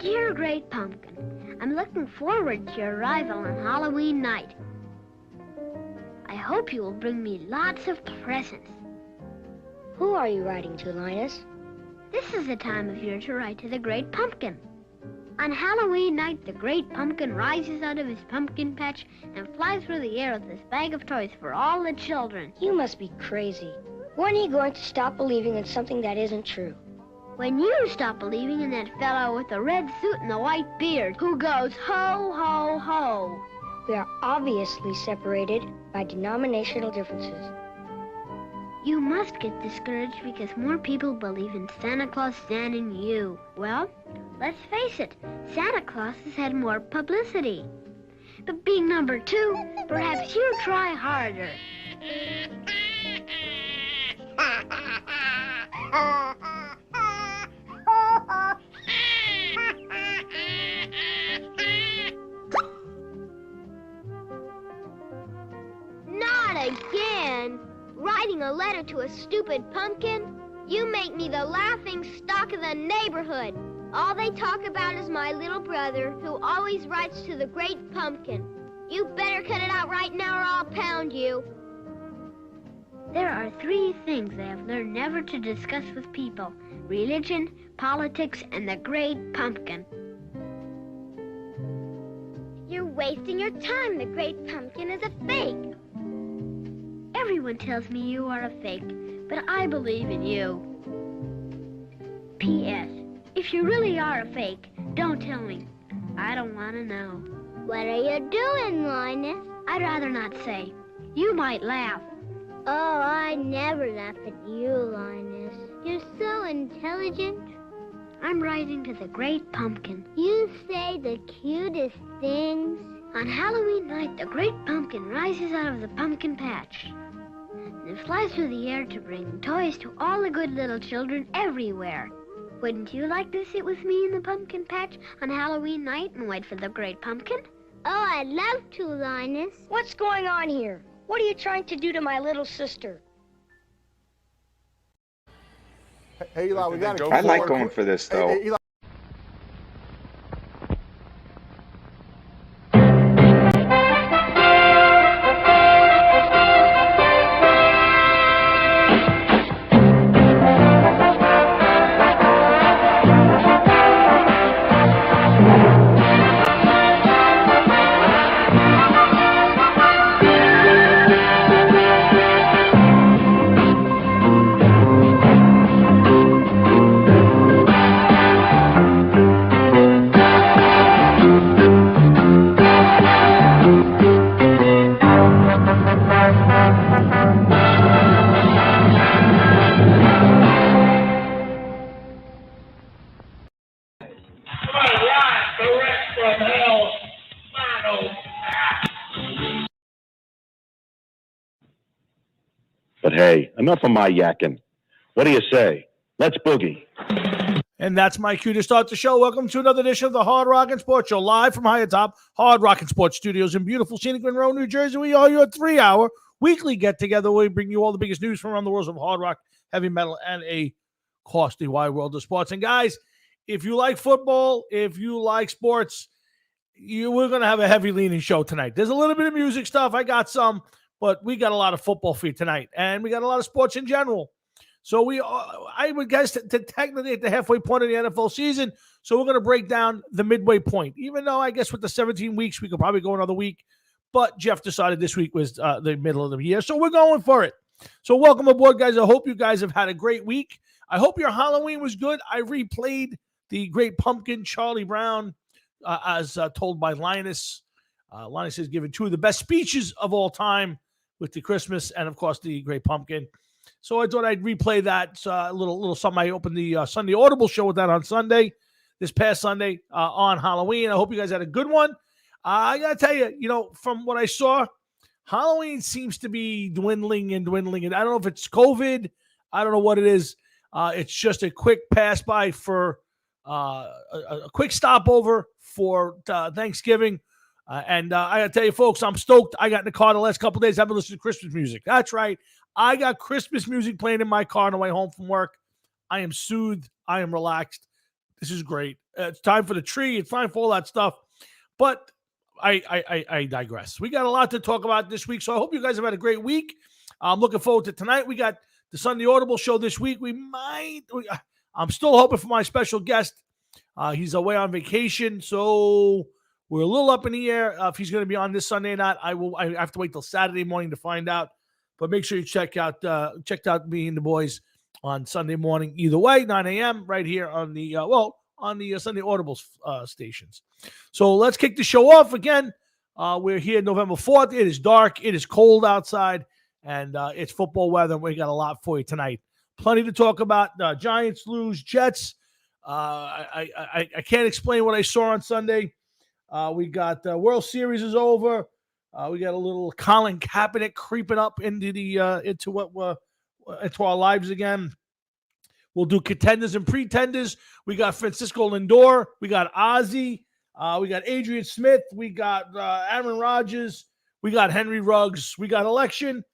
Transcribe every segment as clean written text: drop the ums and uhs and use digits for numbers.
Dear Great Pumpkin, I'm looking forward to your arrival on Halloween night. I hope you will bring me lots of presents. Who are you writing to, Linus? This is the time of year to write to the Great Pumpkin. On Halloween night, the Great Pumpkin rises out of his pumpkin patch and flies through the air with this bag of toys for all the children. You must be crazy. When are you going to stop believing in something that isn't true? When you stop believing in that fellow with the red suit and the white beard who goes ho, ho, ho. We are obviously separated by denominational differences. You must get discouraged because more people believe in Santa Claus than in you. Well, let's face it, Santa Claus has had more publicity. But being number 2, perhaps you try harder. Not again! Writing a letter to a stupid pumpkin? You make me the laughing stock of the neighborhood. All they talk about is my little brother, who always writes to the Great Pumpkin. You better cut it out right now or I'll pound you. There are 3 things I have learned never to discuss with people: religion, politics, and the Great Pumpkin. You're wasting your time. The Great Pumpkin is a fake. Everyone tells me you are a fake, but I believe in you. P.S. If you really are a fake, don't tell me. I don't want to know. What are you doing, Linus? I'd rather not say. You might laugh. Oh, I never laugh at you, Linus. You're so intelligent. I'm writing to the Great Pumpkin. You say the cutest things. On Halloween night, the Great Pumpkin rises out of the pumpkin patch and flies through the air to bring toys to all the good little children everywhere. Wouldn't you like to sit with me in the pumpkin patch on Halloween night and wait for the Great Pumpkin? Oh, I'd love to, Linus. What's going on here? What are you trying to do to my little sister? Hey, Eli, we got to. I like going for this, though. Hey, Eli. But hey, enough of my yakking. What do you say? Let's boogie. And that's my cue to start the show. Welcome to another edition of the Hard Rockin' Sports Show, live from high atop Hard Rockin' Sports Studios in beautiful scenic Monroe, New Jersey. We are your 3-hour weekly get-together where we bring you all the biggest news from around the world of hard rock, heavy metal, and a costly wide world of sports. And guys, if you like football, if you like sports, we're going to have a heavy-leaning show tonight. There's a little bit of music stuff. I got some, but we got a lot of football for you tonight, and we got a lot of sports in general. So I would guess to technically at the halfway point of the NFL season. So we're going to break down the midway point, even though I guess with the 17 weeks, we could probably go another week. But Jeff decided this week was the middle of the year. So we're going for it. So welcome aboard, guys. I hope you guys have had a great week. I hope your Halloween was good. I replayed the Great Pumpkin, Charlie Brown, as told by Linus. Linus has given 2 of the best speeches of all time with the Christmas and, of course, the Great Pumpkin. So I thought I'd replay that a little something. I opened the Sunday Audible show with that on Sunday, this past Sunday on Halloween. I hope you guys had a good one. I got to tell you, from what I saw, Halloween seems to be dwindling. And I don't know if it's COVID. I don't know what it is. It's just a quick pass by for a quick stopover for Thanksgiving. And I got to tell you, folks, I'm stoked. I got in the car the last couple of days. I've been listening to Christmas music. That's right. I got Christmas music playing in my car on the way home from work. I am soothed. I am relaxed. This is great. It's time for the tree. It's time for all that stuff. But I digress. We got a lot to talk about this week, so I hope you guys have had a great week. I'm looking forward to tonight. We got the Sunday Audible show this week. I'm still hoping for my special guest. He's away on vacation, so we're a little up in the air if he's going to be on this Sunday or not. I have to wait till Saturday morning to find out. But make sure you check out me and the boys on Sunday morning. Either way, 9 a.m. right here on the Sunday Audible stations. So let's kick the show off again. We're here November 4th. It is dark. It is cold outside, and it's football weather. We got a lot for you tonight. Plenty to talk about. Giants lose, Jets. I can't explain what I saw on Sunday. We got the World Series is over. We got a little Colin Kaepernick creeping up into our lives again. We'll do contenders and pretenders. We got Francisco Lindor. We got Ozzy. We got Adrian Smith. We got Aaron Rodgers. We got Henry Ruggs. We got election.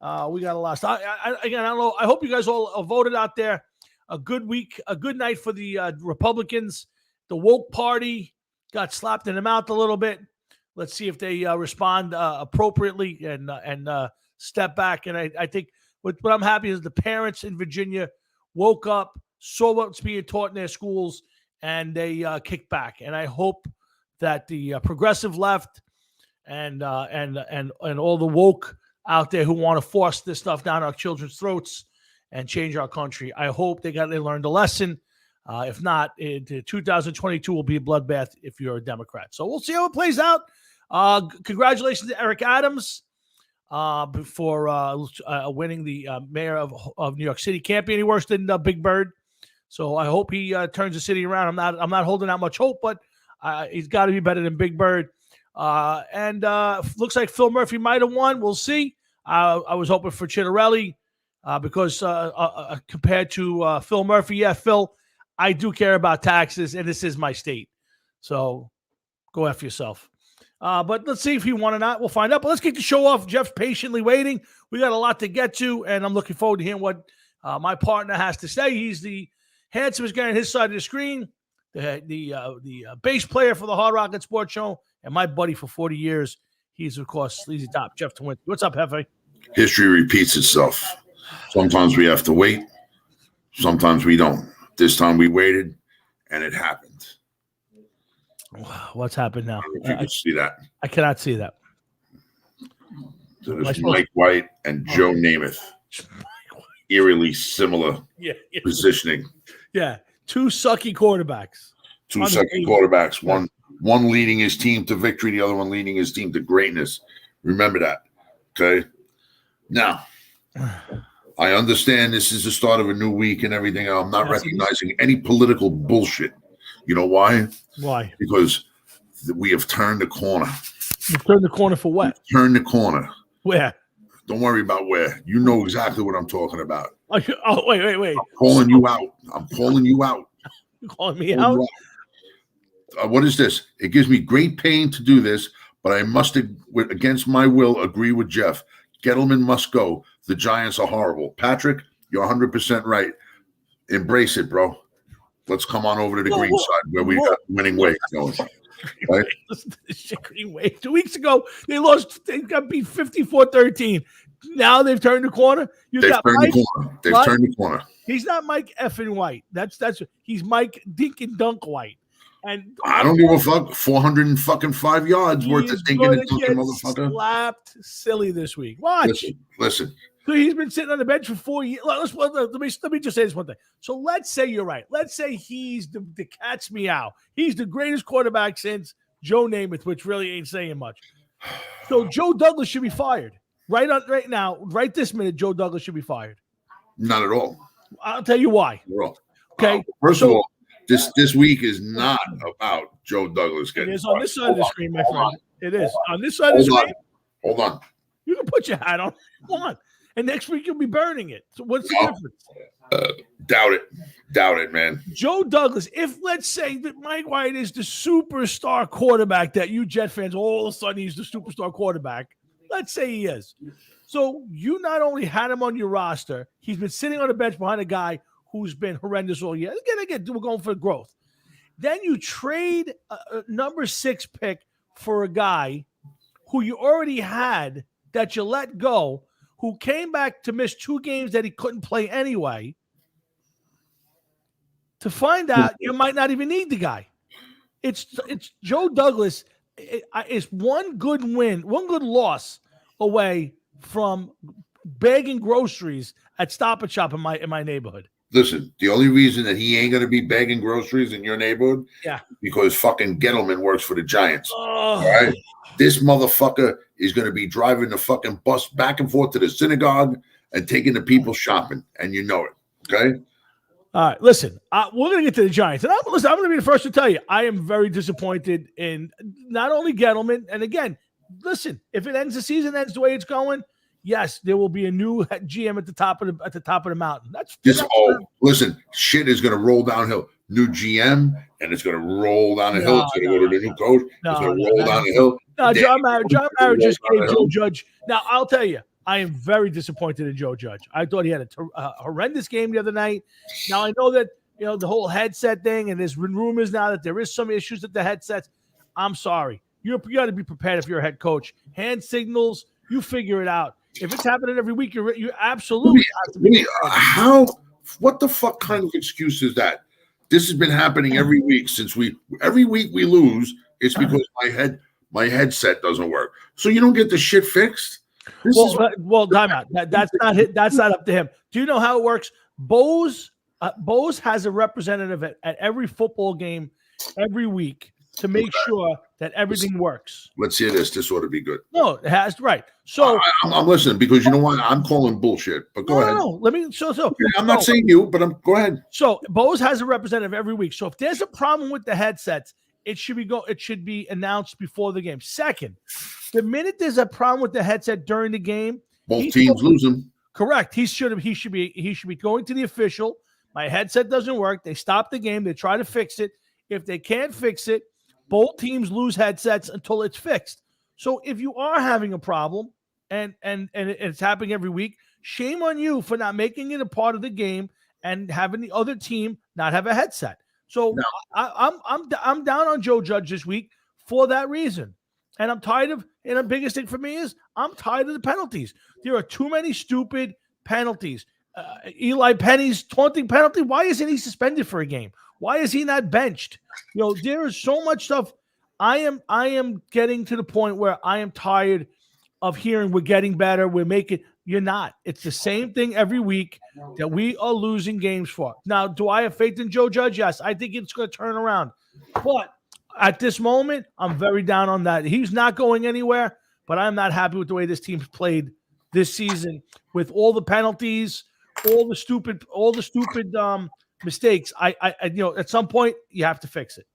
We got a lot. I don't know. I hope you guys all voted out there. A good week, a good night for the Republicans. The woke party got slapped in the mouth a little bit. Let's see if they respond appropriately and step back. And I think what I'm happy is the parents in Virginia woke up, saw what's being taught in their schools, and they kicked back. And I hope that the progressive left and all the woke out there who want to force this stuff down our children's throats and change our country, I hope they learned a lesson. If not, 2022 will be a bloodbath if you're a Democrat. So we'll see how it plays out. Congratulations to Eric Adams for winning the mayor of New York City. Can't be any worse than Big Bird. So I hope he turns the city around. I'm not holding out much hope, but he's got to be better than Big Bird. And looks like Phil Murphy might have won. We'll see. I was hoping for Chitterelli because compared to Phil Murphy, yeah, Phil, I do care about taxes, and this is my state. So go after yourself. But let's see if he won or not. We'll find out. But let's kick the show off. Jeff's patiently waiting. We got a lot to get to, and I'm looking forward to hearing what my partner has to say. He's the handsomest guy on his side of the screen, the bass player for the Hard Rocket Sports Show, and my buddy for 40 years. He's, of course, Sleazy Top, Jeff Twin. What's up, Hefe? History repeats itself. Sometimes we have to wait. Sometimes we don't. This time we waited, and it happened. What's happened now? If you can see that. I cannot see that. So there's Mike White and Joe Namath. Eerily similar positioning. Yeah. Two sucky quarterbacks. One leading his team to victory, the other one leading his team to greatness. Remember that. Okay? Now, I understand this is the start of a new week and everything. I'm not recognizing any political bullshit. You know why? Why? Because we have turned the corner. You've turned the corner for what? Turned the corner. Where? Don't worry about where. You know exactly what I'm talking about. Oh, wait. I'm calling you out. You calling me out? What is this? It gives me great pain to do this, but I must, against my will, agree with Jeff. Gettleman must go. The Giants are horrible. Patrick, you're 100% right. Embrace it, bro. Let's come on over to the green side where we got winning ways going. Right? Listen to this shit, green way. 2 weeks ago, they got beat 54-13. Now they've turned the corner. They've turned the corner. He's not Mike effing White. He's Mike Dink and Dunk White. And I don't give a fuck. 405 yards worth of thinking and dunking, motherfucker. Slapped silly this week. Watch. Listen. So he's been sitting on the bench for 4 years. Let me just say this one thing. So let's say you're right. Let's say he's the cat's meow. He's the greatest quarterback since Joe Namath, which really ain't saying much. So Joe Douglas should be fired. Right now, right this minute, Joe Douglas should be fired. Not at all. I'll tell you why. Okay. First of all, this week is not about Joe Douglas getting. It is on this side of the screen, my friend. It is on this side of the screen. Hold on. You can put your hat on. Come on. And next week you'll be burning it. So what's the difference? Doubt it, man. Joe Douglas, if let's say that Mike White is the superstar quarterback that you Jet fans, all of a sudden he's the superstar quarterback. Let's say he is. So you not only had him on your roster, he's been sitting on the bench behind a guy who's been horrendous all year. Again, we're going for growth. Then you trade a number 6 pick for a guy who you already had that you let go, who came back to miss 2 games that he couldn't play anyway, to find out you might not even need the guy. It's Joe Douglas is one good win, one good loss away from bagging groceries at Stop and Shop in my neighborhood. Listen, the only reason that he ain't going to be bagging groceries in your neighborhood, because fucking Gettleman works for the Giants. All right? This motherfucker is going to be driving the fucking bus back and forth to the synagogue and taking the people shopping, and you know it. Okay. All right, listen, we're going to get to the Giants. And I'm going to be the first to tell you, I am very disappointed in not only Gettleman, and again, listen, if it ends the season, ends the way it's going, yes, there will be a new GM at the top of the mountain. Listen, shit is going to roll downhill. New GM, and it's going to roll down the hill. It's going to go to the new coach. It's going to roll down the hill. No, John Mara just gave Joe Judge. Now, I'll tell you, I am very disappointed in Joe Judge. I thought he had a horrendous game the other night. Now, I know that, the whole headset thing, and there's been rumors now that there is some issues with the headsets. I'm sorry. You got to be prepared if you're a head coach. Hand signals, you figure it out. If it's happening every week, you absolutely have to be prepared. What the fuck kind of excuse is that? This has been happening every week every week we lose. It's because my headset doesn't work. So you don't get the shit fixed? Time out. That's not up to him. Do you know how it works? Bose has a representative at every football game every week to make sure that everything works. Let's hear this. This ought to be good. No, it has, right. So I'm listening, because you know what? I'm calling bullshit. But go ahead. No, let me. So I'm not saying you, but go ahead. So Bose has a representative every week. So if there's a problem with the headsets, it should be announced before the game. Second, the minute there's a problem with the headset during the game, both teams lose them. Correct. He should be going to the official. My headset doesn't work. They stop the game. They try to fix it. If they can't fix it, both teams lose headsets until it's fixed. So if you are having a problem and it's happening every week, shame on you for not making it a part of the game and having the other team not have a headset. So no. I'm down on Joe Judge this week for that reason. And I'm tired of, and the biggest thing for me is I'm tired of the penalties. There are too many stupid penalties. Eli Penny's taunting penalty. Why isn't he suspended for a game? Why is he not benched? There is so much stuff. I am getting to the point where I am tired of hearing we're getting better. We're making. You're not. It's the same thing every week that we are losing games for. Now, do I have faith in Joe Judge? Yes, I think it's going to turn around. But at this moment, I'm very down on that. He's not going anywhere, but I'm not happy with the way this team's played this season with all the penalties, all the stupid mistakes. I at some point you have to fix it.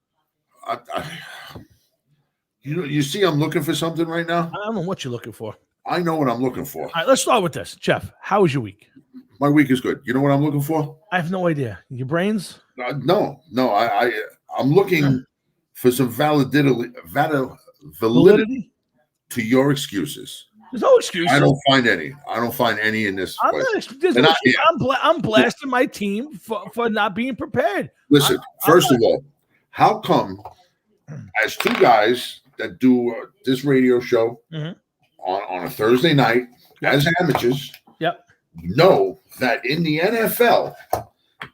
You see, I'm looking for something right now. I don't know what you're looking for. I know what I'm looking for. All right, let's start with this. Jeff, how was your week? My week is good. You know what I'm looking for? I have no idea. Your brains? No. I'm looking for some validity to your excuses. There's no excuses. I don't find any in this. I'm blasting my team for not being prepared. Listen, first of all, how come as two guys that do this radio show on a Thursday night as amateurs, know that in the NFL,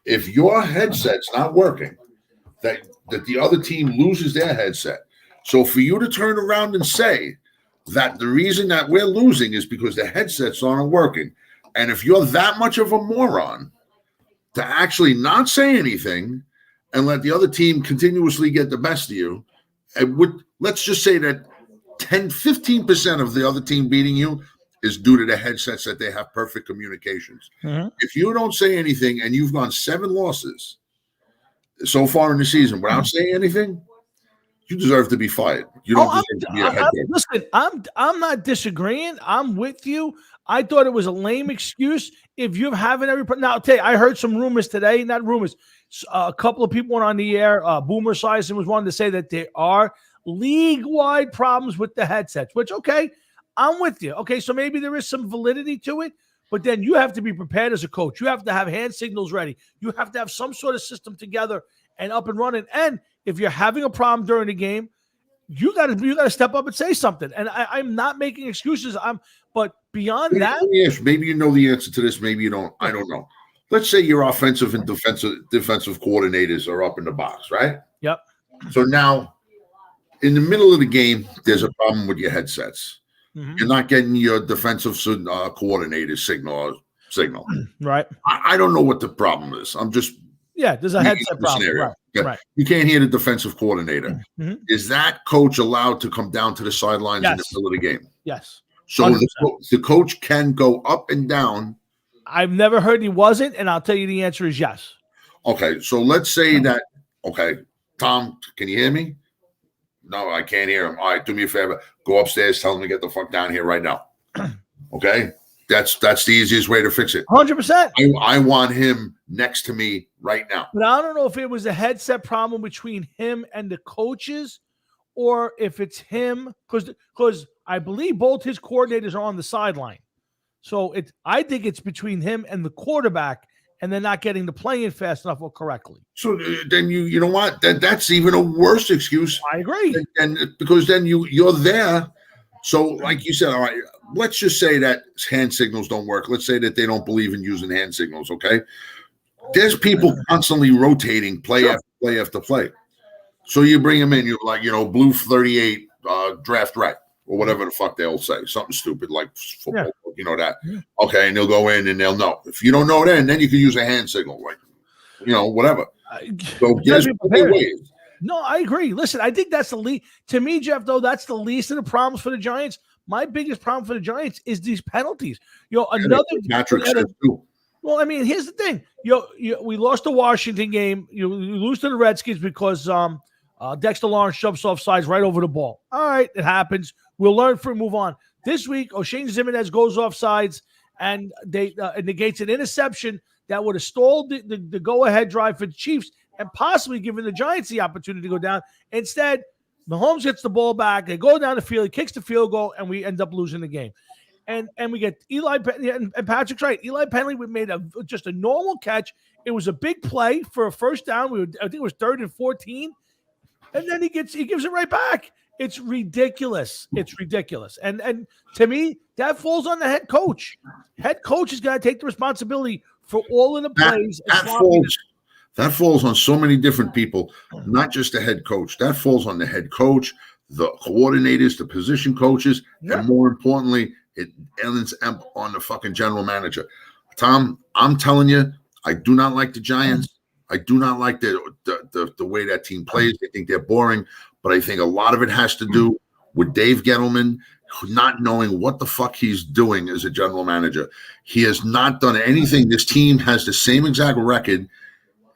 if your headset's not working, that the other team loses their headset. So for you to turn around and say that the reason that we're losing is because the headsets aren't working, and if you're that much of a moron to actually not say anything and let the other team continuously get the best of you, let's just say that 15% of the other team beating you is due to the headsets that they have perfect communications. If you don't say anything and you've gone 7 losses so far in the season without saying anything, you deserve to be fired. You don't deserve to be a head coach. Listen, I'm not disagreeing. I'm with you. I thought it was a lame excuse. If you're having now, I'll tell you, I heard some rumors today, not rumors. A couple of people went on the air. Boomer Esiason was one to say that there are league-wide problems with the headsets, which, okay, I'm with you. Okay, so maybe there is some validity to it, but then you have to be prepared as a coach. You have to have hand signals ready. You have to have some sort of system together and up and running. And if you're having a problem during the game, you gotta step up and say something. And I'm not making excuses. But beyond that, yes, maybe you know the answer to this, maybe you don't. I don't know. Let's say your offensive and defensive coordinators are up in the box, right? Yep. So now, in the middle of the game, there's a problem with your headsets. Mm-hmm. You're not getting your defensive coordinator signal. Right. I don't know what the problem is. I'm just there's a headset problem. Right. You can't hear the defensive coordinator. Mm-hmm. Is that coach allowed to come down to the sidelines in the middle of the game? Yes. So the coach can go up and down. I've never heard he wasn't, and I'll tell you the answer is yes. Okay, so let's say that. Okay, Tom, can you hear me? No, I can't hear him. All right, do me a favor. Go upstairs. Tell him to get the fuck down here right now. Okay, that's the easiest way to fix it. 100%. I want him next to me right now. But I don't know if it was a headset problem between him and the coaches, or if it's him, because I believe both his coordinators are on the sideline. So I think it's between him and the quarterback, and they're not getting the play-in fast enough or correctly. So then you know what? That's even a worse excuse. I agree. And because then you're there. So like you said, all right, let's just say that hand signals don't work. Let's say that they don't believe in using hand signals, okay? There's people constantly rotating play after play after play. So you bring them in, you're like, blue 38 draft right, or whatever the fuck they'll say. Something stupid like football. Yeah. You know that. Okay, and they'll go in and they'll know. If you don't know then you can use a hand signal, like, whatever. So there's ways. No, I agree. Listen, I think that's the least. To me, Jeff, though, that's the least of the problems for the Giants. My biggest problem for the Giants is these penalties. Another Patrick said too. Well, I mean, here's the thing. We lost the Washington game. You lose to the Redskins because Dexter Lawrence jumps off sides right over the ball. All right, it happens. We'll learn from move on. This week, O'Shane Zimenez goes off sides, and they negates an interception that would have stalled the go-ahead drive for the Chiefs and possibly given the Giants the opportunity to go down. Instead, Mahomes gets the ball back. They go down the field. He kicks the field goal, and we end up losing the game. And we get Eli and Patrick's right. Eli Penley made just a normal catch. It was a big play for a first down. I think it was 3rd and 14. And then he gives it right back. It's ridiculous. It's ridiculous. And to me, that falls on the head coach. Head coach is going to take the responsibility for all of the plays. That falls on so many different people, not just the head coach. That falls on the head coach, the coordinators, the position coaches, and more importantly, it ends up on the fucking general manager. Tom, I'm telling you, I do not like the Giants. I do not like the way that team plays. I think they're boring, but I think a lot of it has to do with Dave Gettleman not knowing what the fuck he's doing as a general manager. He has not done anything. This team has the same exact record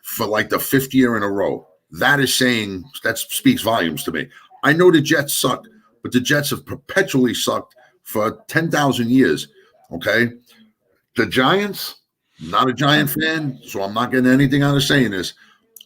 for like the 5th year in a row. That speaks volumes to me. I know the Jets suck, but the Jets have perpetually sucked for 10,000 years. Okay. The Giants, not a Giant fan, so I'm not getting anything out of saying this.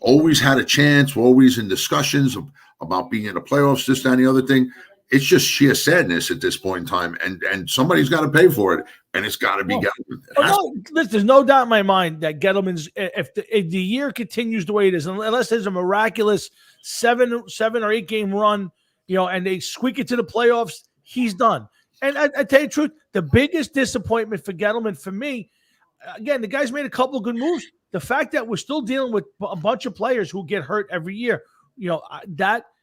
Always had a chance. We're always in discussions about being in the playoffs, this, that, and the other thing. It's just sheer sadness at this point in time, and somebody's got to pay for it, and it's got to be Gettleman. There's no doubt in my mind that Gettleman's, if the year continues the way it is, unless there's a miraculous 7 or 8 game run, and they squeak it to the playoffs, he's done. And I tell you the truth, the biggest disappointment for Gettleman for me, again, the guy's made a couple of good moves. The fact that we're still dealing with a bunch of players who get hurt every year,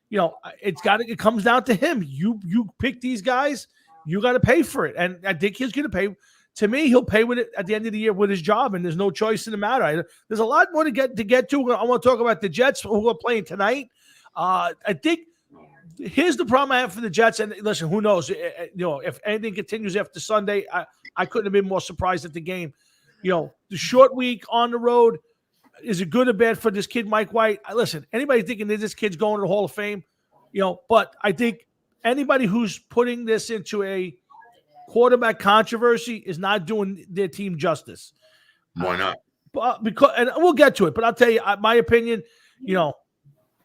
it comes down to him. You pick these guys, you got to pay for it. And I think he's going to pay. To me, he'll pay with it at the end of the year with his job, and there's no choice in the matter. There's a lot more to get to. I want to talk about the Jets who are playing tonight. I think here's the problem I have for the Jets. And listen, who knows? If anything continues after Sunday, I couldn't have been more surprised at the game. The short week on the road, is it good or bad for this kid, Mike White? Listen, anybody thinking that this kid's going to the Hall of Fame, but I think anybody who's putting this into a quarterback controversy is not doing their team justice. Why not? And we'll get to it, but I'll tell you my opinion.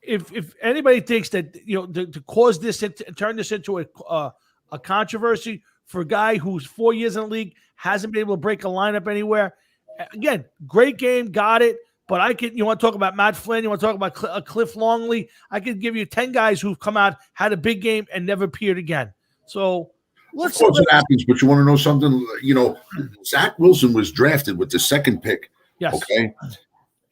If anybody thinks that to cause this turn this into a controversy for a guy who's 4 years in the league, hasn't been able to break a lineup anywhere, again, great game, got it. But you want to talk about Matt Flynn? You want to talk about Cliff Longley? I could give you 10 guys who've come out, had a big game, and never appeared again. So of course it happens, but you want to know something? Zach Wilson was drafted with the second pick. Yes. Okay.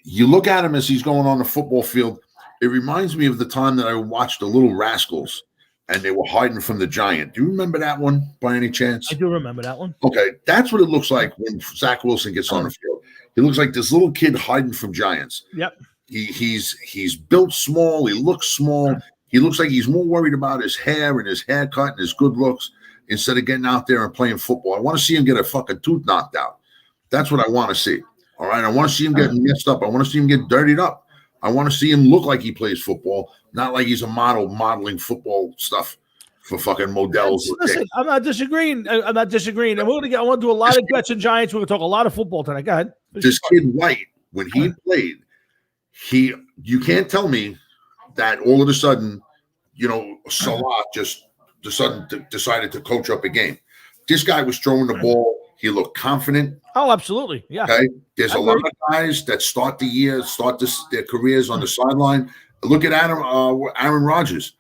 You look at him as he's going on the football field. It reminds me of the time that I watched the Little Rascals and they were hiding from the giant. Do you remember that one by any chance? I do remember that one. Okay. That's what it looks like when Zach Wilson gets on the field. He looks like this little kid hiding from giants. Yep. He's built small. He looks small. He looks like he's more worried about his hair and his haircut and his good looks instead of getting out there and playing football. I want to see him get a fucking tooth knocked out. That's what I want to see. All right. I want to see him get messed up. I want to see him get dirtied up. I want to see him look like he plays football, not like he's a modeling football stuff for fucking models. Listen, I'm not disagreeing. And I want to do a lot of Jets and Giants. We're going to talk a lot of football tonight. Go ahead. This kid White, when he played, you can't tell me that all of a sudden, Salah just decided to coach up a game. This guy was throwing the ball. He looked confident. Oh, absolutely. Yeah. Okay. There's a lot of guys that start their careers on the sideline. Look at Aaron Rodgers.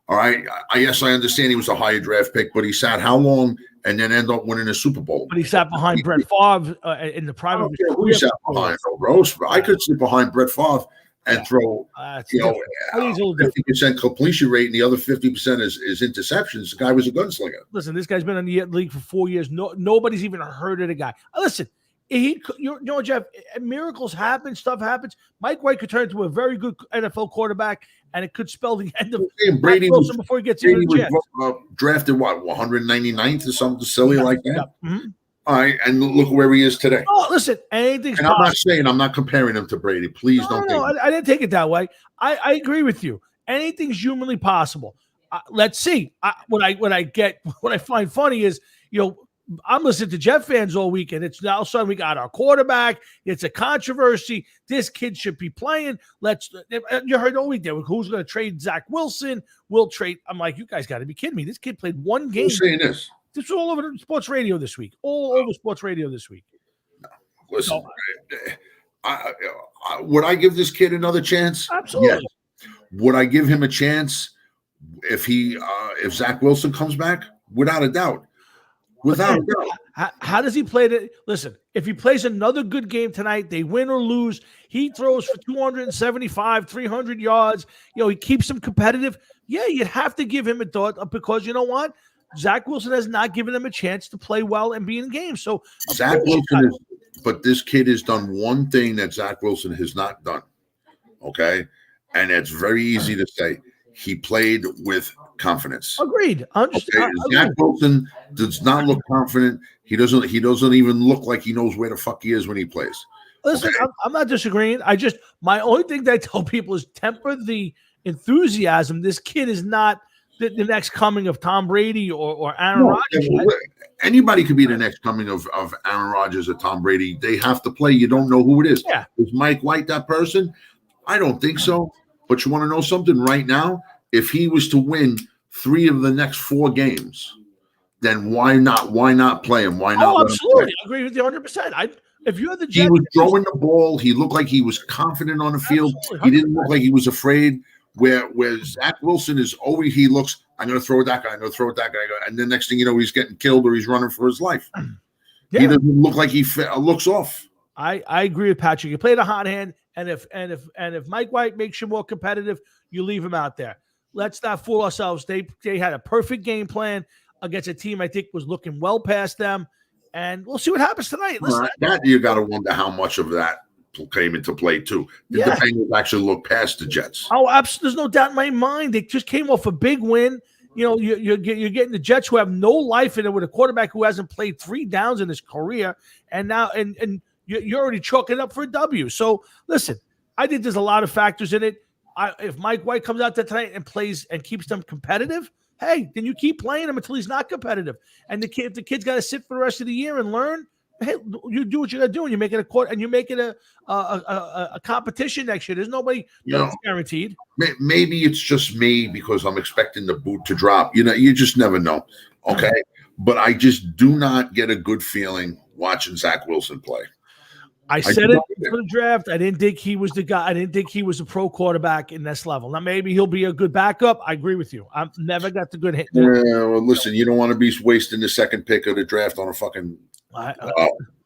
All right. Yes, I understand he was a higher draft pick, but he sat how long and then ended up winning a Super Bowl? But he sat behind Brett Favre in the prime of his career. Who he sat behind? Rose. I could sit behind Brett Favre and throw, 50% completion rate, and the other 50% is interceptions. The guy was a gunslinger. Listen, this guy's been in the league for 4 years. Nobody's even heard of the guy. Listen, Jeff, miracles happen, stuff happens. Mike White could turn into a very good NFL quarterback, and it could spell the end of Brady Wilson before he gets into the Jets. Drafted 199th or something silly like that. Yeah. Mm-hmm. All right, and look where he is today. Oh, listen, anything's and possible. I'm not comparing him to Brady. Please don't. No, I didn't take it that way. I agree with you. Anything's humanly possible. Let's see. What I find funny is, I'm listening to Jet fans all weekend. It's now sudden we got our quarterback. It's a controversy. This kid should be playing. You heard all week there. Who's going to trade Zach Wilson? We'll trade. I'm like, you guys got to be kidding me. This kid played one game. Who's saying this? This was all over sports radio this week. All over sports radio this week. No, listen, would I give this kid another chance? Absolutely. Yes. Would I give him a chance if Zach Wilson comes back? Without a doubt. Without a doubt. How does he play it? Listen, if he plays another good game tonight, they win or lose, he throws for 275, 300 yards. He keeps them competitive. Yeah, you'd have to give him a thought because you know what? Zach Wilson has not given him a chance to play well and be in games. So but this kid has done one thing that Zach Wilson has not done. Okay. And it's very easy to say. He played with confidence. Agreed. Zach Wilson does not look confident. He doesn't even look like he knows where the fuck he is when he plays. Listen, okay? I'm not disagreeing. My only thing that I tell people is temper the enthusiasm. This kid is not the next coming of Tom Brady or Aaron Rodgers. Anybody could be the next coming of Aaron Rodgers or Tom Brady. They have to play. You don't know who it is. Yeah. Is Mike White that person? I don't think so. But you want to know something right now? If he was to win 3 of the next 4 games, then why not? Why not play him? Why not? Oh, absolutely. I agree with you 100%. If you're the Jets, he was throwing the ball. He looked like he was confident on the field. He didn't look like he was afraid. Where Zach Wilson is always, he looks, I'm going to throw at that guy. I'm going to throw at that guy. And the next thing you know, he's getting killed or he's running for his life. Yeah. He doesn't look like he looks off. I agree with Patrick. You played a hot hand, and if Mike White makes you more competitive, you leave him out there. Let's not fool ourselves. They had a perfect game plan against a team I think was looking well past them, and we'll see what happens tonight. Listen, that you got to wonder how much of that came into play too. Did the Bengals actually look past the Jets? Oh, absolutely. There's no doubt in my mind. They just came off a big win. You're getting the Jets who have no life in it with a quarterback who hasn't played 3 downs in his career, and now and you're already chalking up for a W. So listen, I think there's a lot of factors in it. If Mike White comes out there tonight and plays and keeps them competitive, hey, then you keep playing him until he's not competitive. And the kid's got to sit for the rest of the year and learn. Hey, you do what you got to do, and you make it a court, and you make it a competition next year. There's nobody guaranteed. Maybe it's just me because I'm expecting the boot to drop. You just never know. Okay, but I just do not get a good feeling watching Zach Wilson play. I said it for the draft. I didn't think he was the guy. I didn't think he was a pro quarterback in this level. Now, maybe he'll be a good backup. I agree with you. I've never got the good hit. Yeah, well, listen, you don't want to be wasting the second pick of the draft on a fucking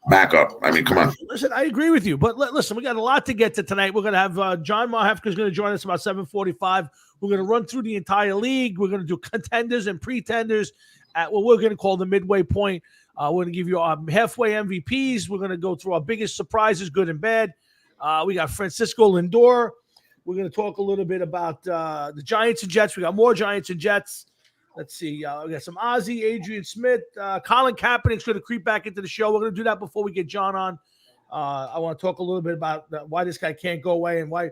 backup. I mean, come on. Listen, I agree with you. But listen, we got a lot to get to tonight. We're going to have John Marhefka is going to join us about 7:45. We're going to run through the entire league. We're going to do contenders and pretenders at what we're going to call the midway point. We're going to give you our halfway MVPs. We're going to go through our biggest surprises, good and bad. We got Francisco Lindor. We're going to talk a little bit about the Giants and Jets. We got more Giants and Jets. Let's see. We got some Ozzie, Adrian Smith. Colin Kaepernick's going to creep back into the show. We're going to do that before we get John on. I want to talk a little bit about why this guy can't go away and why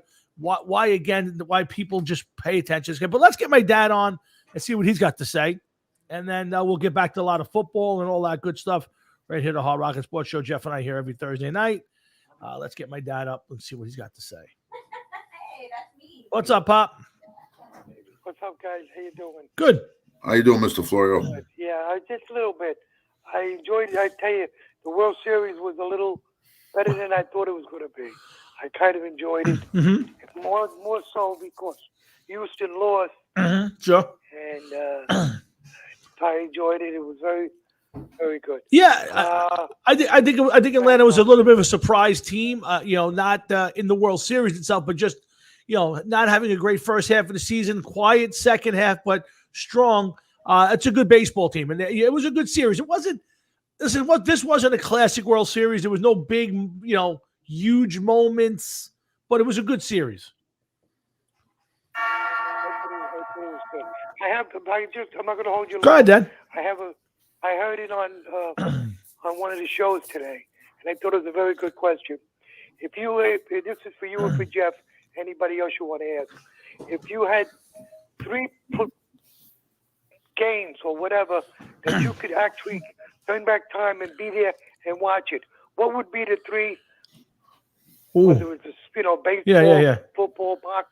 people just pay attention. But let's get my dad on and see what he's got to say. And then we'll get back to a lot of football and all that good stuff right here, the Hard Rock and Sports Show. Jeff and I here every Thursday night. Let's get my dad up and see what he's got to say. Hey, that's me. What's up, Pop? What's up, guys? How you doing? Good. How you doing, Mr. Florio? Yeah, just a little bit. I enjoyed it. I tell you, the World Series was a little better than I thought it was going to be. I kind of enjoyed it. Mm-hmm. More so because Houston lost. Mm-hmm. Sure. And I enjoyed it. It was very, very good. Yeah, I think Atlanta was a little bit of a surprise team. Not in the World Series itself, but just not having a great first half of the season, quiet second half, but strong. It's a good baseball team, and it was a good series. It wasn't. This wasn't a classic World Series. There was no big, huge moments, but it was a good series. I'm not going to hold you long. Go ahead, Dad. I heard it on one of the shows today, and I thought it was a very good question. If this is for you or for Jeff, anybody else you want to ask, if you had 3 games or whatever that you could actually turn back time and be there and watch it, what would be the 3? Ooh. Whether it's baseball, yeah. football, boxing,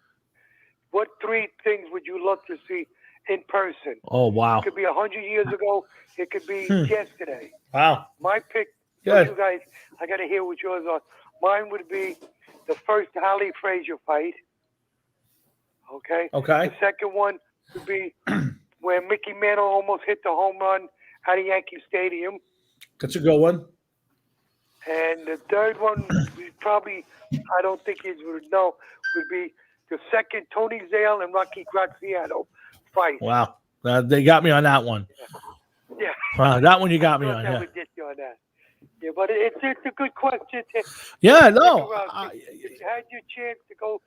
what 3 things would you love to see in person? Oh, wow. It could be 100 years ago. It could be yesterday. Wow. My pick, Good. you guys, I got to hear what yours are. Mine would be the first Ali Frazier fight. Okay? Okay. The second one would be where Mickey Mantle almost hit the home run out of Yankee Stadium. That's a good one. And the third one, probably, I don't think you would know, would be the second Tony Zale and Rocky Graziano fight. Wow. They got me on that one. Yeah. Wow, that one you got me on. I Yeah. would get you on that. Yeah, but it's a good question. Yeah, no. If you had your chance to go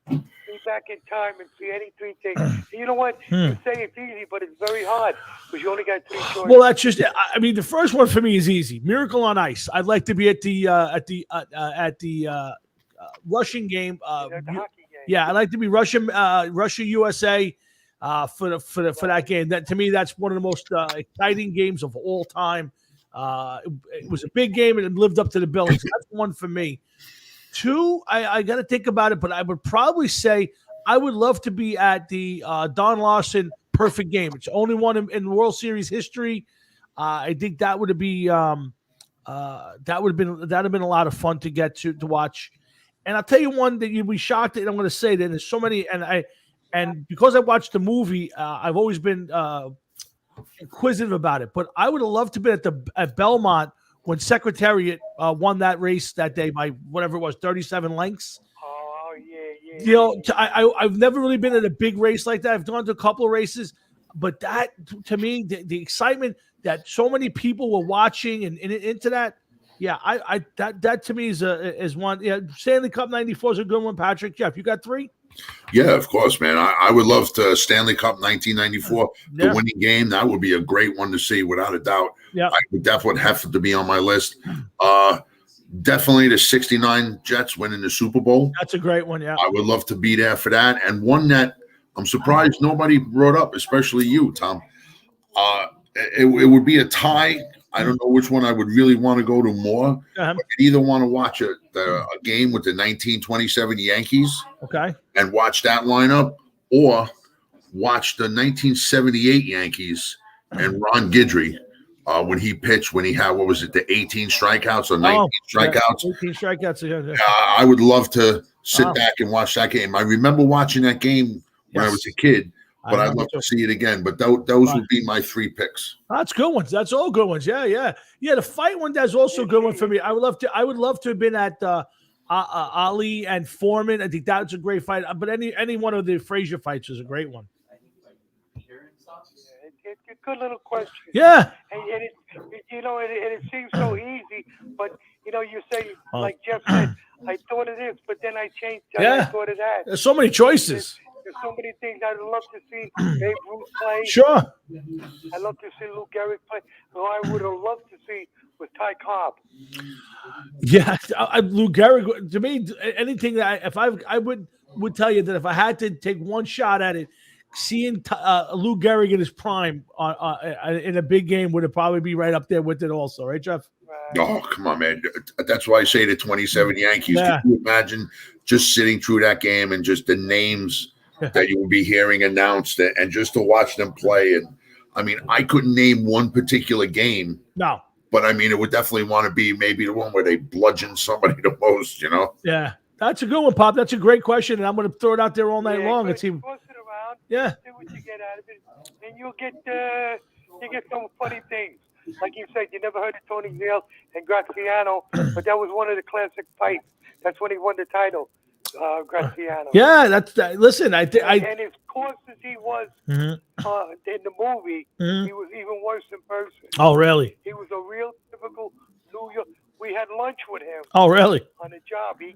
be back in time and see any 3 things, you know what? You say it's easy, but it's very hard because you only got 3 choices. Well, that's just. I mean, the first one for me is easy. Miracle on Ice. I'd like to be at the Russian game. The hockey game. Yeah, I'd like to be Russia USA for that game. That to me, that's one of the most exciting games of all time. It was a big game and it lived up to the billing. So that's one for me. 2, I got to think about it, but I would probably say I would love to be at the Don Larson perfect game. It's the only one in World Series history. I think that would be that'd have been a lot of fun to get to watch. And I'll tell you one that you'll be shocked at. I'm going to say that there's so many, and because I watched the movie, I've always been inquisitive about it. But I would have loved to be at Belmont when Secretariat won that race that day by whatever it was, 37 lengths. Oh, yeah. I've never really been at a big race like that. I've gone to a couple of races, but that to me, the excitement that so many people were watching and into that. Yeah, that to me is one. Yeah, Stanley Cup '94 is a good one. Patrick, Jeff, you got 3? Yeah, of course, man. I would love to Stanley Cup 1994, the winning game. That would be a great one to see, without a doubt. Yeah, I would definitely have to be on my list. Definitely the '69 Jets winning the Super Bowl. That's a great one. Yeah, I would love to be there for that. And one that I'm surprised nobody brought up, especially you, Tom. It would be a tie. I don't know which one I would really want to go to more. I'd either want to watch a game with the 1927 Yankees, and watch that lineup, or watch the 1978 Yankees and Ron Guidry when he pitched, when he had, what was it, the 18 strikeouts or 19 strikeouts? 18 strikeouts. Yeah. I would love to sit back and watch that game. I remember watching that game when I was a kid, but I'd love to see it again. But those would be my 3 picks. That's good ones. That's all good ones. Yeah. The fight one, that's also a good one for me. I would love to have been at Ali and Foreman. I think that's a great fight. But any one of the Frazier fights is a great one. It's a good little question. Yeah. And it seems so easy, but you say, like Jeff said, I thought of this, but then I changed. I thought of that. There's so many choices. There's so many things I'd love to see Babe Ruth play. Sure. I'd love to see Lou Gehrig play. Who I would have loved to see was Ty Cobb. Yeah, Lou Gehrig. To me, anything that I would tell you that if I had to take one shot at it, seeing Lou Gehrig in his prime in a big game would probably be right up there with it also, right, Jeff? Oh, come on, man. That's why I say the 27 Yankees. Yeah. Can you imagine just sitting through that game and just the names that you will be hearing announced and just to watch them play? And I mean, I couldn't name one particular game. No. But I mean, it would definitely want to be maybe the one where they bludgeon somebody the most, Yeah. That's a good one, Pop. That's a great question, and I'm going to throw it out there all night long and see. Toss it around. Yeah. See what you get out of it, and you'll get some funny things. Like you said, you never heard of Tony Zale and Graziano, but that was one of the classic fights. That's when he won the title, Graziano. Yeah, listen, and as coarse as he was in the movie, he was even worse in person. Oh, really? He was a real typical New York. We had lunch with him. Oh, really? On the job. He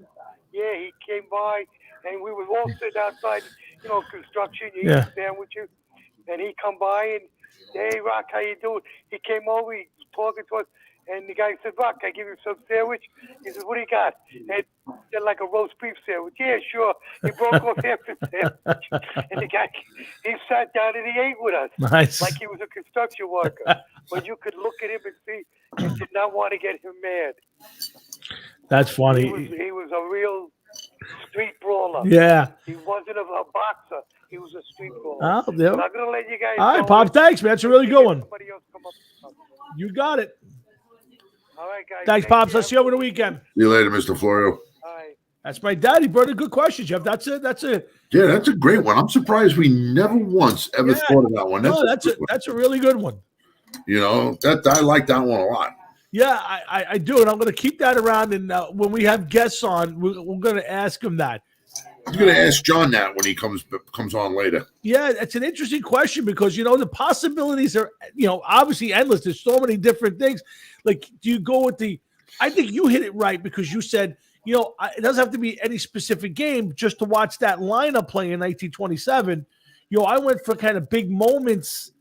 came by, and we was all sitting outside, construction. You eat sandwiches, and he come by and, hey, Rock, how you doing? He came over, he was talking to us, and the guy said, Rock, I give you some sandwich? He said, what do you got? And said, like a roast beef sandwich. Yeah, sure. He broke off half the sandwich. And the guy, he sat down and he ate with us. Nice. Like he was a construction worker. But you could look at him and see you did not want to get him mad. That's funny. He was a real street brawler. Yeah. He wasn't a boxer. He was a street brawler. Oh, yeah. I'm not going to let you guys all right, Pop. Thanks, man. That's a really good one. Somebody else come up. You got it. All right, guys. Thanks, Pops. Let's see you over the weekend. See you later, Mr. Florio. All right. That's my daddy. Brought a good question, Jeff. That's it. Yeah, that's a great one. I'm surprised we never once ever thought of that one. That's a really good one. I like that one a lot. Yeah, I do, and I'm going to keep that around. And when we have guests on, we're going to ask them that. I'm going to ask John that when he comes on later. Yeah, it's an interesting question because the possibilities are obviously endless. There's so many different things. Like, do you go with I think you hit it right because you said it doesn't have to be any specific game just to watch that lineup play in 1927. I went for kind of big moments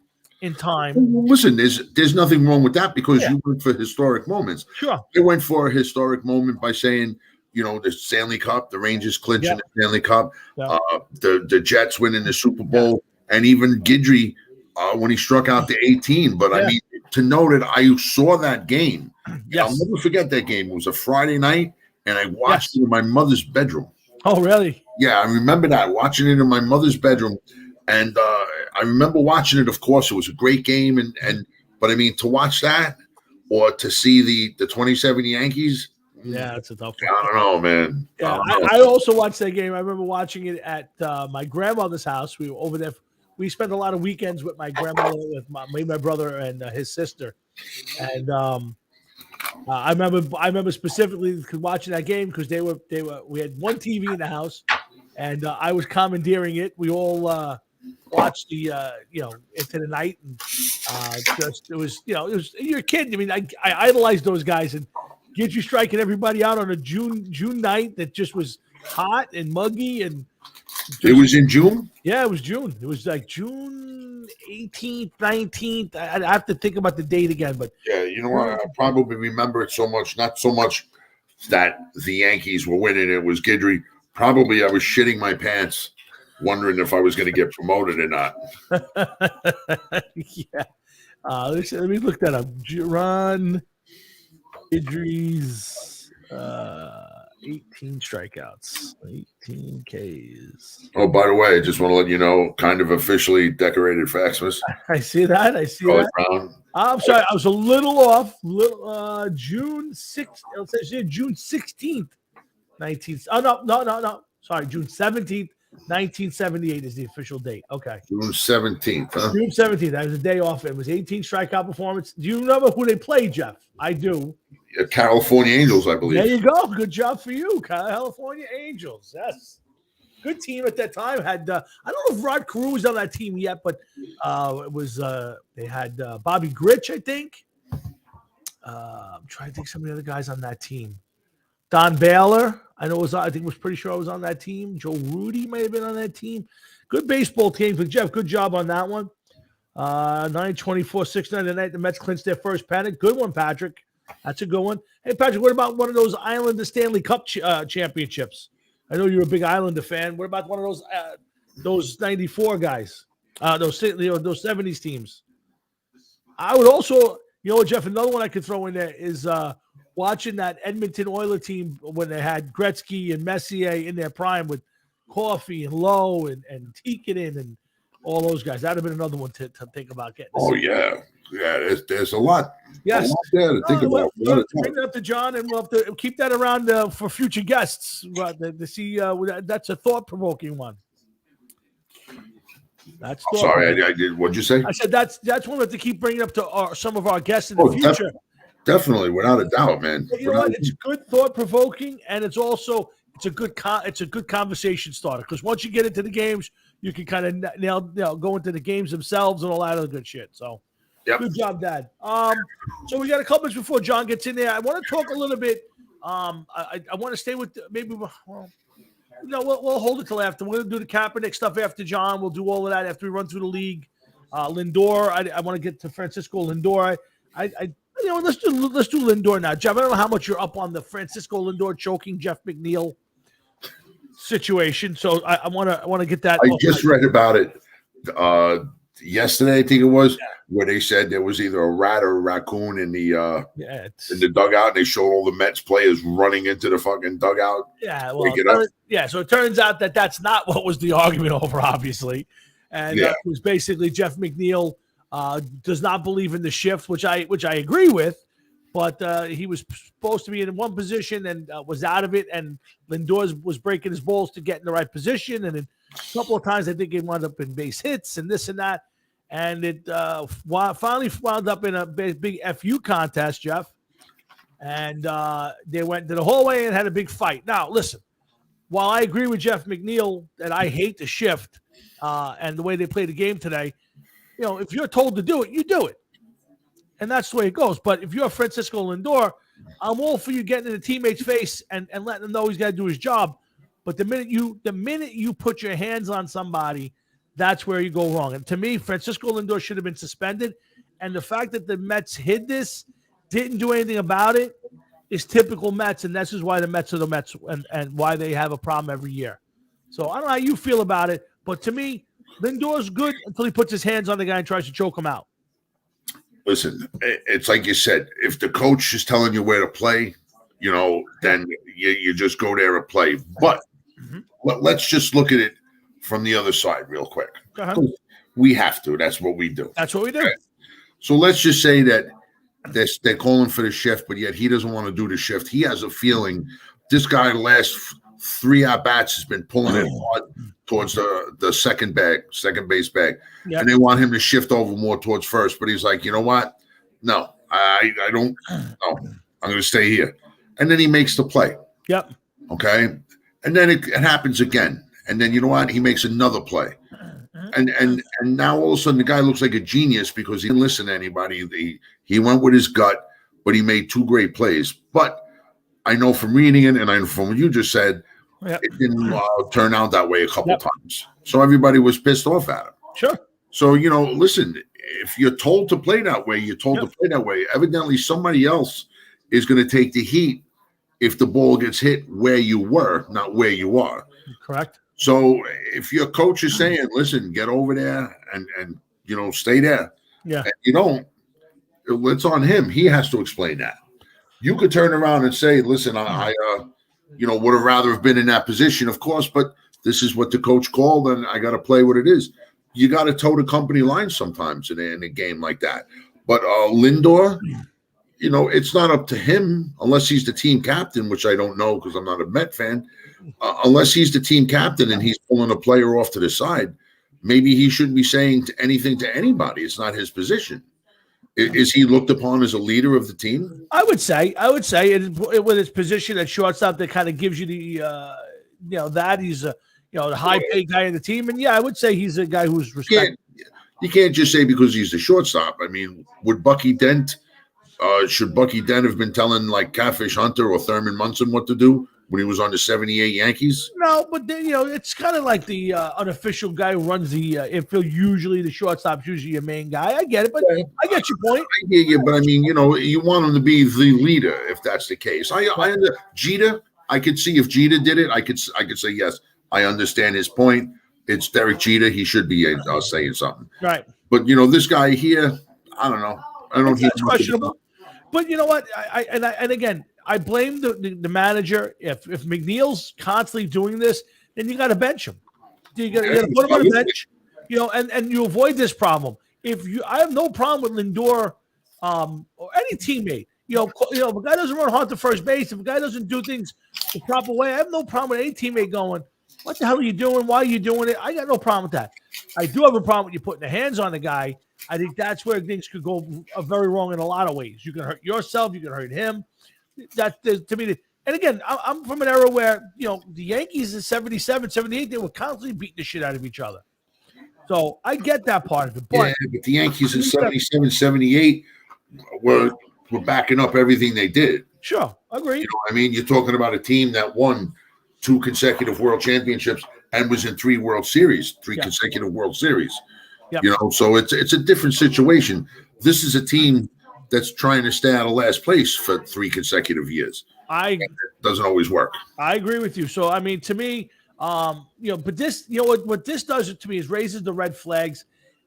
in time. Listen, there's nothing wrong with that because you went for historic moments. Sure. I went for a historic moment by saying, the Stanley Cup, the Rangers clinching the Stanley Cup, the Jets winning the Super Bowl, and even Guidry when he struck out the 18. But I mean, to know that I saw that game, I'll never forget that game. It was a Friday night, and I watched it in my mother's bedroom. Oh, really? Yeah, I remember that, watching it in my mother's bedroom. And I remember watching it. Of course, it was a great game, but I mean, to watch that or to see the 27 Yankees. Yeah, it's a tough one. I don't know, man. Yeah, I also watched that game. I remember watching it at my grandmother's house. We were over there. We spent a lot of weekends with my grandmother, with my brother and his sister. And I remember specifically watching that game because we had one TV in the house, and I was commandeering it. We all watched the into the night, and it was you're a kid. I mean, I idolized those guys, and Guidry striking everybody out on a June night that just was hot and muggy, and it was in June. Yeah, it was June. It was like June 18th, 19th. I have to think about the date again, but yeah, you know what? I probably remember it so much. Not so much that the Yankees were winning. It was Guidry. Probably I was shitting my pants, wondering if I was going to get promoted or not. Yeah. Let me look that up. Ron Guidry's 18 strikeouts, 18 Ks. Oh, by the way, I just want to let you know, kind of officially decorated Faxmas. I see that. Charlie Brown. I'm sorry, I was a little off. June 6th. It says here June 16th, 19th. Oh no. Sorry, June 17th, 1978 is the official date. Okay. June 17th, huh? June 17th. That was a day off. It was 18 strikeout performance. Do you remember who they played, Jeff? I do. California Angels, I believe. There you go. Good job for you, California Angels. Yes. Good team at that time. Had I don't know if Rod Carew was on that team yet, but it was they had Bobby Grich, I think. I'm trying to think some of the other guys on that team. Don Baylor, I was pretty sure I was on that team. Joe Rudy may have been on that team. Good baseball team for Jeff. Good job on that one. 924, 699. The Mets clinched their first pennant. Good one, Patrick. That's a good one. Hey, Patrick, what about one of those Islander Stanley Cup championships? I know you're a big Islander fan. What about one of those 94 guys, those 70s teams? I would also, Jeff, another one I could throw in there is watching that Edmonton Oilers team when they had Gretzky and Messier in their prime with Coffey and Lowe and Tikkanen and all those guys. That would have been another one to think about getting. Oh, yeah. Yeah, there's a lot. Yes. A lot there to think about. We'll have to bring it up to John, and we'll have to keep that around for future guests to see. That's a thought-provoking one. That's sorry, I did. What'd you say? I said that's one we have to keep bringing up to some of our guests in the future. Definitely, without a doubt, man. You know what? It's good thought-provoking, and it's a good conversation starter because once you get into the games, you can kind of go into the games themselves and all that other good shit. So. Yep. Good job, Dad. So we got a couple minutes before John gets in there. I want to talk a little bit. I want to stay with we'll hold it till after. We're gonna do the Kaepernick stuff after John. We'll do all of that after we run through the league. Lindor. I want to get to Francisco Lindor. Let's do Lindor now, Jeff. I don't know how much you're up on the Francisco Lindor choking Jeff McNeil situation. So I want to get that. I just read about it yesterday, I think it was, where they said there was either a rat or a raccoon in the dugout. And they showed all the Mets players running into the fucking dugout. Yeah, so it turns out that that's not what was the argument over, obviously, and it was basically Jeff McNeil does not believe in the shift, which I agree with, but he was supposed to be in one position and was out of it, and Lindor was breaking his balls to get in the right position, and then a couple of times I think he wound up in base hits and this and that. And it finally wound up in a big FU contest, Jeff. And they went to the hallway and had a big fight. Now, listen, while I agree with Jeff McNeil that I hate the shift and the way they played the game today, if you're told to do it, you do it. And that's the way it goes. But if you're Francisco Lindor, I'm all for you getting in the teammate's face and letting him know he's got to do his job. But the minute you put your hands on somebody, that's where you go wrong. And to me, Francisco Lindor should have been suspended. And the fact that the Mets hid this, didn't do anything about it, is typical Mets. And this is why the Mets are the Mets and why they have a problem every year. So I don't know how you feel about it, but to me, Lindor's good until he puts his hands on the guy and tries to choke him out. Listen, it's like you said, if the coach is telling you where to play, then you just go there and play. But let's just look at it from the other side real quick. We have to. That's what we do. That's what we do. Okay? So let's just say that they're calling for the shift, but yet he doesn't want to do the shift. He has a feeling this guy the last 3 at-bats has been pulling it hard towards the second base bag. Yep. And they want him to shift over more towards first. But he's like, you know what? No, I don't. No, I'm going to stay here. And then he makes the play. Yep. Okay. And then it happens again. And then you know what? He makes another play. And now all of a sudden the guy looks like a genius because he didn't listen to anybody. He went with his gut, but he made 2 great plays. But I know from reading it, and I know from what you just said, it didn't turn out that way a couple times. So everybody was pissed off at him. Sure. So, listen, if you're told to play that way, you're told to play that way. Evidently, somebody else is going to take the heat if the ball gets hit where you were, not where you are. Correct. So if your coach is saying, listen, get over there and stay there. Yeah. And you don't, it's on him. He has to explain that. You could turn around and say, listen, I would have rather have been in that position, of course, but this is what the coach called, and I got to play what it is. You got to toe the company line sometimes in a game like that. But Lindor, it's not up to him unless he's the team captain, which I don't know because I'm not a Met fan. Unless he's the team captain and he's pulling a player off to the side, maybe he shouldn't be saying anything to anybody. It's not his position. Is he looked upon as a leader of the team? I would say with his position at shortstop, that kind of gives you the, that he's the high paid guy in the team. And yeah, I would say he's a guy who's respected. You can't just say because he's the shortstop. I mean, should Bucky Dent have been telling like Catfish Hunter or Thurman Munson what to do when he was on the 78 Yankees? No, but it's kind of like the unofficial guy who runs the infield. Usually the shortstop's usually your main guy. I get it, but I get your point. I hear you, but I mean, you want him to be the leader if that's the case. Jeter, I could see if Jeter did it, I could say yes. I understand his point. It's Derek Jeter. He should be saying something. Right. But, this guy here, I don't know. I don't think it's questionable. But you know what? And again, I blame the manager. If McNeil's constantly doing this, then you got to bench him. You got to put him on the bench, and you avoid this problem. I have no problem with Lindor or any teammate. If a guy doesn't run hard to first base, if a guy doesn't do things the proper way, I have no problem with any teammate going, what the hell are you doing? Why are you doing it? I got no problem with that. I do have a problem with you putting the hands on the guy. I think that's where things could go very wrong in a lot of ways. You can hurt yourself. You can hurt him. That to me. And again, I'm from an era where, the Yankees in 77, 78, they were constantly beating the shit out of each other. So I get that part of it. But the Yankees in 77, 78 were backing up everything they did. Sure, agreed. You're talking about a team that won 2 consecutive world championships and was in 3 World Series, consecutive World Series. Yep. So it's a different situation. This is a team that's trying to stay out of last place for 3 consecutive years. It doesn't always work. I agree with you. So to me, but this, what this does to me is raises the red flags.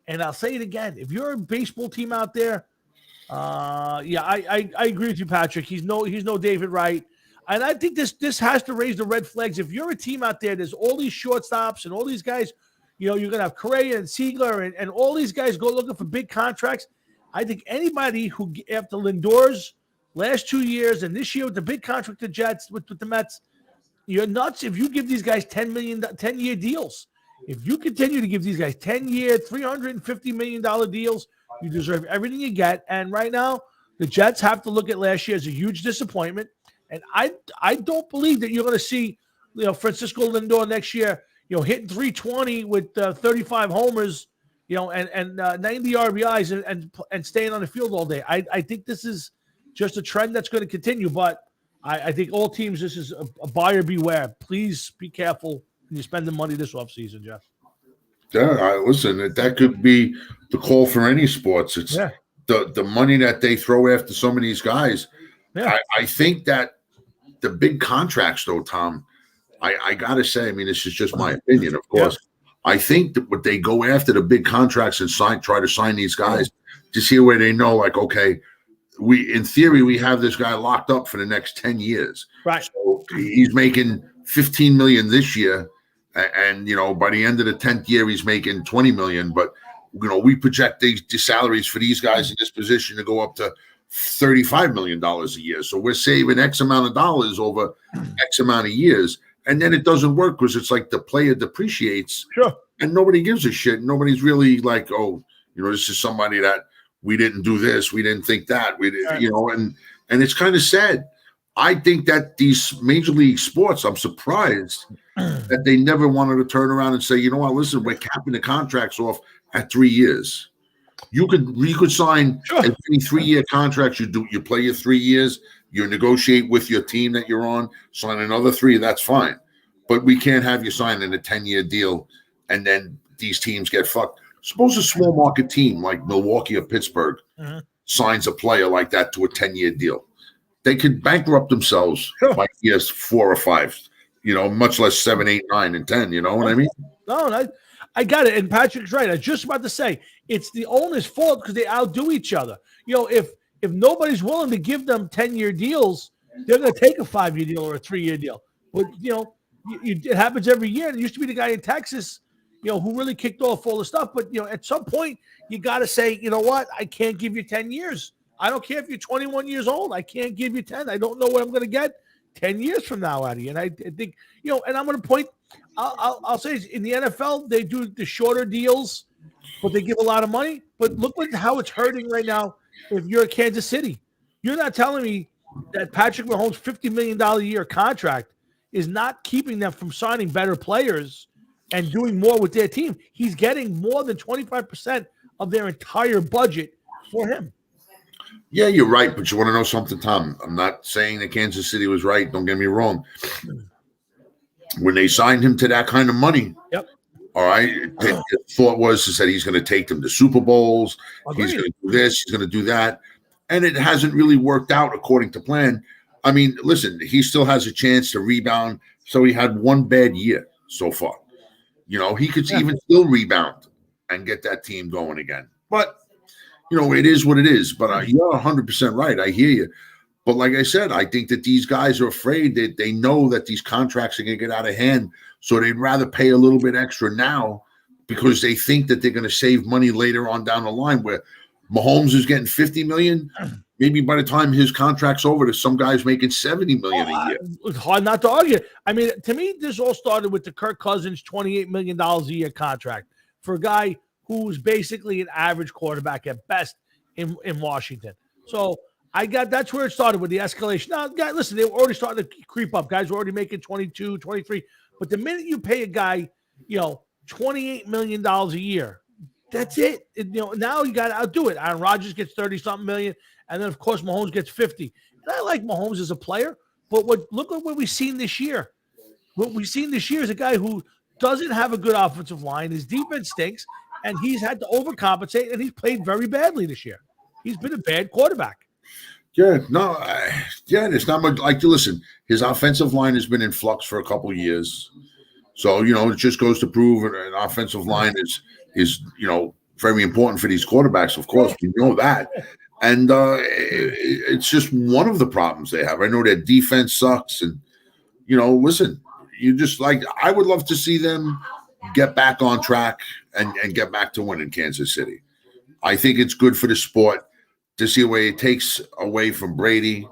And I'll say it again: if you're a baseball team out there, I agree with you, Patrick. He's no David Wright. And I think this has to raise the red flags. If you're a team out there, there's all these shortstops and all these guys, you're going to have Correa and Seigler and all these guys go looking for big contracts. I think anybody who, after Lindor's last 2 years and this year with the big contract the Jets, with the Mets, you're nuts if you give these guys 10-year deals. If you continue to give these guys 10-year, $350 million deals, you deserve everything you get. And right now, the Jets have to look at last year as a huge disappointment. And I don't believe that you're going to see, Francisco Lindor next year, hitting 320 with 35 homers, and 90 RBIs and staying on the field all day. I think this is just a trend that's going to continue. But I think all teams, this is a buyer beware. Please be careful when you spend the money this offseason, Jeff. Yeah, listen, that could be the call for any sports. It's the money that they throw after some of these guys. Yeah. I think that the big contracts, though, Tom, I got to say, this is just my opinion, of course. Yeah. I think that what they go after the big contracts and try to sign these guys to see where they know, like, okay, in theory, we have this guy locked up for the next 10 years. Right. So he's making $15 million this year. And, by the end of the 10th year, he's making $20 million. But, we project the salaries for these guys in this position to go up to $35 million a year. So we're saving X amount of dollars over X amount of years. And then it doesn't work because it's like the player depreciates. Sure. And nobody gives a shit. Nobody's really like, oh, this is somebody that we didn't do this. We didn't think that. We did, and it's kind of sad. I think that these major league sports, I'm surprised that they never wanted to turn around and say, you know what, listen, we're capping the contracts off at 3 years. You could sign as many 3-year contracts. You play your 3 years, you negotiate with your team that you're on, sign another 3, that's fine. But we can't have you sign in a 10-year deal and then these teams get fucked. Suppose a small market team like Milwaukee or Pittsburgh signs a player like that to a 10-year deal. They could bankrupt themselves by years 4 or 5, much less 7, 8, 9, and 10. You know what I mean? No, I got it. And Patrick's right. I was just about to say it's the owner's fault because they outdo each other. If nobody's willing to give them 10-year deals, they're going to take a 5-year deal or a 3-year deal. But it happens every year. There used to be the guy in Texas, who really kicked off all the stuff. But at some point, you got to say, you know what? I can't give you 10 years. I don't care if you're 21 years old. I can't give you 10. I don't know what I'm going to get 10 years from now out of you. And I think, and I'm going to point. I'll say in the NFL, they do the shorter deals, but they give a lot of money. But look how it's hurting right now. If you're at Kansas City, you're not telling me that Patrick Mahomes' $50 million a year contract is not keeping them from signing better players and doing more with their team. He's getting more than 25% of their entire budget for him. Yeah, you're right. But you want to know something, Tom? I'm not saying that Kansas City was right. Don't get me wrong. When they signed him to that kind of money, yep. All right, the thought was that he's going to take them to Super Bowls. Agreed. He's going to do this. He's going to do that. And it hasn't really worked out according to plan. I mean, listen, he still has a chance to rebound. So he had one bad year so far. He could even still rebound and get that team going again. But, it is what it is. But you're 100% right. I hear you. But like I said, I think that these guys are afraid that they know that these contracts are going to get out of hand. So they'd rather pay a little bit extra now because they think that they're going to save money later on down the line, where Mahomes is getting $50 million. Maybe by the time his contract's over, there's some guys making $70 million a year. It's hard not to argue. I mean, to me, this all started with the Kirk Cousins $28 million a year contract for a guy who was basically an average quarterback at best in Washington. So that's where it started with the escalation. Now, guys, listen, they were already starting to creep up. Guys were already making 22, 23. But the minute you pay a guy, $28 million a year, that's it. Now you got to outdo it. Aaron Rodgers gets 30-something million, and then, of course, Mahomes gets 50. And I like Mahomes as a player, but look at what we've seen this year. What we've seen this year is a guy who doesn't have a good offensive line. His defense stinks, and he's had to overcompensate, and he's played very badly this year. He's been a bad quarterback. Yeah, no, it's not much. Like, listen, his offensive line has been in flux for a couple of years. So, it just goes to prove an offensive line is very important for these quarterbacks. Of course, we know that. And it's just one of the problems they have. I know their defense sucks. And, listen, I would love to see them get back on track and get back to winning Kansas City. I think it's good for the sport to see where it takes away from Brady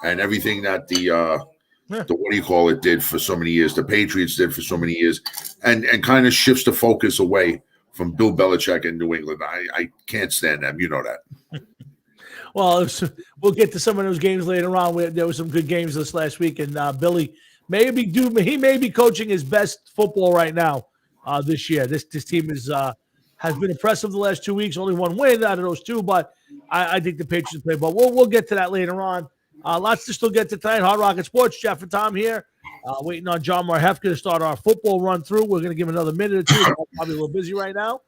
and everything that the what do you call it did for so many years, the Patriots did for so many years, and kind of shifts the focus away from Bill Belichick in New England. I can't stand them. You know that. Well, we'll get to some of those games later on. There were some good games this last week, and Billy may be coaching his best football right now this year. This team has been impressive the last 2 weeks. Only one win out of those two, but I think the Patriots play. But we'll get to that later on. Lots to still get to tonight. Hard Rocket Sports, Jeff and Tom here. Waiting on John Marhefka to start our football run through. We're going to give him another minute or two. We're probably a little busy right now.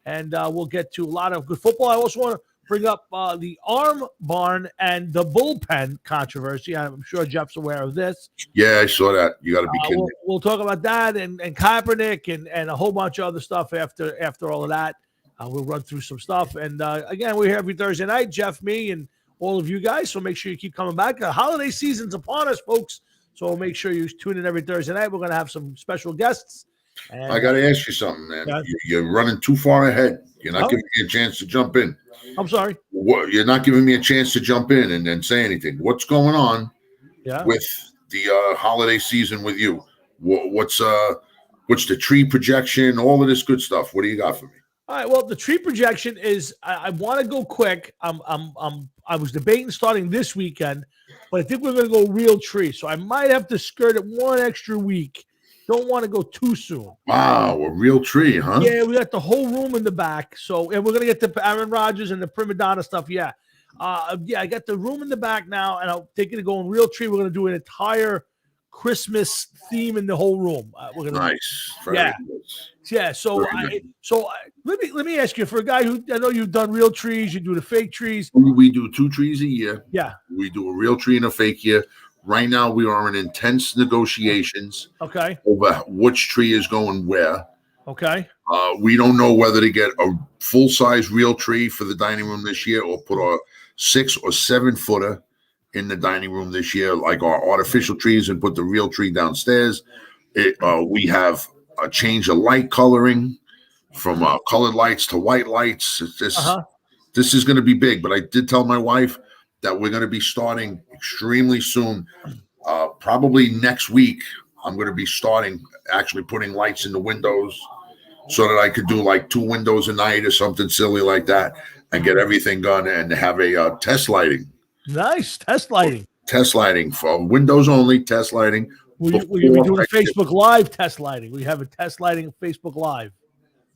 And we'll get to a lot of good football. I also want to bring up the arm barn and the bullpen controversy. I'm sure Jeff's aware of this. Yeah, I saw that. You got to be kidding. We'll talk about that and Kaepernick and a whole bunch of other stuff after all of that. We'll run through some stuff. And, again, we're here every Thursday night, Jeff, me, and all of you guys. So make sure you keep coming back. The holiday season's upon us, folks. So make sure you tune in every Thursday night. We're going to have some special guests. And, I got to ask you something, man. Yeah. You're running too far ahead. You're not giving me a chance to jump in. I'm sorry. You're not giving me a chance to jump in and then say anything. What's going on with the holiday season with you? What's the tree projection? All of this good stuff. What do you got for me? All right. Well, the tree projection is I want to go quick. I was debating starting this weekend, but I think we're going to go real tree. So I might have to skirt it one extra week. Don't want to go too soon. Wow, a real tree, huh? Yeah, we got the whole room in the back. So, and we're going to get to Aaron Rodgers and the prima donna stuff. Yeah. I got the room in the back now, and I'm thinking of going real tree. We're going to do an entire Christmas theme in the whole room. We're gonna nice. Yeah. So let me ask you, for a guy who, I know you've done real trees, you do the fake trees. We do 2 trees a year. Yeah. We do a real tree and a fake year. Right now, we are in intense negotiations. Okay. Over which tree is going where. Okay. We don't know whether to get a full-size real tree for the dining room this year or put a 6 or 7 footer in the dining room this year, like our artificial trees, and put the real tree downstairs. We have a change of light coloring from colored lights to white lights. This is going to be big, but I did tell my wife that we're going to be starting extremely soon. Probably next week, I'm going to be starting actually putting lights in the windows so that I could do like 2 windows a night or something silly like that and get everything done and have a test lighting. Nice. Test lighting. Test lighting for windows only, test lighting. Will you be doing a Facebook Live test lighting? We have a test lighting of Facebook Live.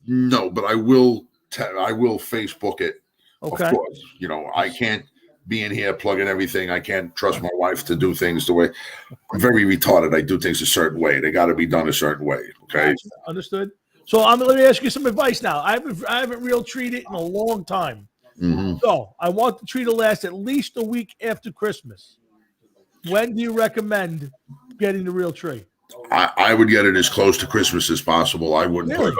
No, but I will Facebook it. Okay. Of course. You know, I can't be in here plugging everything. I can't trust my wife to do things the way I'm very retarded. I do things a certain way. They got to be done a certain way. Okay. Understood. So let me ask you some advice now. I haven't real treated it in a long time. Mm-hmm. So I want the tree to last at least a week after Christmas. When do you recommend getting the real tree? I would get it as close to Christmas as possible. I wouldn't Really?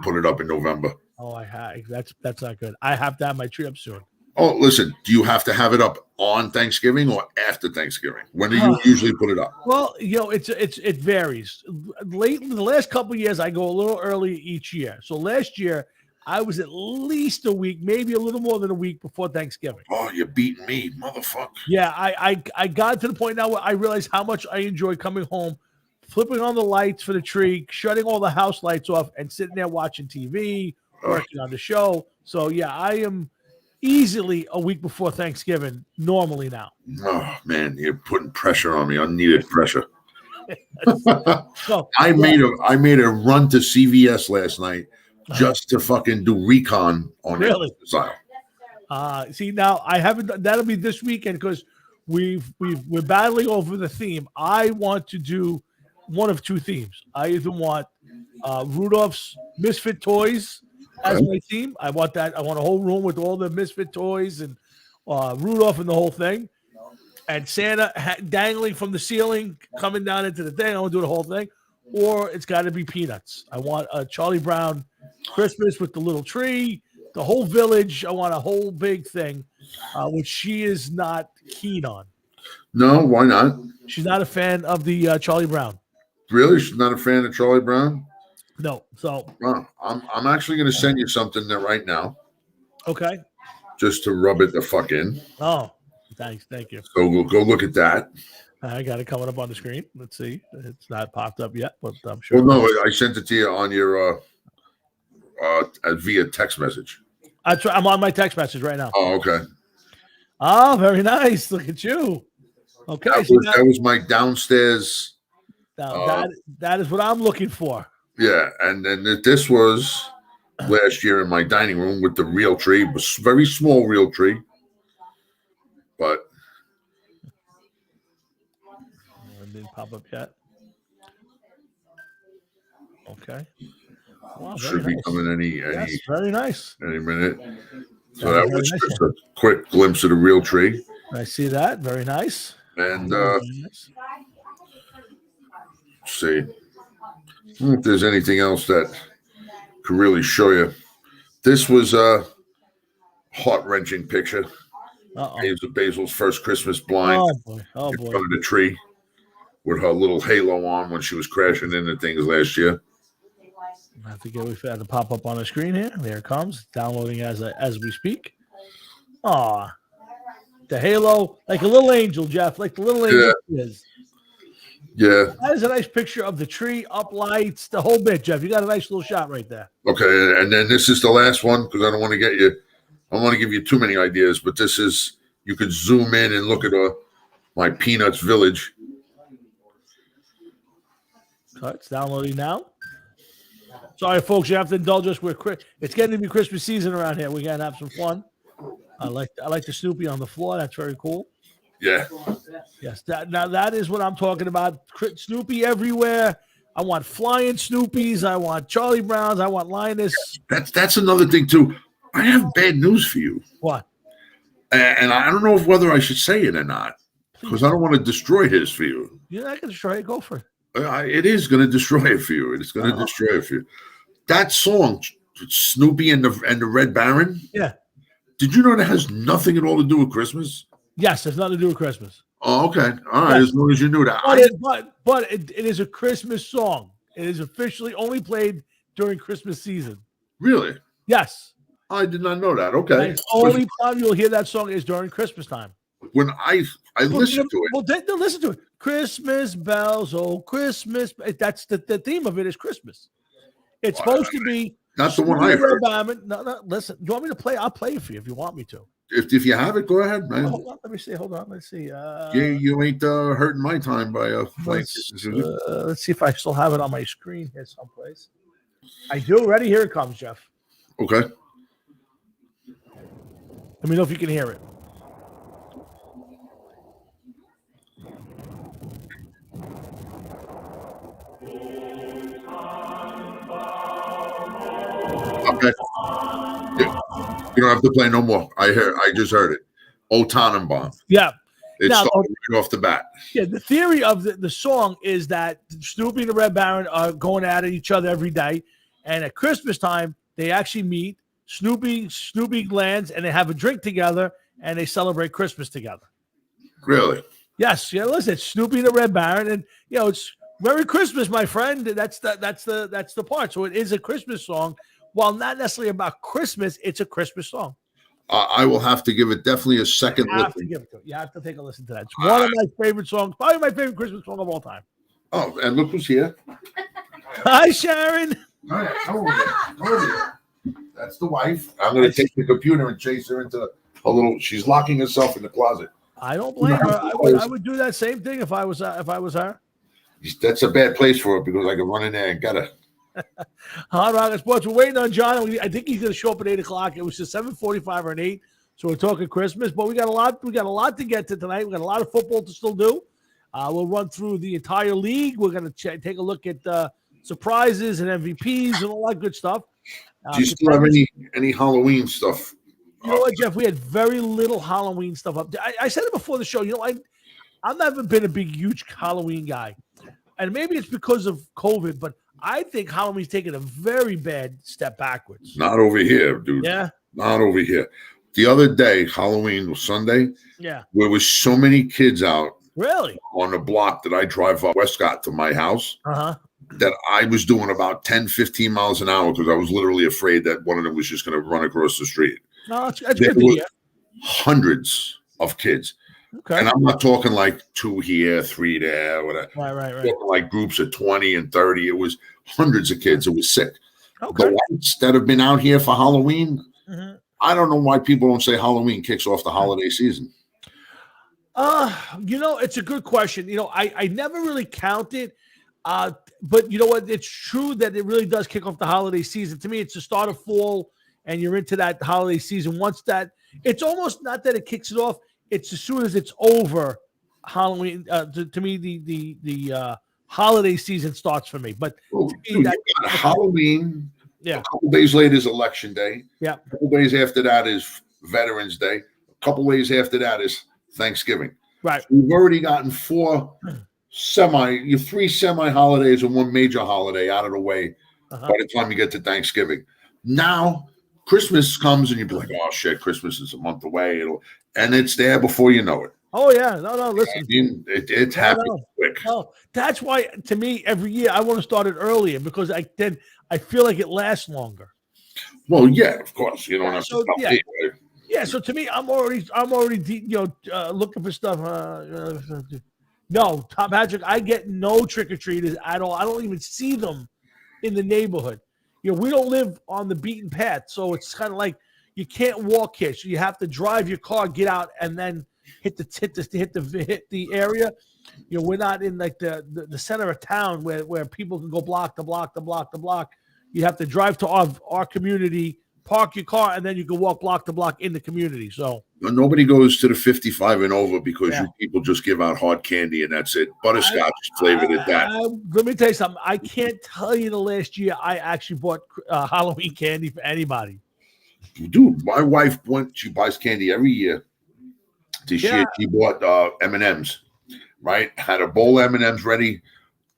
put it up in November. Oh, that's not good. I have to have my tree up soon. Oh, listen, do you have to have it up on Thanksgiving or after Thanksgiving? When do you usually put it up? Well, it varies. Lately, the last couple of years, I go a little early each year. So last year, I was at least a week, maybe a little more than a week before Thanksgiving. Oh, you're beating me, motherfucker. Yeah, I got to the point now where I realized how much I enjoy coming home, flipping on the lights for the tree, shutting all the house lights off, and sitting there watching TV, working on the show. So, yeah, I am easily a week before Thanksgiving normally now. Oh, man, you're putting pressure on me, unneeded pressure. So, I made a run to CVS last night just to fucking do recon on Really? the style. See, now I haven't. That'll be this weekend because we're battling over the theme. I want to do one of 2 themes. I either want Rudolph's Misfit Toys as my theme. I want that. I want a whole room with all the Misfit toys and Rudolph and the whole thing, and Santa dangling from the ceiling, coming down into the thing. I want to do the whole thing, or it's got to be Peanuts. I want a Charlie Brown Christmas with the little tree, the whole village. I want a whole big thing, which she is not keen on. No, why not? She's not a fan of the Charlie Brown. Really? She's not a fan of Charlie Brown? No. So I'm actually going to send you something there right now. Okay. Just to rub it the fuck in. Oh, thanks. Thank you. So we'll go look at that. I got it coming up on the screen. Let's see. It's not popped up yet, but I'm sure. Well, no, I sent it to you on your via text message. I'm on my text message right now. Oh, okay. Oh, very nice. Look at you. Okay. That was my downstairs. That is what I'm looking for. Yeah, and then this was last year in my dining room with the real tree. It was a very small real tree, but it didn't pop up yet. Okay. Wow, should be coming any very nice. Any minute. So that was just a quick glimpse of the real tree. I see that. Very nice. And let's see. I don't know if there's anything else that could really show you. This was a heart-wrenching picture. Basil's first Christmas blind in front of the tree with her little halo on when she was crashing into things last year. I have to get to pop up on the screen here. There it comes. It's downloading as we speak. Aw. The halo, like a little angel, Jeff, like the little angel is. Yeah. That is a nice picture of the tree, up lights, the whole bit, Jeff. You got a nice little shot right there. Okay, and then this is the last one because I don't want to give you too many ideas, but this is, you could zoom in and look at my Peanuts village. Okay, it's downloading now. Sorry, folks, you have to indulge us. It's getting to be Christmas season around here. We gotta have some fun. I like the Snoopy on the floor. That's very cool. Yeah. Yes. That is what I'm talking about. Snoopy everywhere. I want flying Snoopies. I want Charlie Browns. I want Linus. That's another thing too. I have bad news for you. What? And I don't know whether I should say it or not because I don't want to destroy his for you. You're not going to destroy it. Go for it. It is going to destroy it for you. It's going to destroy it for you. That song, Snoopy and the Red Baron. Yeah. Did you know that has nothing at all to do with Christmas? Yes, there's nothing to do with Christmas. Oh, okay. All right. Yes. As long as you knew that. But it is a Christmas song. It is officially only played during Christmas season. Really? Yes. I did not know that. Okay. The only time you'll hear that song is during Christmas time. When I listened to it. Well, then listen to it. Christmas bells, oh Christmas. That's the theme of it is Christmas. It's supposed to be not the one I heard. No, listen. You want me to play? I'll play it for you if you want me to. If you have it, go ahead, man. Hold on, let me see. Hold on, let's see. You ain't hurting my time by playing. Let's see if I still have it on my screen here someplace. I do. Ready? Here it comes, Jeff. Okay. Let me know if you can hear it. Okay. Yeah. You don't have to play no more. I just heard it. Old Tannenbaum. Yeah. It started right off the bat. Yeah, the theory of the song is that Snoopy and the Red Baron are going at each other every day, and at Christmas time they actually meet. Snoopy lands, and they have a drink together, and they celebrate Christmas together. Really? Yes. Yeah. Listen, it's Snoopy and the Red Baron, and it's Merry Christmas, my friend. That's the part. So it is a Christmas song. While not necessarily about Christmas, it's a Christmas song. I will have to give it definitely a second listen. You have to take a listen to that. It's one of my favorite songs, probably my favorite Christmas song of all time. Oh, and look who's here. Hi, Sharon. All right, come over here. That's the wife. I'm going to take the computer and chase her into a little. She's locking herself in the closet. I don't blame her. I would do that same thing if I was her. That's a bad place for her because I could run in there and get her. Hard Rock Sports. We're waiting on John. I think he's going to show up at 8:00. It was just 7:45 or an 8, so we're talking Christmas. But we got a lot. We got a lot to get to tonight. We got a lot of football to still do. We'll run through the entire league. We're going to take a look at surprises and MVPs and all that good stuff. Do you still have any Halloween stuff? You know what, Jeff? We had very little Halloween stuff up. I said it before the show. I've never been a big, huge Halloween guy, and maybe it's because of COVID, but I think Halloween's taking a very bad step backwards. Not over here, dude. Yeah. Not over here. The other day, Halloween was Sunday. Yeah. There was so many kids out. Really? On the block that I drive up Westcott to my house. That I was doing about 10, 15 miles an hour because I was literally afraid that one of them was just going to run across the street. No, that's good to hear. Hundreds of kids. Okay. And I'm not talking like 2 here, 3 there, whatever. Right. Like groups of 20 and 30. It was hundreds of kids. It was sick. Okay. The whites that have been out here for Halloween, I don't know why people don't say Halloween kicks off the holiday season. It's a good question. I never really counted, but you know what? It's true that it really does kick off the holiday season. To me, it's the start of fall, and you're into that holiday season. Once that, it's almost not that it kicks it off. It's as soon as it's over, Halloween. To me, the holiday season starts for me. But Halloween. Yeah. A couple days later is Election Day. Yeah. A couple days after that is Veterans Day. A couple days after that is Thanksgiving. Right. So we've already gotten 3 semi holidays and 1 major holiday out of the way by the time you get to Thanksgiving. Now Christmas comes and you'll be like, oh shit, Christmas is a month away. And it's there before you know it. Oh yeah. No, listen. It happens quick. No, that's why to me every year I want to start it earlier because I feel like it lasts longer. Well, yeah, of course. You don't have to stop me, right? Yeah, so to me, I'm already looking for stuff. No, Tom Patrick, I get no trick-or-treaters at all. I don't even see them in the neighborhood. We don't live on the beaten path, so it's kind of like you can't walk here. So you have to drive your car, get out, and then hit the area. We're not in like the center of town where people can go block to block to block to block. You have to drive to our community, park your car, and then you can walk block to block in the community. So nobody goes to the 55 and over because you people just give out hard candy and that's it. Butterscotch flavored at that. Let me tell you something. I can't tell you the last year I actually bought Halloween candy for anybody. Dude, my wife she buys candy every year. This year she bought M&Ms, right? Had a bowl of M&Ms ready.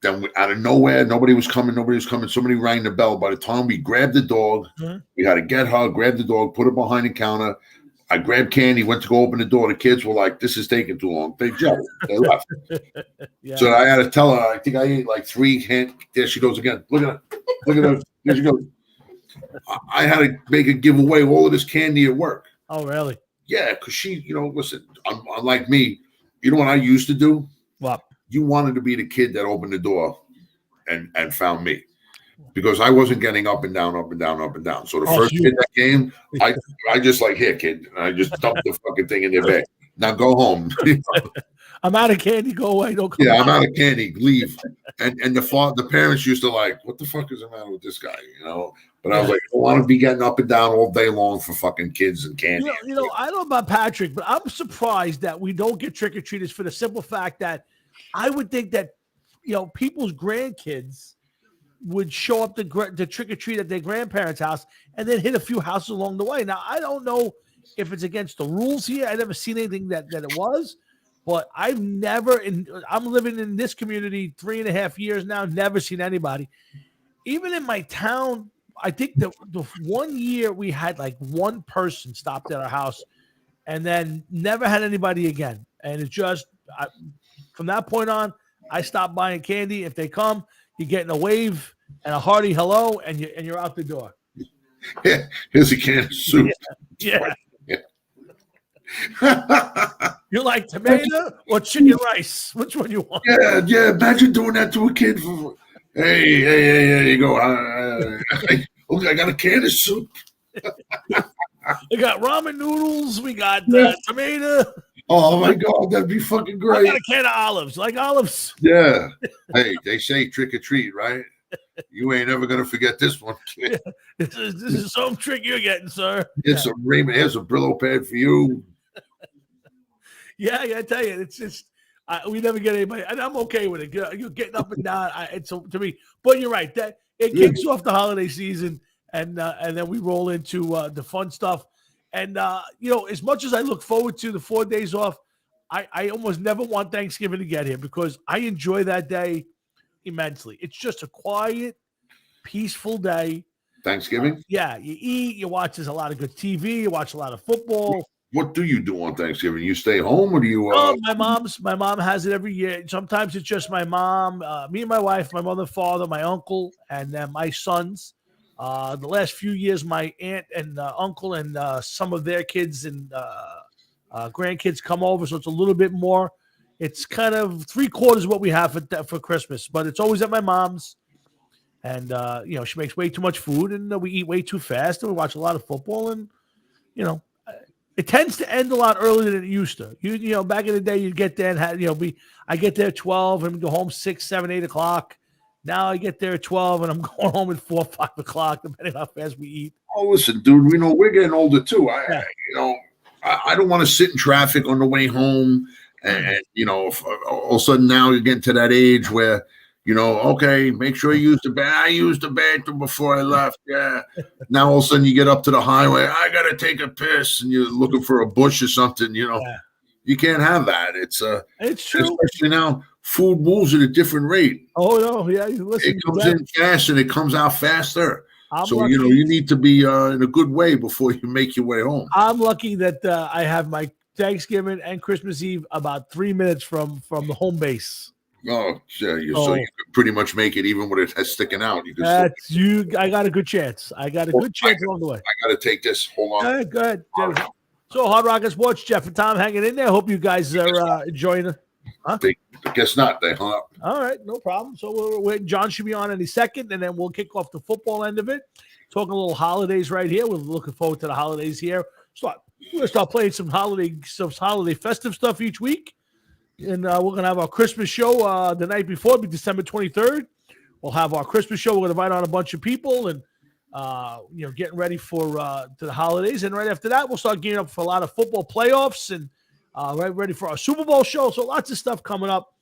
Then out of nowhere, nobody was coming. Somebody rang the bell. By the time we grabbed the dog, we had to get her, grab the dog, put her behind the counter. I grabbed candy, went to go open the door. The kids were like, "This is taking too long." They jumped. They left. Yeah. So I had to tell her. I think I ate like 3 candy. There she goes again. Look at her. Look at her. There she goes. I had to make her give away all of this candy at work. Oh, really? Yeah, because she, listen, unlike me, you know what I used to do? What? You wanted to be the kid that opened the door and found me. Because I wasn't getting up and down, up and down, up and down. So the first kid that came, I just like, here, kid. And I just dumped the fucking thing in their bag. Now go home. I'm out of candy. Go away. Don't come I'm out of candy. Leave. And the parents used to like, what the fuck is the matter with this guy? But I was like, I don't want to be getting up and down all day long for fucking kids and candy. I don't know about Patrick, but I'm surprised that we don't get trick-or-treaters for the simple fact that I would think that, people's grandkids would show up to trick-or-treat at their grandparents' house and then hit a few houses along the way. Now, I don't know if it's against the rules here. I never seen anything that it was, but I'm living in this community 3.5 years now, never seen anybody. Even in my town, I think the 1 year we had like one person stopped at our house and then never had anybody again. And it's just, from that point on, I stopped buying candy. If they come, you're getting a wave and a hearty hello, and you're out the door. Yeah, here's a can of soup. Yeah. You like tomato or chicken rice? Which one you want? Yeah. Imagine doing that to a kid. Hey, there you go. Look, I got a can of soup. We got ramen noodles. We got tomato. Oh my God, that'd be fucking great. I got a can of olives. Like olives? Yeah. Hey, they say trick or treat, right? You ain't ever gonna forget this one, kid. Yeah. This is some trick you're getting, sir. Here's some Raymond. Here's a Brillo pad for you. Yeah, I tell you, it's just we never get anybody, and I'm okay with it. You're getting up and down. It's to me, but you're right. That it kicks off the holiday season, and then we roll into the fun stuff. And as much as I look forward to the 4 days off, I almost never want Thanksgiving to get here because I enjoy that day immensely. It's just a quiet, peaceful day. Thanksgiving? Yeah, you eat, you watch. There's a lot of good TV. You watch a lot of football. What do you do on Thanksgiving? You stay home, or do you? My mom has it every year. Sometimes it's just my mom, me and my wife, my mother, father, my uncle, and then my sons. The last few years, my aunt and uncle and some of their kids and grandkids come over, so it's a little bit more. It's kind of 3/4 what we have for Christmas, but it's always at my mom's. And she makes way too much food, and we eat way too fast, and we watch a lot of football, and it tends to end a lot earlier than it used to. Back in the day, you'd get there and I get there at 12 and go home 6, 7, 8 o'clock. Now I get there at 12 and I'm going home at 4, 5 o'clock, depending on how fast we eat. Oh, listen, dude, we're getting older too. I don't want to sit in traffic on the way home. And if all of a sudden now you're getting to that age where, okay, make sure you use the bathroom. I used the bathroom before I left. Yeah. Now all of a sudden you get up to the highway. I got to take a piss, and you're looking for a bush or something. You can't have that. It's true. Especially now, food moves at a different rate. Oh no, yeah. Listen, it comes in fast and it comes out faster. You need to be in a good way before you make your way home. I'm lucky that I have my Thanksgiving and Christmas Eve about 3 minutes from the home base. Oh, yeah. So you can pretty much make it even with it sticking out. I got a good chance. Along the way. I got to take this. Hold on. Go ahead. So, Hard Rock Sports, Jeff and Tom hanging in there. Hope you guys are enjoying it. Huh? I guess not. They hung up. All right, no problem. So John should be on any second, and then we'll kick off the football end of it. Talking a little holidays right here. We're looking forward to the holidays here. We're going to start playing some holiday festive stuff each week. And we're going to have our Christmas show the night before. It'll be December 23rd. We'll have our Christmas show. We're going to invite on a bunch of people and, getting ready for to the holidays. And right after that, we'll start gearing up for a lot of football playoffs and ready for our Super Bowl show. So lots of stuff coming up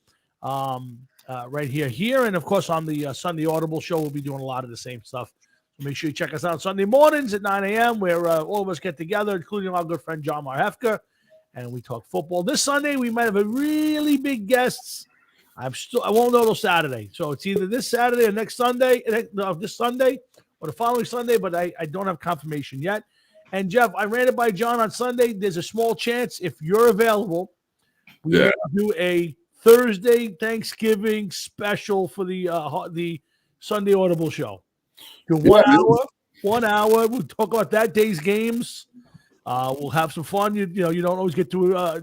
right here. And, of course, on the Sunday Audible show, we'll be doing a lot of the same stuff. So make sure you check us out Sunday mornings at 9 a.m. where all of us get together, including our good friend John Marhefka. And we talk football. This Sunday, we might have a really big guest. I won't know till Saturday. So it's either this Saturday or next Sunday, this Sunday or the following Sunday, but I don't have confirmation yet. And Jeff, I ran it by John on Sunday. There's a small chance if you're available, we may do a Thursday Thanksgiving special for the Sunday Audible show. Do 1 hour. 1 hour. We'll talk about that day's games. We'll have some fun. You don't always get to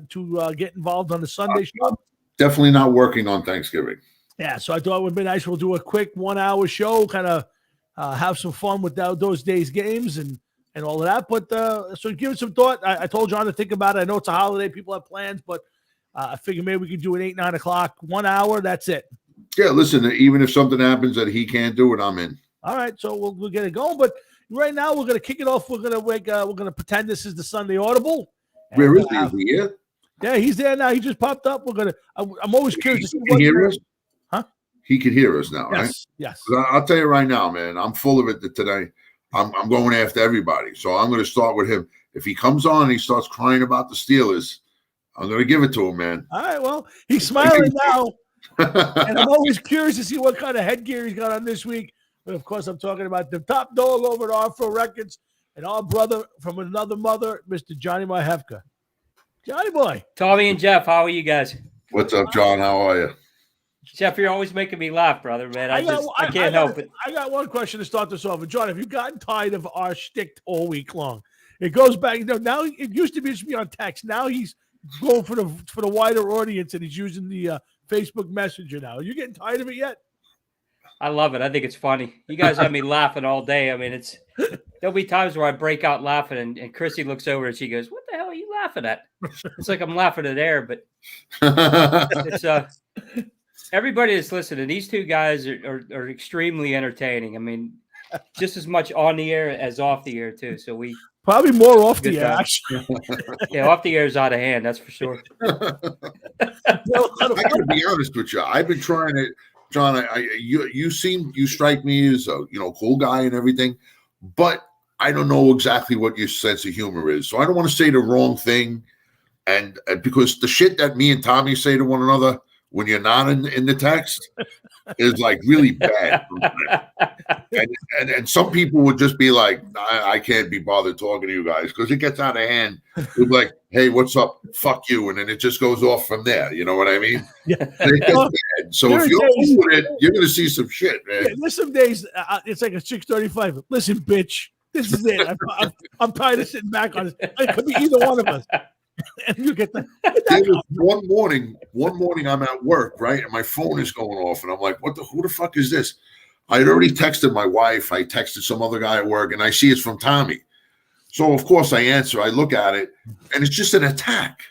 get involved on the Sunday show. Definitely not working on Thanksgiving. Yeah, so I thought it would be nice. We'll do a quick 1 hour show, kind of have some fun with those days' games and all of that. But so give it some thought. I told John to think about it. I know it's a holiday. People have plans, but I figured maybe we could do it 8, 9 o'clock, 1 hour. That's it. Yeah, listen, even if something happens that he can't do it, I'm in. All right, so we'll get it going. But right now, we're going to kick it off. We're going to pretend this is the Sunday Audible. Where is he? Is he here? Yeah, he's there now. He just popped up. I'm always curious to see what he can hear us. Huh? He can hear us now, right? Yes. I'll tell you right now, man. I'm full of it today. I'm going after everybody. So I'm going to start with him. If he comes on and he starts crying about the Steelers, I'm going to give it to him, man. All right, well, he's smiling now. And I'm always curious to see what kind of headgear he's got on this week. But, of course, I'm talking about the top dog over at Afro Records and our brother from another mother, Mr. Johnny Mahefka. Johnny boy. Tommy and Jeff, how are you guys? What's up, John? How are you? Jeff, you're always making me laugh, brother, man. I can't help it. I got one question to start this off with. John, have you gotten tired of our shtick all week long? It goes back. Now it used to be just on text. Now he's going for the wider audience, and he's using the Facebook Messenger now. Are you getting tired of it yet? I love it. I think it's funny. You guys have me laughing all day. I mean, there'll be times where I break out laughing, and Chrissy looks over and she goes, "What the hell are you laughing at?" It's like I'm laughing at air, but it's everybody that's listening. These two guys are extremely entertaining. I mean, just as much on the air as off the air too. So we probably more off the air. Actually. Yeah, off the air is out of hand. That's for sure. I got to be honest with you. I've been trying to. John, you strike me as a cool guy and everything, but I don't know exactly what your sense of humor is. So I don't want to say the wrong thing, and because the shit that me and Tommy say to one another when you're not in the text is like really bad. And some people would just be like, I can't be bothered talking to you guys because it gets out of hand. It's like, hey, what's up? Fuck you. And then it just goes off from there. You know what I mean? Yeah. So if you're doing it, you're going to see some shit, man. Yeah, there's some days it's like a 6:35. Listen, bitch, this is it. I'm tired of sitting back on this. It could be either one of us. And you get that. One morning I'm at work, right? And my phone is going off. And I'm like, who the fuck is this? I had already texted my wife. I texted some other guy at work, and I see it's from Tommy. So, of course, I answer. I look at it, and it's just an attack.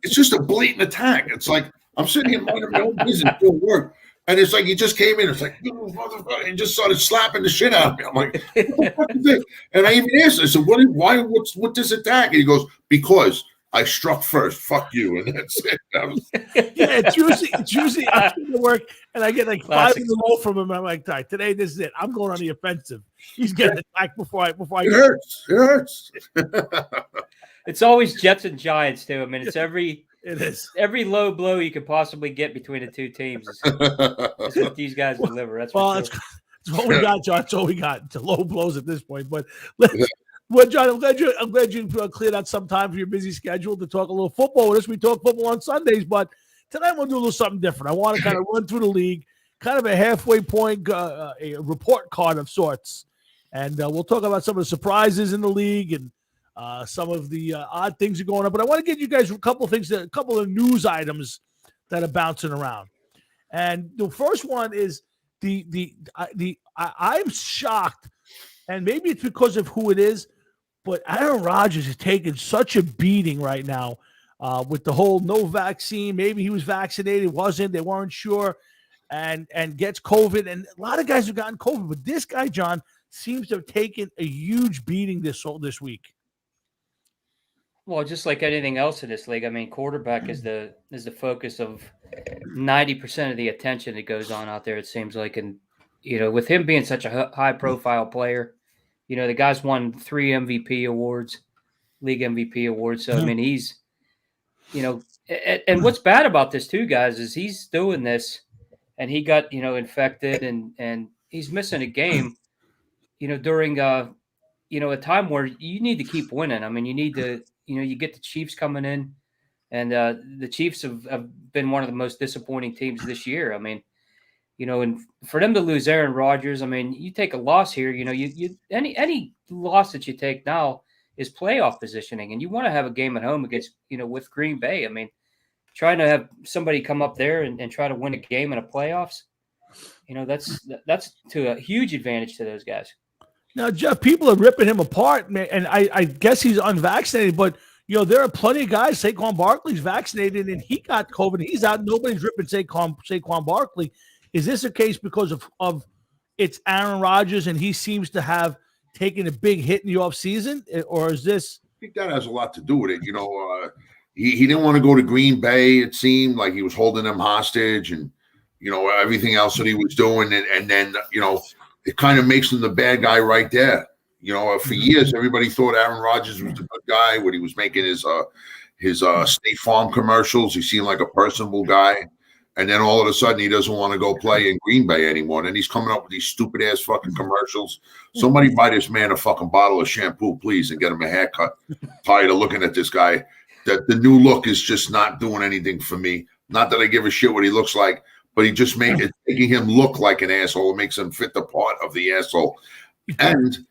It's just a blatant attack. It's like I'm sitting here minding my own business doing work, and it's like he just came in. It's like, motherfucker, and just started slapping the shit out of me. I'm like, what the fuck is this? And I even asked him, I said, what's this attack? And he goes, because I struck first. Fuck you. And that's it. Yeah, it's usually I'm to work and I get like Classic. 5 in a row from him. I'm like, right, today this is it. I'm going on the offensive. He's getting attacked before I It hurts. It's always Jets and Giants too. I mean, it's every low blow you could possibly get between the two teams. That's what these guys deliver. That's it's what we got, John. It's all we got. It's low blows at this point. But well, John, I'm glad you cleared out some time for your busy schedule to talk a little football with us. We talk football on Sundays, but tonight we'll do a little something different. I want to kind of run through the league, kind of a halfway point, a report card of sorts, and we'll talk about some of the surprises in the league and some of the odd things that are going on. But I want to get you guys a couple of news items that are bouncing around. And the first one is I'm shocked, and maybe it's because of who it is, but Aaron Rodgers is taking such a beating right now with the whole no vaccine. Maybe he was vaccinated, wasn't. They weren't sure, and gets COVID. And a lot of guys have gotten COVID, but this guy, John, seems to have taken a huge beating this week. Well, just like anything else in this league, I mean, quarterback is the focus of 90% of the attention that goes on out there. It seems like, and with him being such a high-profile player, the guy's won 3 MVP awards, league MVP awards. So, I mean, he's, and what's bad about this too, guys, is he's doing this and he got, infected and he's missing a game, during a time where you need to keep winning. I mean, you need to, you get the Chiefs coming in, and the Chiefs have been one of the most disappointing teams this year. I mean, and for them to lose Aaron Rodgers, I mean, you take a loss here, you any loss that you take now is playoff positioning, and you want to have a game at home against, with Green Bay. I mean, trying to have somebody come up there and try to win a game in a playoffs, that's to a huge advantage to those guys. Now, Jeff, people are ripping him apart, man, and I guess he's unvaccinated, but there are plenty of guys. Saquon Barkley's vaccinated, and he got COVID. He's out. Nobody's ripping Saquon Barkley. Is this a case because of it's Aaron Rodgers and he seems to have taken a big hit in the offseason? Or is this? I think that has a lot to do with it. He didn't want to go to Green Bay. It seemed like he was holding them hostage and, everything else that he was doing. And then, it kind of makes him the bad guy right there. For years, everybody thought Aaron Rodgers was the good guy when he was making his State Farm commercials. He seemed like a personable guy. And then all of a sudden, he doesn't want to go play in Green Bay anymore. And then he's coming up with these stupid-ass fucking commercials. Somebody buy this man a fucking bottle of shampoo, please, and get him a haircut. Tired of looking at this guy. The new look is just not doing anything for me. Not that I give a shit what he looks like, but he just making him look like an asshole. It makes him fit the part of the asshole. And,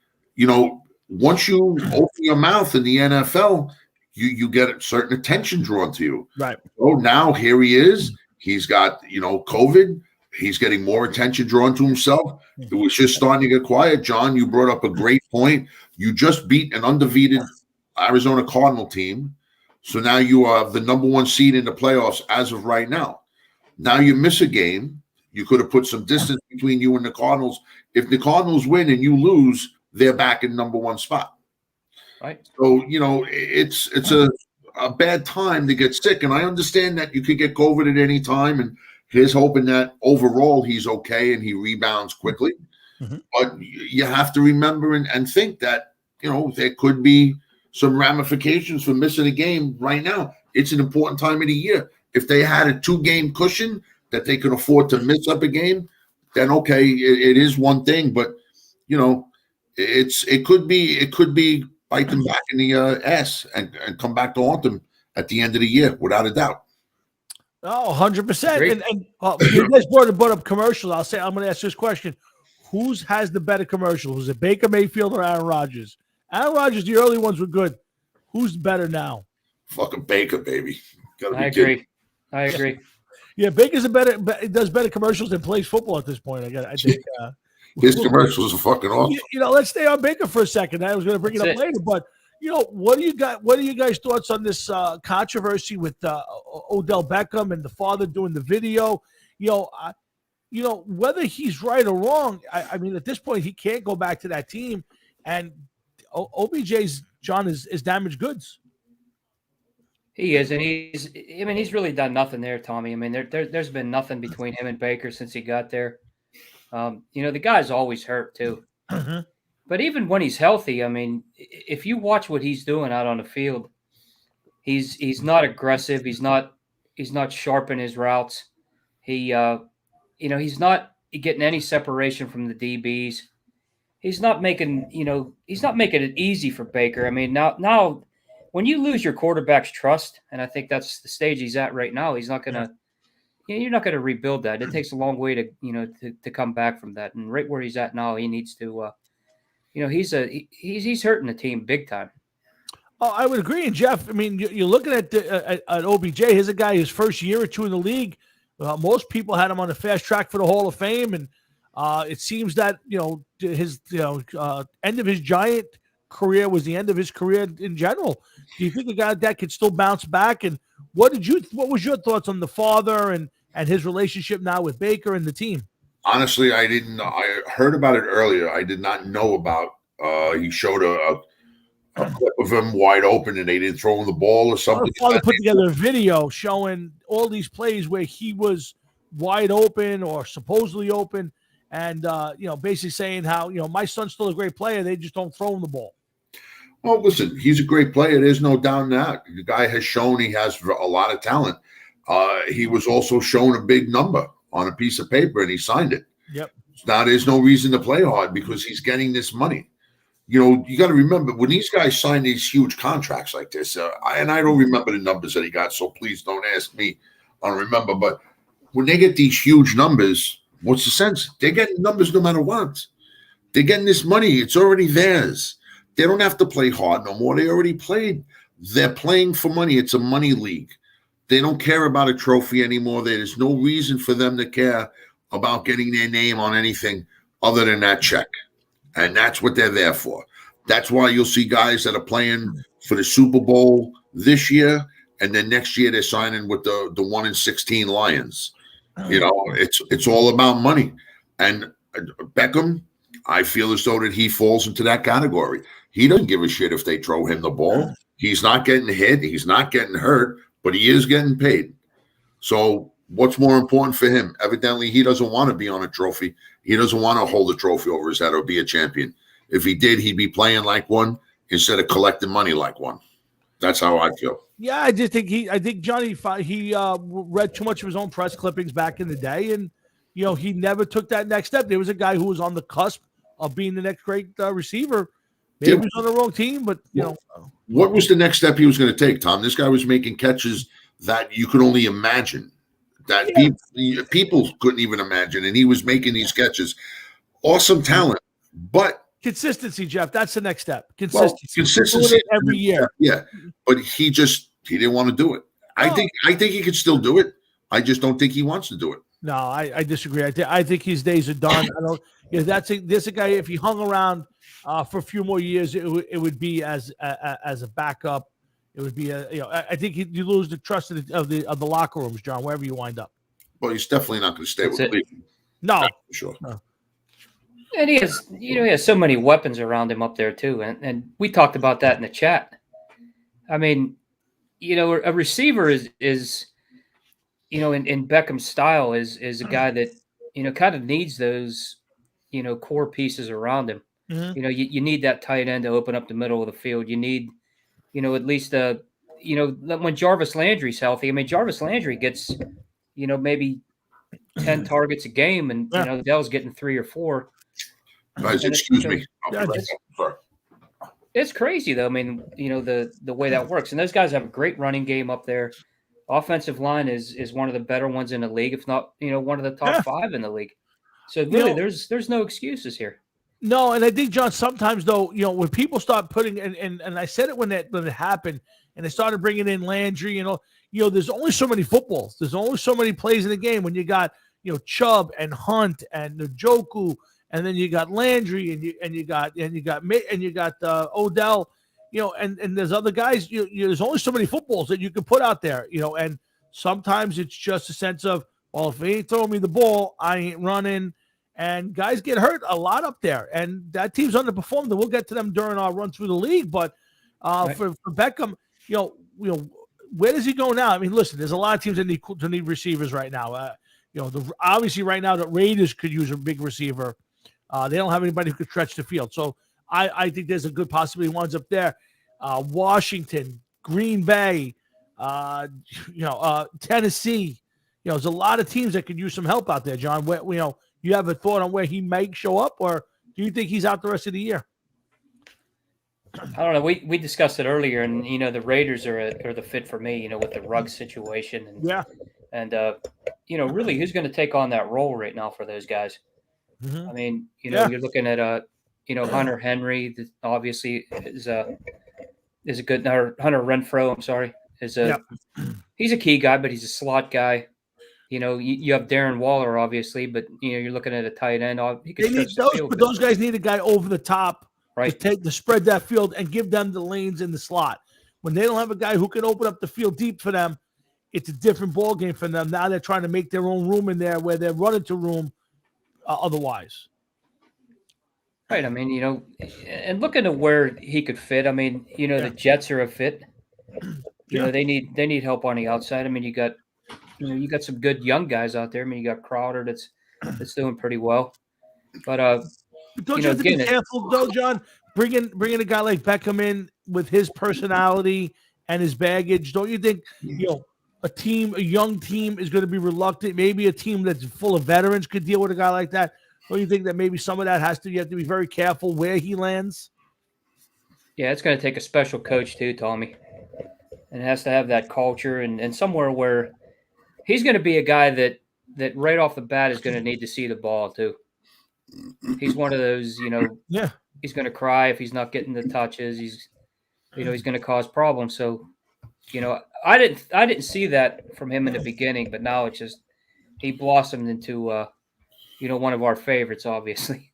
once you open your mouth in the NFL, you get a certain attention drawn to you. Right. So now here he is. He's got, COVID. He's getting more attention drawn to himself. It was just starting to get quiet. John, you brought up a great point. You just beat an undefeated Arizona Cardinal team. So now you are the number one seed in the playoffs as of right now. Now you miss a game. You could have put some distance between you and the Cardinals. If the Cardinals win and you lose, they're back in number one spot. Right. So, it's a bad time to get sick. And I understand that you could get COVID at any time. And here's hoping that overall he's okay and he rebounds quickly. Mm-hmm. But you have to remember and think that, there could be some ramifications for missing a game right now. It's an important time of the year. If they had a 2-game cushion that they could afford to miss up a game, then okay, it is one thing. But, it could be bite them back in the ass and come back to haunt them at the end of the year, without a doubt. Oh, 100%. And you guys brought up commercials. I'm going to ask this question. Who has the better commercials? Was it Baker Mayfield or Aaron Rodgers? Aaron Rodgers, the early ones were good. Who's better now? Fucking Baker, baby. I agree. I agree. Yeah, Baker's does better commercials than plays football at this point. I think. His commercials are fucking awesome. Let's stay on Baker for a second. I was going to bring it up later, but what do you guys thoughts on this controversy with Odell Beckham and the father doing the video? Whether he's right or wrong, I mean, at this point, he can't go back to that team, and OBJ's John is damaged goods. He is, and he's really done nothing there, Tommy. I mean, there's been nothing between him and Baker since he got there. The guy's always hurt too. Mm-hmm. But even when he's healthy, I mean, if you watch what he's doing out on the field, he's not aggressive. He's not sharp in his routes. He's not getting any separation from the DBs. He's not making it easy for Baker. I mean, now when you lose your quarterback's trust, and I think that's the stage he's at right now, he's not going to. You're not going to rebuild that. It takes a long way to come back from that. And right where he's at now, he needs to. He's hurting the team big time. Oh, I would agree. And Jeff, I mean, you're looking at OBJ. Here's a guy his first year or two in the league. Most people had him on the fast track for the Hall of Fame, and it seems that his end of his Giant career was the end of his career in general. Do you think a guy that could still bounce back? And what was your thoughts on the father and his relationship now with Baker and the team? Honestly, I didn't. I heard about it earlier. I did not know about. He showed a clip of him wide open, and they didn't throw him the ball or something. The father put together a video showing all these plays where he was wide open or supposedly open, and basically saying how my son's still a great player. They just don't throw him the ball. Well, listen, he's a great player. There's no doubt in that. The guy has shown he has a lot of talent. He was also shown a big number on a piece of paper, and he signed it. Yep. Now, there's no reason to play hard because he's getting this money. You got to remember when these guys sign these huge contracts like this, and I don't remember the numbers that he got, so please don't ask me. I don't remember, but when they get these huge numbers, what's the sense? They're getting numbers no matter what. They're getting this money. It's already theirs. They don't have to play hard no more. They already played. They're playing for money. It's a money league. They don't care about a trophy anymore. There's no reason for them to care about getting their name on anything other than that check. And that's what they're there for. That's why you'll see guys that are playing for the Super Bowl this year, and then next year they're signing with the 1-16 Lions. It's all about money. And Beckham, I feel as though that he falls into that category. He doesn't give a shit if they throw him the ball. He's not getting hit. He's not getting hurt, but he is getting paid. So what's more important for him? Evidently, he doesn't want to be on a trophy. He doesn't want to hold a trophy over his head or be a champion. If he did, he'd be playing like one instead of collecting money like one. That's how I feel. Yeah, I think Johnny, he read too much of his own press clippings back in the day, and he never took that next step. There was a guy who was on the cusp of being the next great receiver. Maybe he was on the wrong team, but what was the next step he was going to take, Tom? This guy was making catches that you could only imagine, that people couldn't even imagine, and he was making these catches. Awesome talent, but consistency, Jeff. That's the next step. Consistency every year. Yeah, but he didn't want to do it. I think he could still do it. I just don't think he wants to do it. No, I disagree. I think his days are done. I don't. There's a guy. If he hung around for a few more years, it would be as a backup. It would be I think you lose the trust of the locker rooms, John. Wherever you wind up. Well, he's definitely not going to stay with Cleveland. No, for sure. No. And he has so many weapons around him up there too, and we talked about that in the chat. I mean, a receiver is in Beckham's style is a guy that kind of needs those core pieces around him. Mm-hmm. You need that tight end to open up the middle of the field. You need at least when Jarvis Landry's healthy. I mean, Jarvis Landry gets maybe 10 targets a game, and Dell's getting 3 or 4. Guys, excuse me. Sorry. It's crazy though. I mean, the way that works, and those guys have a great running game up there. Offensive line is one of the better ones in the league, if not one of the top 5 in the league. So really, there's no excuses here. No, and I think, John, sometimes though, when people start putting and I said it when it happened, and they started bringing in Landry, there's only so many footballs. There's only so many plays in the game when you got Chubb and Hunt and Njoku. And then you got Landry, and you got Odell, and there's other guys. There's only so many footballs that you can put out there, and sometimes it's just a sense of, well, if he ain't throwing me the ball, I ain't running, and guys get hurt a lot up there, and that team's underperformed. And we'll get to them during our run through the league, but for Beckham, where does he go now? I mean, listen, there's a lot of teams that need receivers right now. Obviously right now the Raiders could use a big receiver. They don't have anybody who could stretch the field. So I think there's a good possibility he winds up there. Washington, Green Bay, Tennessee. There's a lot of teams that could use some help out there, John. You have a thought on where he might show up, or do you think he's out the rest of the year? I don't know. We discussed it earlier, and the Raiders are the fit for me. With the Ruggs situation, and really, who's going to take on that role right now for those guys? Mm-hmm. I mean, you're looking at Hunter Henry, obviously is a good, or Hunter Renfro. I'm sorry, he's a key guy, but he's a slot guy. You have Darren Waller, obviously, but you're looking at a tight end. Those guys need a guy over the top, right? To spread that field and give them the lanes in the slot. When they don't have a guy who can open up the field deep for them, it's a different ball game for them. Now they're trying to make their own room in there where they're running to room. Otherwise, right? I mean, and looking at where he could fit. I mean, the Jets are a fit. They need help on the outside. I mean, you got some good young guys out there. I mean, you got Crowder that's doing pretty well. But don't you have to be careful though, John? Bringing a guy like Beckham in with his personality and his baggage. Don't you think a young team is going to be reluctant? Maybe a team that's full of veterans could deal with a guy like that. Don't you think that maybe some of that you have to be very careful where he lands? Yeah, it's going to take a special coach too, Tommy. And it has to have that culture and somewhere where he's going to be a guy that right off the bat is going to need to see the ball too. He's one of those, Yeah. he's going to cry if he's not getting the touches. He's going to cause problems. So, I didn't see that from him in the beginning, but now it's just he blossomed into one of our favorites, obviously.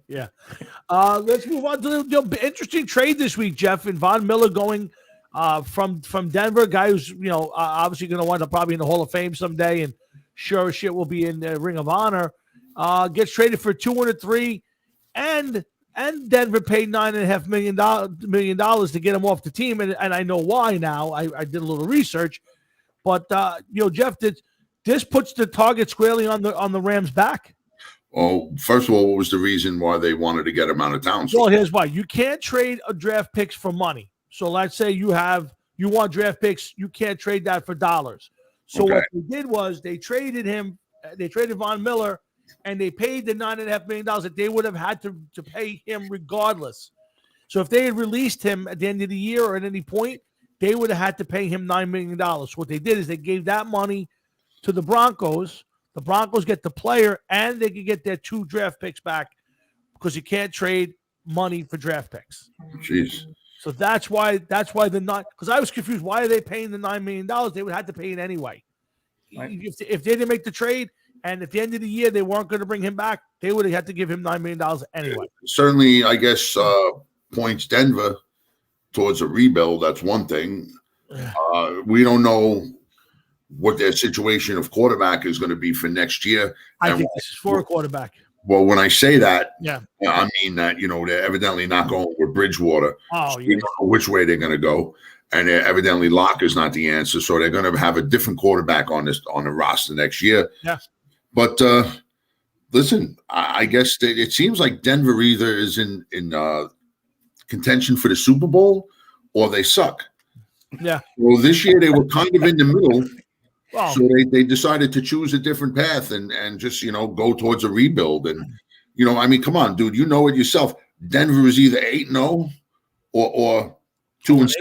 Yeah. Let's move on to the interesting trade this week, Jeff, and Von Miller going from Denver, guy who's obviously going to wind up probably in the Hall of Fame someday, and sure as shit will be in the Ring of Honor. Gets traded for $203, and Denver paid $9.5 million to get him off the team, and I know why now. I did a little research, but Jeff, this puts the target squarely on the Rams' back. Well, first of all, what was the reason why they wanted to get him out of town? Well, here's why. You can't trade a draft picks for money. So let's say you want draft picks, you can't trade that for dollars. So What they did was they traded Von Miller, and they paid the $9.5 million that they would have had to pay him regardless. So if they had released him at the end of the year or at any point, they would have had to pay him $9 million. So what they did is they gave that money to the Broncos. The Broncos get the player, and they can get their 2 draft picks back because you can't trade money for draft picks. Jeez. So that's why because I was confused. Why are they paying the $9 million? They would have to pay it anyway. Right. If they didn't make the trade, and at the end of the year they weren't going to bring him back, they would have had to give him $9 million anyway. Certainly, I guess points Denver towards a rebuild. That's one thing. We don't know what their situation of quarterback is going to be for next year. I think this is for a quarterback. Well, when I say that, yeah, I mean that they're evidently not going with Bridgewater. Oh, so you don't know which way they're going to go, and evidently Locke is not the answer. So they're going to have a different quarterback on the roster next year. Yeah, but listen, I guess it seems like Denver either is in contention for the Super Bowl or they suck. Yeah. Well, this year they were kind of in the middle. Wow. So they decided to choose a different path and just, go towards a rebuild. And, I mean, come on, dude, you know it yourself. Denver is either 8-0 or 2-6.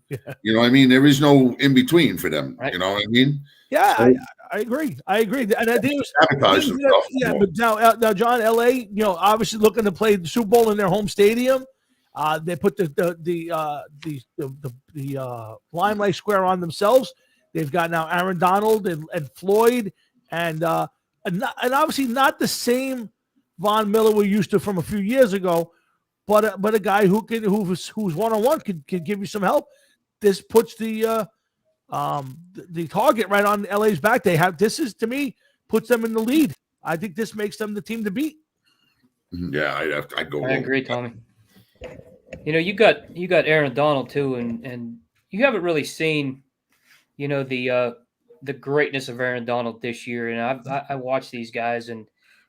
Yeah. You know what I mean? There is no in between for them. Right. You know what I mean? Yeah, so, I agree. And I think but now, John, LA, obviously looking to play the Super Bowl in their home stadium. They put the limelight square on themselves. They've got now Aaron Donald and Floyd and obviously not the same Von Miller we're used to from a few years ago, but a guy who's one-on-one can give you some help. This puts the target right on LA's back. To me puts them in the lead. I think this makes them the team to beat. Yeah, I go. I agree, Tommy. You got Aaron Donald too, and you haven't really seen. The greatness of Aaron Donald this year. And I watch these guys, and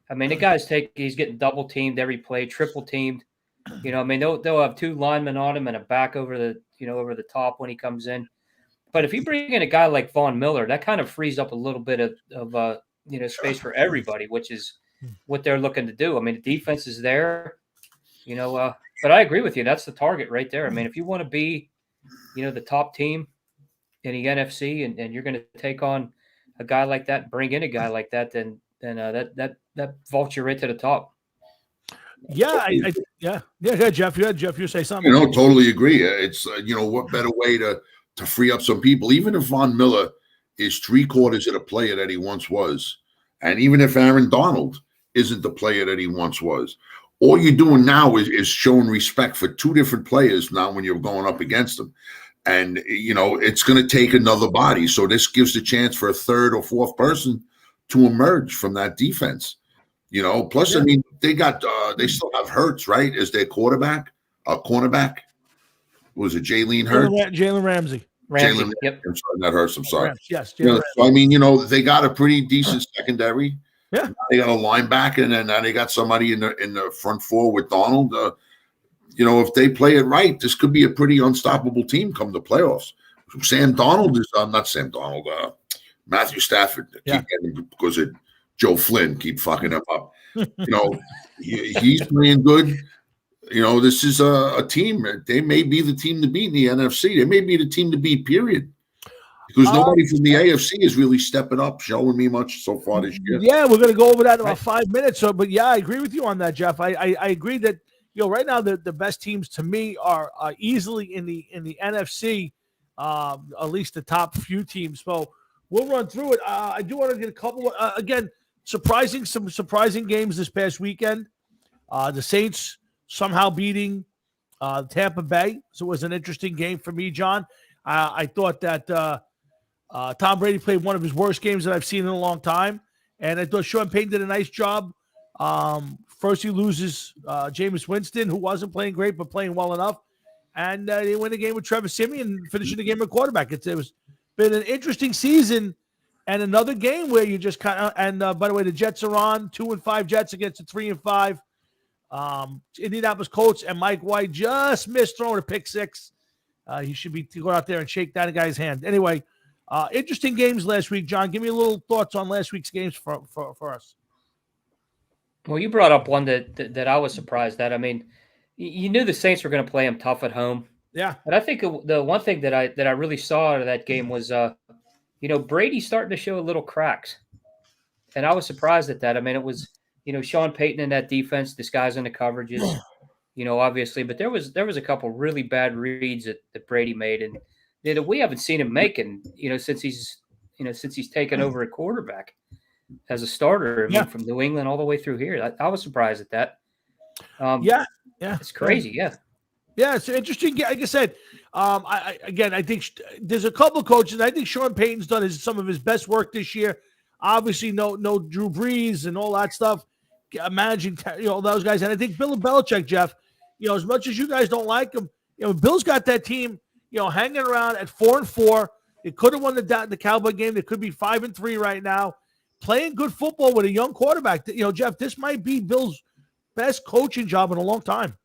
I mean, the guys he's getting double teamed every play, triple teamed. I mean, they'll have 2 linemen on him and a back over the top when he comes in. But if you bring in a guy like Von Miller, that kind of frees up a little bit of space for everybody, which is what they're looking to do. I mean, the defense is there, but I agree with you. That's the target right there. I mean, if you want to be, the top team in the NFC, and you're going to take on a guy like that, bring in a guy like that, then that vaults you right to the top. Yeah, yeah. Jeff, you say something. Totally agree. It's what better way to free up some people, even if Von Miller is 3/4 of the player that he once was, and even if Aaron Donald isn't the player that he once was. All you're doing now is showing respect for 2 different players now when you're going up against them. And, it's going to take another body. So this gives the chance for a 3rd or 4th person to emerge from that defense. Plus, I mean, they still have Hurts, right, as their cornerback. Was it Jalen Hurts? Jalen Ramsey. Yep. I'm sorry, not Hurts. I'm sorry. Yes. So, I mean, they got a pretty decent secondary. Yeah. They got a linebacker, and then now they got somebody in the front 4 with Donald. If they play it right, this could be a pretty unstoppable team come the playoffs. Sam Donald is not Sam Donald. Matthew Stafford keep getting because of Joe Flynn keep fucking him up. He's playing good. this is a team. They may be the team to beat in the NFC. They may be the team to beat, period. Because nobody from the AFC is really stepping up, showing me much so far this year. Yeah, we're going to go over that in about 5 minutes. But yeah, I agree with you on that, Jeff. I agree that right now the best teams to me are easily in the NFC, at least the top few teams. So we'll run through it. I do want to get a couple again some surprising games this past weekend. The Saints somehow beating Tampa Bay, so it was an interesting game for me, John. I thought that Tom Brady played one of his worst games that I've seen in a long time, and I thought Sean Payton did a nice job. First, he loses Jameis Winston, who wasn't playing great but playing well enough, and they win the game with Trevor Siemian, finishing the game at quarterback. It was been an interesting season, and another game where you just kind of. And by the way, the Jets are on 2-5 Jets against the 3-5 Indianapolis Colts, and Mike White just missed throwing a pick six. He should be to go out there and shake that guy's hand. Anyway. Interesting games last week, John. Give me a little thoughts on last week's games for us. Well, you brought up one that I was surprised at. I mean, you knew the Saints were going to play them tough at home. Yeah. But I think the one thing that I really saw out of that game was, Brady starting to show a little cracks. And I was surprised at that. I mean, it was, Sean Payton in that defense, disguising the coverages, obviously. But there was a couple really bad reads that Brady made, and that we haven't seen him making, since he's taken over at quarterback as a starter. I mean, from New England all the way through here. I was surprised at that. Yeah, it's crazy. Yeah, it's interesting. Like I said, I think there's a couple of coaches. I think Sean Payton's done some of his best work this year. Obviously, no Drew Brees and all that stuff, managing those guys. And I think Bill Belichick, Jeff, as much as you guys don't like him, Bill's got that team. Hanging around at 4-4. They could have won the Cowboy game. They could be 5-3 right now. Playing good football with a young quarterback. Jeff, this might be Bill's best coaching job in a long time.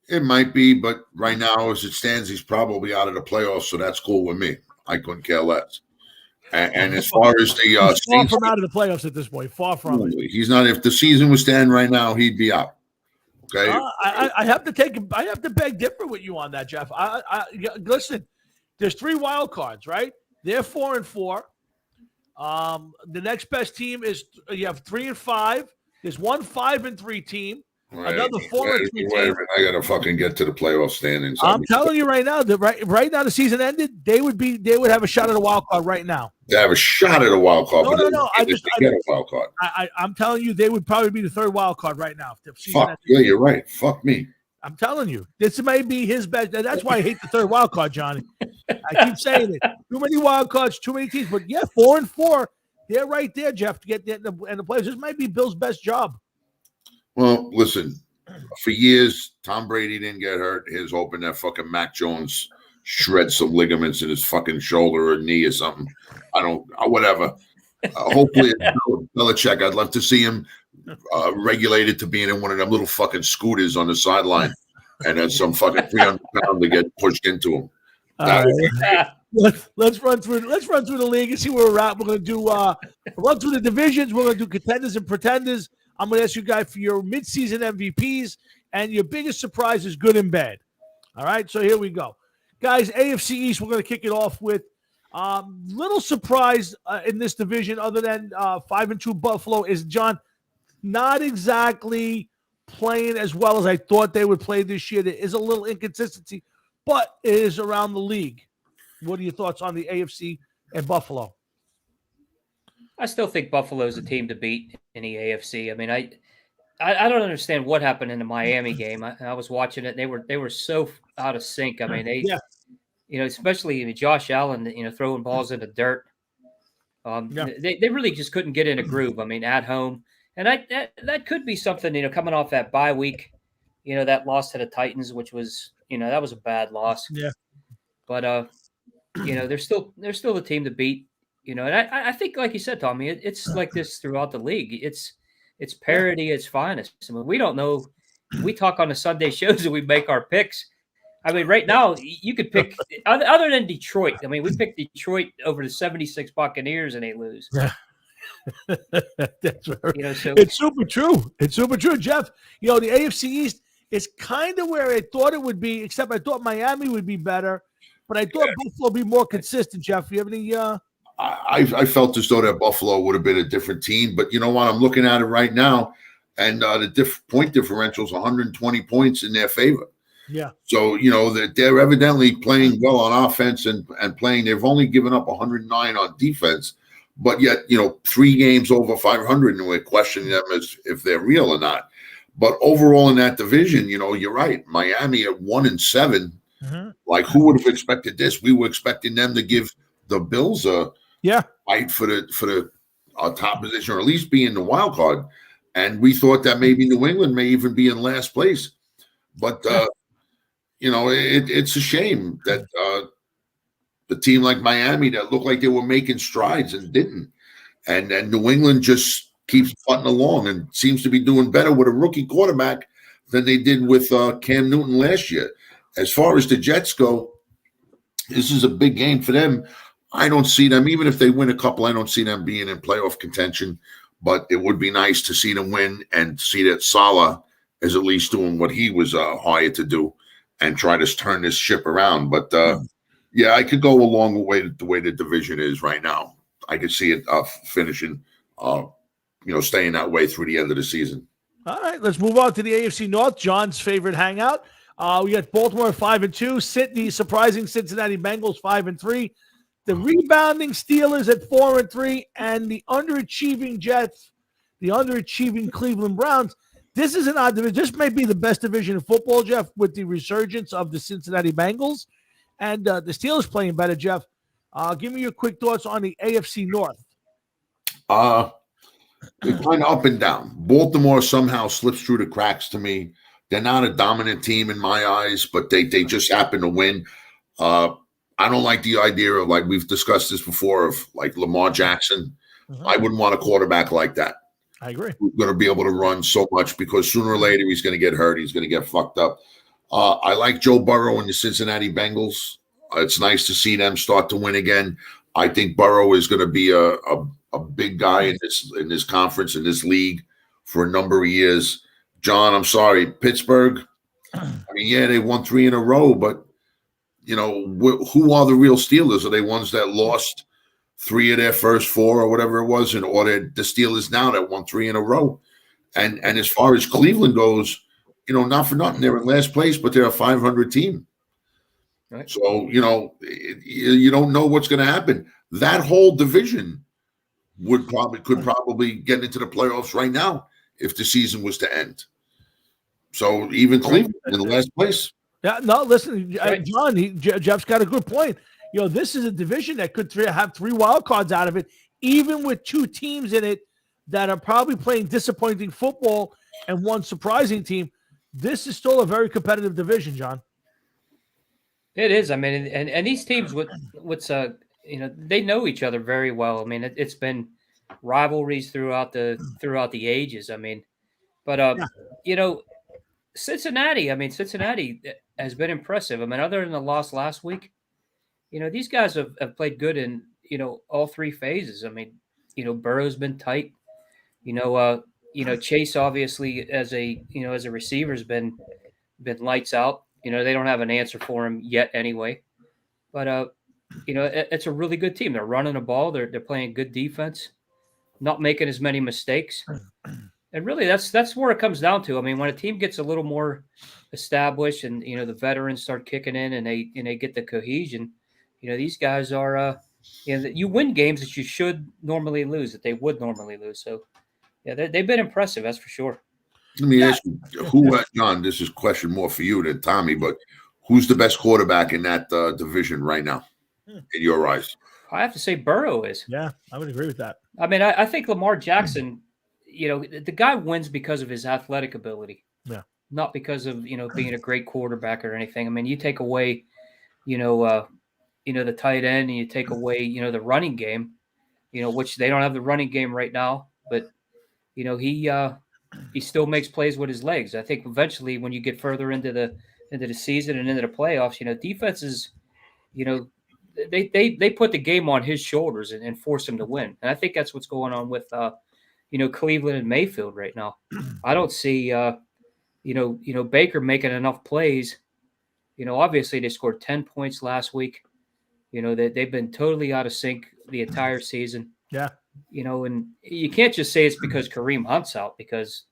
It might be, but right now, as it stands, he's probably out of the playoffs, so that's cool with me. I couldn't care less. And as far as the he's far Saints, from out of the playoffs at this point. Far from it. He's not. If the season was standing right now, he'd be out. Okay. I have to beg different with you on that, Jeff. Listen, there's 3 wild cards, right? They're 4-4. The next best team is you have 3-5. There's one 5-3 team. Another 4-3 team. I gotta fucking get to the playoff standings. I'm telling you right now that right now the season ended, they would have a shot at a wild card right now. They have a shot at a wild card. No. Get a wild card. I'm telling you, they would probably be the 3rd wild card right now. Fuck yeah, you're right. Fuck me. I'm telling you, this may be his best. And that's why I hate the 3rd wild card, Johnny. I keep saying it. Too many wild cards, too many teams. But yeah, 4-4, they're right there, Jeff, to get in the playoffs. This might be Bill's best job. Well, listen, for years, Tom Brady didn't get hurt. He's hoping that fucking Mac Jones shreds some ligaments in his fucking shoulder or knee or something. Whatever. Hopefully, Belichick, I'd love to see him regulated to being in one of them little fucking scooters on the sideline and then some fucking 300 pound to get pushed into him. Let's run through the league and see where we're at. We're going to do run through the divisions. We're going to do contenders and pretenders. I'm going to ask you guys for your midseason MVPs and your biggest surprises, good and bad. All right, so here we go. Guys, AFC East, we're going to kick it off with little surprise in this division other than 5-2 Buffalo is, John, not exactly playing as well as I thought they would play this year. There is a little inconsistency, but it is around the league. What are your thoughts on the AFC and Buffalo? I still think Buffalo's a team to beat in the AFC. I mean, I don't understand what happened in the Miami game. I was watching it. They were so out of sync. I mean, especially Josh Allen, throwing balls in the dirt. They really just couldn't get in a groove. I mean, at home, and that could be something. Coming off that bye week, that loss to the Titans, which was that was a bad loss. Yeah, but they're still the team to beat. And I think, like you said, Tommy, it's like this throughout the league. It's parity at its finest. I mean, we don't know. We talk on the Sunday shows and we make our picks. I mean, right now you could pick other than Detroit. I mean, we picked Detroit over the 76 Buccaneers and they lose. That's right. So it's super true. It's super true, Jeff. The AFC East. It's kind of where I thought it would be, except I thought Miami would be better, but I thought Buffalo would be more consistent. Jeff, you have any? I felt as though that Buffalo would have been a different team, but you know what? I'm looking at it right now, and the point differential is 120 points in their favor. Yeah. So, you know, they're evidently playing well on offense and playing. They've only given up 109 on defense, but yet, you know, 3 games over 500, and we're questioning them as if they're real or not. But overall in that division, you know, you're right. Miami at 1-7. Mm-hmm. Like, who would have expected this? We were expecting them to give the Bills a fight for the top position, or at least be in the wild card. And we thought that maybe New England may even be in last place. But you know, it's a shame that the team like Miami that looked like they were making strides and didn't. And New England just keeps putting along and seems to be doing better with a rookie quarterback than they did with Cam Newton last year. As far as the Jets go, this is a big game for them. I don't see them, even if they win a couple, I don't see them being in playoff contention. But it would be nice to see them win and see that Saleh is at least doing what he was hired to do and try to turn this ship around. But, yeah, I could go along the way the division is right now. I could see it finishing, you know, staying that way through the end of the season. All right, let's move on to the AFC North, John's favorite hangout. We got Baltimore 5-2, Sydney, surprising Cincinnati Bengals 5-3, the rebounding Steelers at 4-3, and the underachieving Jets, the underachieving Cleveland Browns. This is an odd division. This may be the best division in football, Jeff, with the resurgence of the Cincinnati Bengals and the Steelers playing better, Jeff. Give me your quick thoughts on the AFC North. They're kind of up and down. Baltimore somehow slips through the cracks to me. They're not a dominant team in my eyes, but they just happen to win. I don't like the idea of, like we've discussed this before, of like Lamar Jackson. Mm-hmm. I wouldn't want a quarterback like that. I agree. We're going to be able to run so much because sooner or later he's going to get hurt. He's going to get fucked up. I like Joe Burrow and the Cincinnati Bengals. It's nice to see them start to win again. I think Burrow is going to be a big guy in this conference, in this league, for a number of years. John, I'm sorry, Pittsburgh. I mean, yeah, they won 3 in a row, but you know, who are the real Steelers? Are they ones that lost 3 of their first 4 or whatever it was, and or the Steelers now that won 3 in a row? And as far as Cleveland goes, you know, not for nothing, they're in last place, but they're a 500 team. Right. So, you know, you don't know what's going to happen. That whole division could probably get into the playoffs right now if the season was to end. So even Cleveland in the last place. Yeah, no, listen, John, Jeff's got a good point. You know, this is a division that could have 3 wild cards out of it, even with 2 teams in it that are probably playing disappointing football and one surprising team. This is still a very competitive division, John. It is. I mean, and these teams, you know, they know each other very well. I mean, it's been rivalries throughout the ages. I mean, but you know, Cincinnati has been impressive. I mean, other than the loss last week, you know, these guys have played good in, you know, all 3 phases. I mean, you know, Burrow's been tight. You know, Chase obviously as a receiver has been lights out. You know, they don't have an answer for him yet anyway. But you know, it's a really good team. They're running the ball. They're playing good defense, not making as many mistakes. And really, that's where it comes down to. I mean, when a team gets a little more established, and you know the veterans start kicking in, and they get the cohesion, you know these guys are, you know, you win games that you should normally lose, that they would normally lose. So, yeah, they've been impressive, that's for sure. Let me ask you, John? This is a question more for you than Tommy, but who's the best quarterback in that division right now, in your eyes? I have to say Burrow is. Yeah, I would agree with that. I mean, I think Lamar Jackson. You know, the guy wins because of his athletic ability, not because of, you know, being a great quarterback or anything. I mean, you take away, you know, the tight end, and you take away, you know, the running game, you know, which they don't have the running game right now, but you know, he still makes plays with his legs. I think eventually, when you get further into the season and into the playoffs, you know, defenses, you know, they put the game on his shoulders and force him to win. And I think that's what's going on with you know, Cleveland and Mayfield right now. I don't see, Baker making enough plays. Obviously they scored 10 points last week. They've been totally out of sync the entire season. Yeah. And you can't just say it's because Kareem Hunt's out, because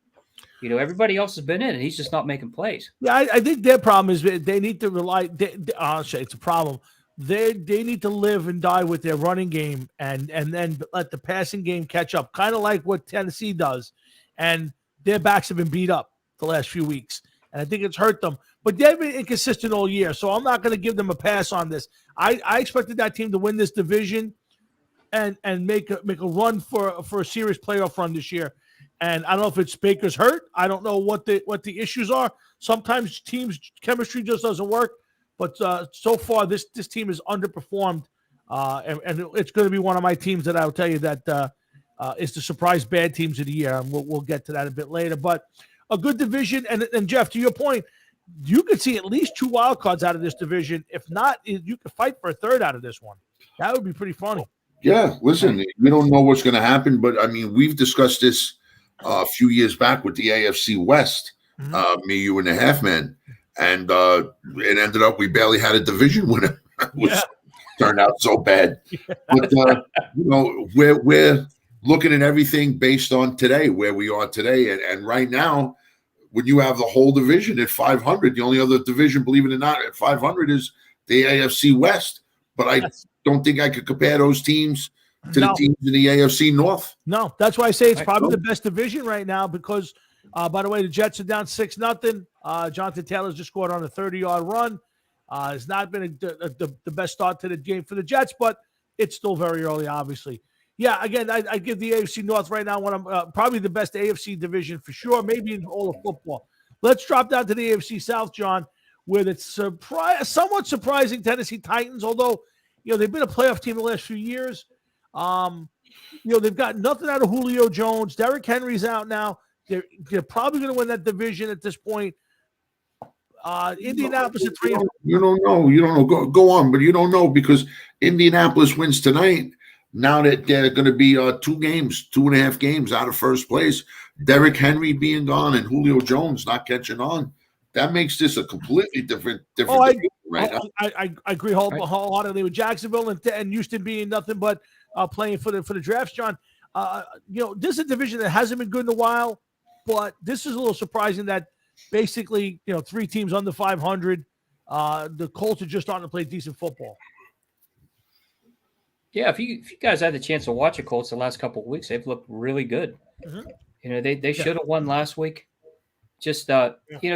everybody else has been in and he's just not making plays. Yeah, I think their problem is they need to rely. Honestly, it's a problem. They need to live and die with their running game and then let the passing game catch up, kind of like what Tennessee does. And their backs have been beat up the last few weeks, and I think it's hurt them. But they've been inconsistent all year, so I'm not going to give them a pass on this. I expected that team to win this division and make a run for a serious playoff run this year. And I don't know if it's Baker's hurt. I don't know what the issues are. Sometimes teams' chemistry just doesn't work. But so far, this team has underperformed, and it's going to be one of my teams that I'll tell you that is the surprise bad teams of the year. And we'll get to that a bit later. But a good division, and Jeff, to your point, you could see at least 2 wild cards out of this division. If not, you could fight for a third out of this one. That would be pretty funny. Yeah, listen, we don't know what's going to happen, but I mean, we've discussed this a few years back with the AFC West, me, you, and the half man, and it ended up we barely had a division winner. It turned out so bad. But we're looking at everything based on today, where we are today, and right now, when you have the whole division at 500, the only other division, believe it or not, at 500 is the AFC West. But I don't think I could compare those teams to the teams in the AFC North. No, that's why I say it's probably the best division right now because, by the way, the Jets are down 6-0. Jonathan Taylor's just scored on a 30-yard run. It's not been the best start to the game for the Jets, but it's still very early, obviously. Yeah, again, I give the AFC North right now one of probably the best AFC division for sure, maybe in all of football. Let's drop down to the AFC South, John, where the somewhat surprising Tennessee Titans, although they've been a playoff team the last few years. They've got nothing out of Julio Jones. Derrick Henry's out now. They're probably going to win that division at this point. Indianapolis at 3. You don't know. You don't know. Go on, but you don't know because Indianapolis wins tonight. Now that they're going to be 2.5 games out of first place, Derrick Henry being gone and Julio Jones not catching on, that makes this a completely different division right now. I agree wholeheartedly with Jacksonville and Houston being nothing but playing for the drafts, John. This is a division that hasn't been good in a while, but this is a little surprising that basically 3 teams under 500. The Colts are just starting to play decent football. Yeah, if you guys had the chance to watch the Colts the last couple of weeks, they've looked really good. Mm-hmm. They should have won last week. Just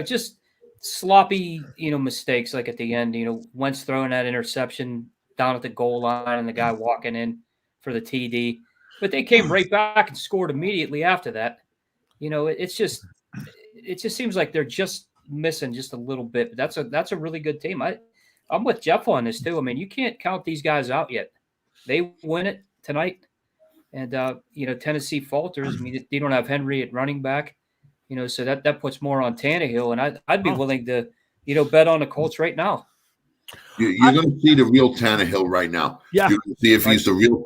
just sloppy mistakes like at the end. Wentz throwing that interception down at the goal line and the guy walking in for the TD, but they came right back and scored immediately after that. It just seems like they're just missing just a little bit. But that's a really good team. I'm with Jeff on this too. I mean, you can't count these guys out yet. They win it tonight, and Tennessee falters. I mean, they don't have Henry at running back, so that puts more on Tannehill, and I'd be willing to bet on the Colts right now. You're going to see the real Tannehill right now. Yeah, you can see if he's the real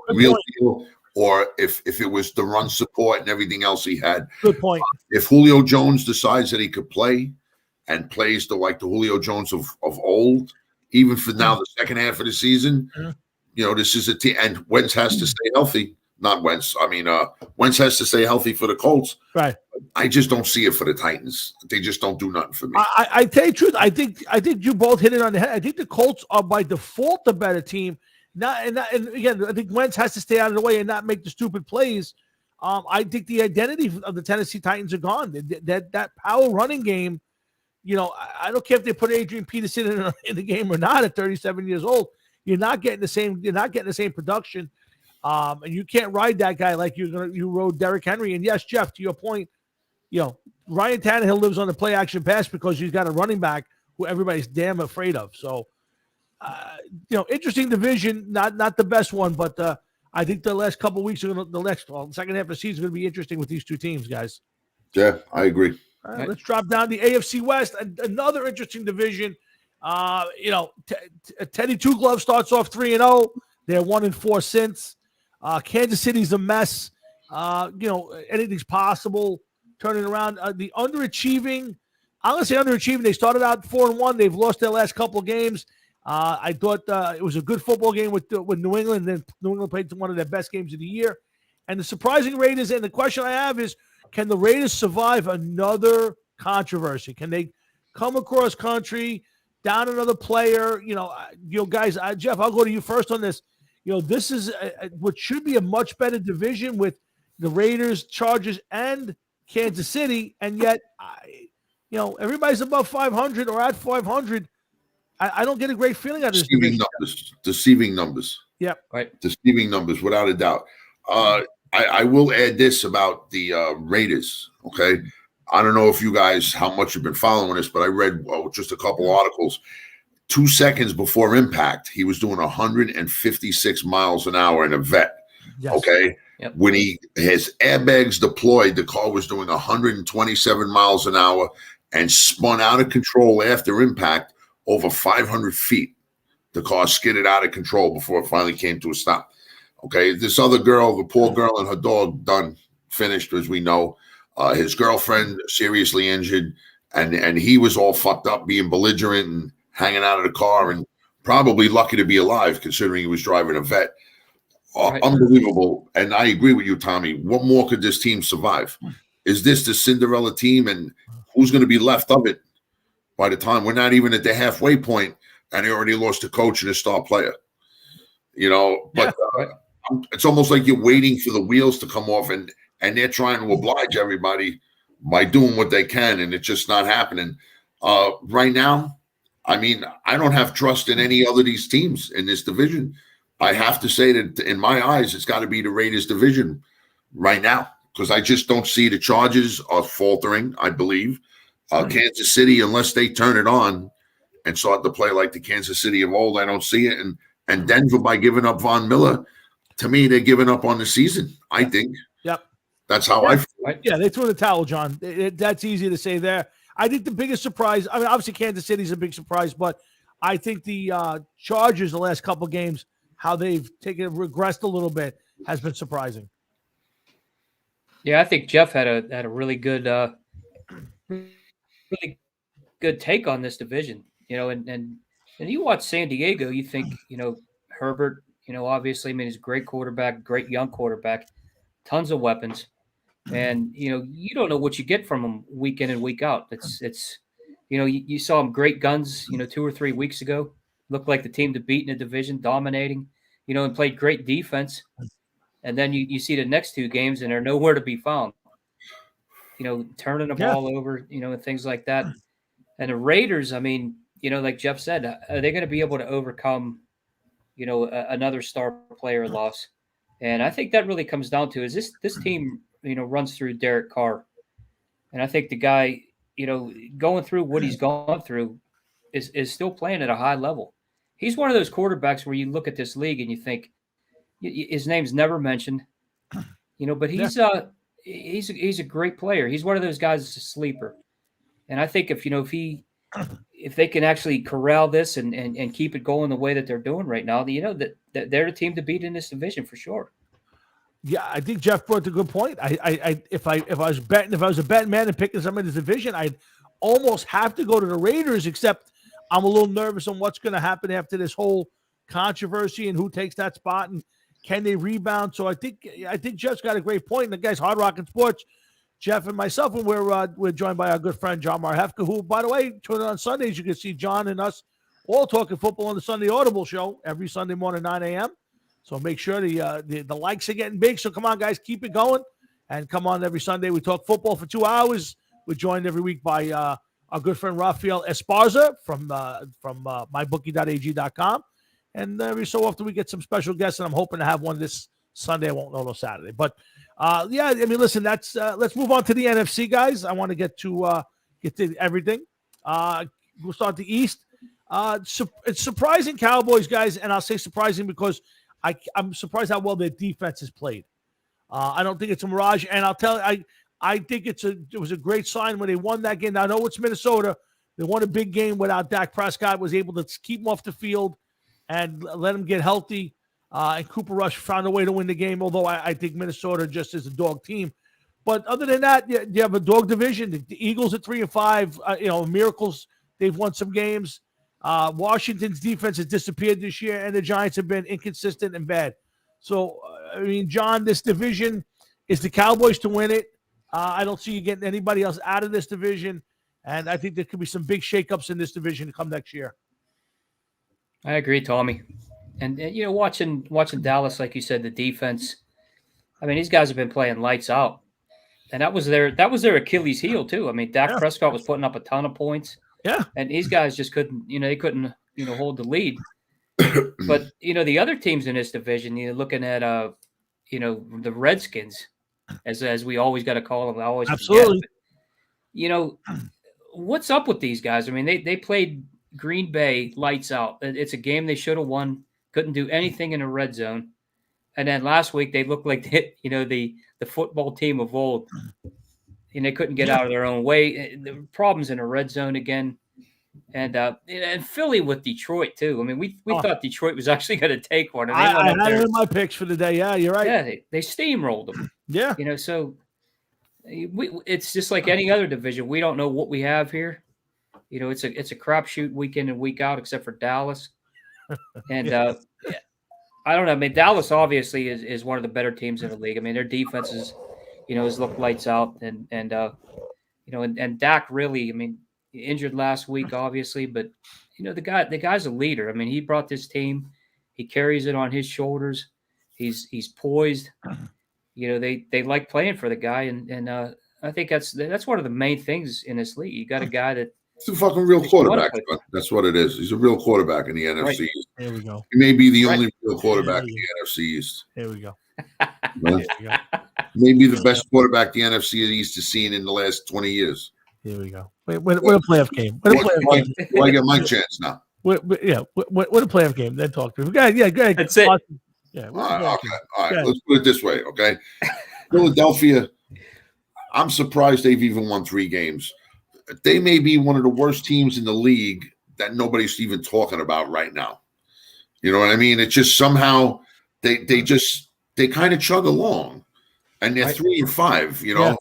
deal, or if it was the run support and everything else he had. Good point. If Julio Jones decides that he could play and plays the Julio Jones of old, even for now the second half of the season. Mm-hmm. This is a team, and Wentz has to stay healthy. Not Wentz. I mean, Wentz has to stay healthy for the Colts. Right. I just don't see it for the Titans. They just don't do nothing for me. I tell you the truth. I think you both hit it on the head. I think the Colts are by default the better team. And again, I think Wentz has to stay out of the way and not make the stupid plays. I think the identity of the Tennessee Titans are gone. That power running game. I don't care if they put Adrian Peterson in the game or not at 37 years old. You're not getting the same production, and you can't ride that guy like you rode Derrick Henry. And yes, Jeff, to your point, Ryan Tannehill lives on the play action pass because he's got a running back who everybody's damn afraid of. So, interesting division, not the best one, but I think the last couple of weeks the second half of the season is going to be interesting with these two teams, guys. Yeah, I agree. All right, let's drop down the AFC West, another interesting division. Teddy Two Gloves starts off 3-0. They're 1-4 since. Kansas City's a mess. Anything's possible. Turning around the underachieving I'm going to say underachieving. They started out 4-1. They've lost their last couple of games. I thought it was a good football game with New England. Then New England played one of their best games of the year. And the surprising Raiders, and the question I have is, can the Raiders survive another controversy? Can they come across country, down another player? Guys, Jeff, I'll go to you first on this. This is what should be a much better division with the Raiders, Chargers, and Kansas City, and yet, everybody's above 500 or at 500. I don't get a great feeling out of this. Deceiving numbers. Yep. Right. Deceiving numbers, without a doubt. I will add this about the Raiders, okay? I don't know if you guys, how much you've been following this, but I read just a couple articles. 2 seconds before impact, he was doing 156 miles an hour in a vet, okay? Yep. When his airbags deployed, the car was doing 127 miles an hour and spun out of control after impact over 500 feet. The car skidded out of control before it finally came to a stop. Okay, this other girl, the poor girl and her dog, finished, as we know. His girlfriend seriously injured, and he was all fucked up, being belligerent and hanging out of the car, and probably lucky to be alive considering he was driving a vet. Right. Unbelievable. And I agree with you, Tommy. What more could this team survive? Is this the Cinderella team, and who's going to be left of it by the time we're not even at the halfway point, and they already lost a coach and a star player? But it's almost like you're waiting for the wheels to come off, and they're trying to oblige everybody by doing what they can, and it's just not happening. Right now, I mean, I don't have trust in any other of these teams in this division. I have to say that in my eyes, it's got to be the Raiders division right now, because I just don't see the Chargers are faltering, I believe. Kansas City, unless they turn it on and start to play like the Kansas City of old, I don't see it. And Denver, by giving up Von Miller, to me, they're giving up on the season, I think. Yep. That's how I feel. Yeah, they threw the towel, John. That's easy to say there. I think the biggest surprise, I mean, obviously Kansas City's a big surprise, but I think the Chargers the last couple games, how they've regressed a little bit, has been surprising. Yeah, I think Jeff had a really good take on this division. And you watch San Diego, you think, Herbert, obviously, I mean, he's a great quarterback, great young quarterback, tons of weapons. And, you don't know what you get from him week in and week out. It's you saw him great guns, 2 or 3 weeks ago, looked like the team to beat in the division, dominating, and played great defense. And then you see the next 2 games and they're nowhere to be found, turning the ball over, and things like that. And the Raiders, I mean, like Jeff said, are they going to be able to overcome, another star player loss? And I think that really comes down to is this team, runs through Derek Carr. And I think the guy, going through what he's gone through is still playing at a high level. He's one of those quarterbacks where you look at this league and you think his name's never mentioned, but he's a great player. He's one of those guys that's a sleeper. And I think if they can actually corral this and keep it going the way that they're doing right now, that they're the team to beat in this division for sure. Yeah, I think Jeff brought a good point. If I was a betting man and picking some in this division, I'd almost have to go to the Raiders, except I'm a little nervous on what's going to happen after this whole controversy and who takes that spot and can they rebound. So I think Jeff's got a great point. And the guys, Hard Rockin' Sports, Jeff and myself, and we're joined by our good friend John Marhefka, who, by the way, tune in on Sundays. You can see John and us all talking football on the Sunday Audible show every Sunday morning, 9 a.m. So make sure the likes are getting big. So come on, guys, keep it going. And come on every Sunday. We talk football for 2 hours. We're joined every week by our good friend Rafael Esparza from mybookie.ag.com. And every so often we get some special guests, and I'm hoping to have one this Sunday. I won't know till Saturday. But, yeah, I mean, listen, let's move on to the NFC, guys. I want to get to everything. We'll start the East. It's surprising, Cowboys, guys, and I'll say surprising because I'm surprised how well their defense has played. I don't think it's a mirage, and I'll tell you, I think it was a great sign when they won that game. Now, I know it's Minnesota. They won a big game without Dak Prescott, was able to keep him off the field and let him get healthy. And Cooper Rush found a way to win the game, although I think Minnesota just is a dog team. But other than that, you have a dog division. The Eagles at 3-5. Miracles. They've won some games. Washington's defense has disappeared this year, and the Giants have been inconsistent and bad. So, John, this division is the Cowboys to win it. I don't see you getting anybody else out of this division, and I think there could be some big shakeups in this division to come next year. I agree, Tommy. And watching Dallas, like you said, the defense. I mean, these guys have been playing lights out, and that was their Achilles heel too. I mean, Dak Prescott was putting up a ton of points. Yeah, and these guys just couldn't. They couldn't. Hold the lead. But the other teams in this division, you're looking at the Redskins, as we always got to call them. I always absolutely. Forget, but, what's up with these guys? I mean, they played Green Bay lights out. It's a game they should have won. Couldn't do anything in the red zone. And then last week they looked like the football team of old. And they couldn't get out of their own way. The problems in the red zone again. And Philly with Detroit too. I mean, we thought Detroit was actually going to take one. And I had it in my picks for the day. Yeah, you're right. Yeah, they steamrolled them. Yeah. So it's just like any other division. We don't know what we have here. It's a crapshoot week in and week out, except for Dallas. And I don't know. I mean, Dallas obviously is one of the better teams in the league. I mean, their defense has looked lights out, and Dak really. I mean, injured last week, obviously, but the guy's a leader. I mean, he brought this team. He carries it on his shoulders. He's poised. They like playing for the guy, and I think that's one of the main things in this league. You got a guy that. He's a fucking real quarterback. That's what it is. He's a real quarterback in the NFC East. There we go. He may be the only real quarterback in the NFC East. There we go. Maybe the best quarterback the NFC East has seen in the last 20 years. Here we go. Win a playoff game. I get my chance now. Win a playoff game. Then talk to him. Go ahead. That's it. Yeah. All right. Let's put it this way, okay? Philadelphia, I'm surprised they've even won 3 games. They may be one of the worst teams in the league that nobody's even talking about right now. You know what I mean? It's just somehow they kind of chug along, and they're 3-5. Yeah.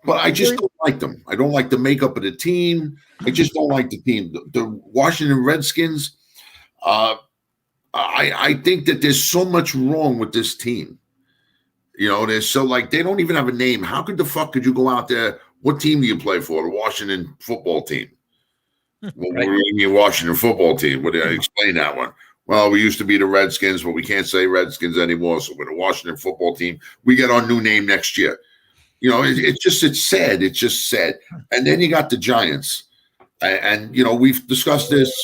But I just don't like them. I don't like the makeup of the team. I just don't like the team. The Washington Redskins. I think that there's so much wrong with this team. There's they don't even have a name. How could you go out there? What team do you play for? The Washington football team. What do you mean Washington football team? What did I explain that one? Well, we used to be the Redskins, but we can't say Redskins anymore. So we're the Washington football team. We get our new name next year. It's sad. It's just sad. And then you got the Giants. And we've discussed this.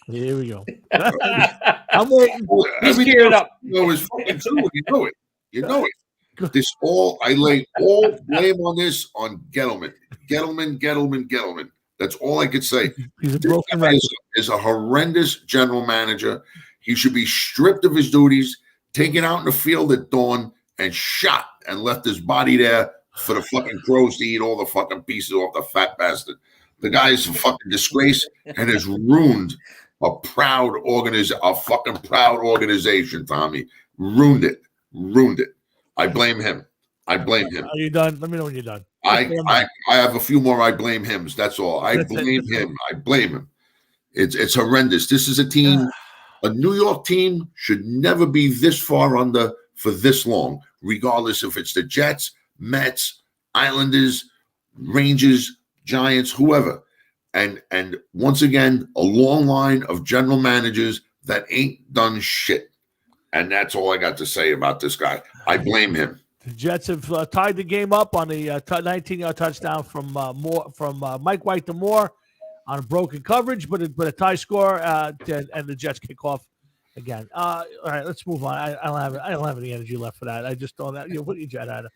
Here we go. I'm waiting. Everything else, up. Is fucking true. You know it. I lay all blame on this on Gettleman. Gettleman. That's all I could say. He's a broken man. Is a horrendous general manager. He should be stripped of his duties, taken out in the field at dawn, and shot, and left his body there for the fucking crows to eat all the fucking pieces off the fat bastard. The guy is a fucking disgrace and has ruined a fucking proud organization, Tommy. Ruined it. I blame him. Are you done? Let me know when you're done. I have a few more I blame hims. That's all. I blame him. It's horrendous. This is a team, a New York team should never be this far under for this long, regardless if it's the Jets, Mets, Islanders, Rangers, Giants, whoever. And once again, a long line of general managers that ain't done shit. And that's all I got to say about this guy. I blame him. The Jets have tied the game up on a 19-yard touchdown from Mike White to Moore on a broken coverage, but a tie score, and the Jets kick off again. All right, let's move on. I don't have any energy left for that. I just thought that. What did you jet out of?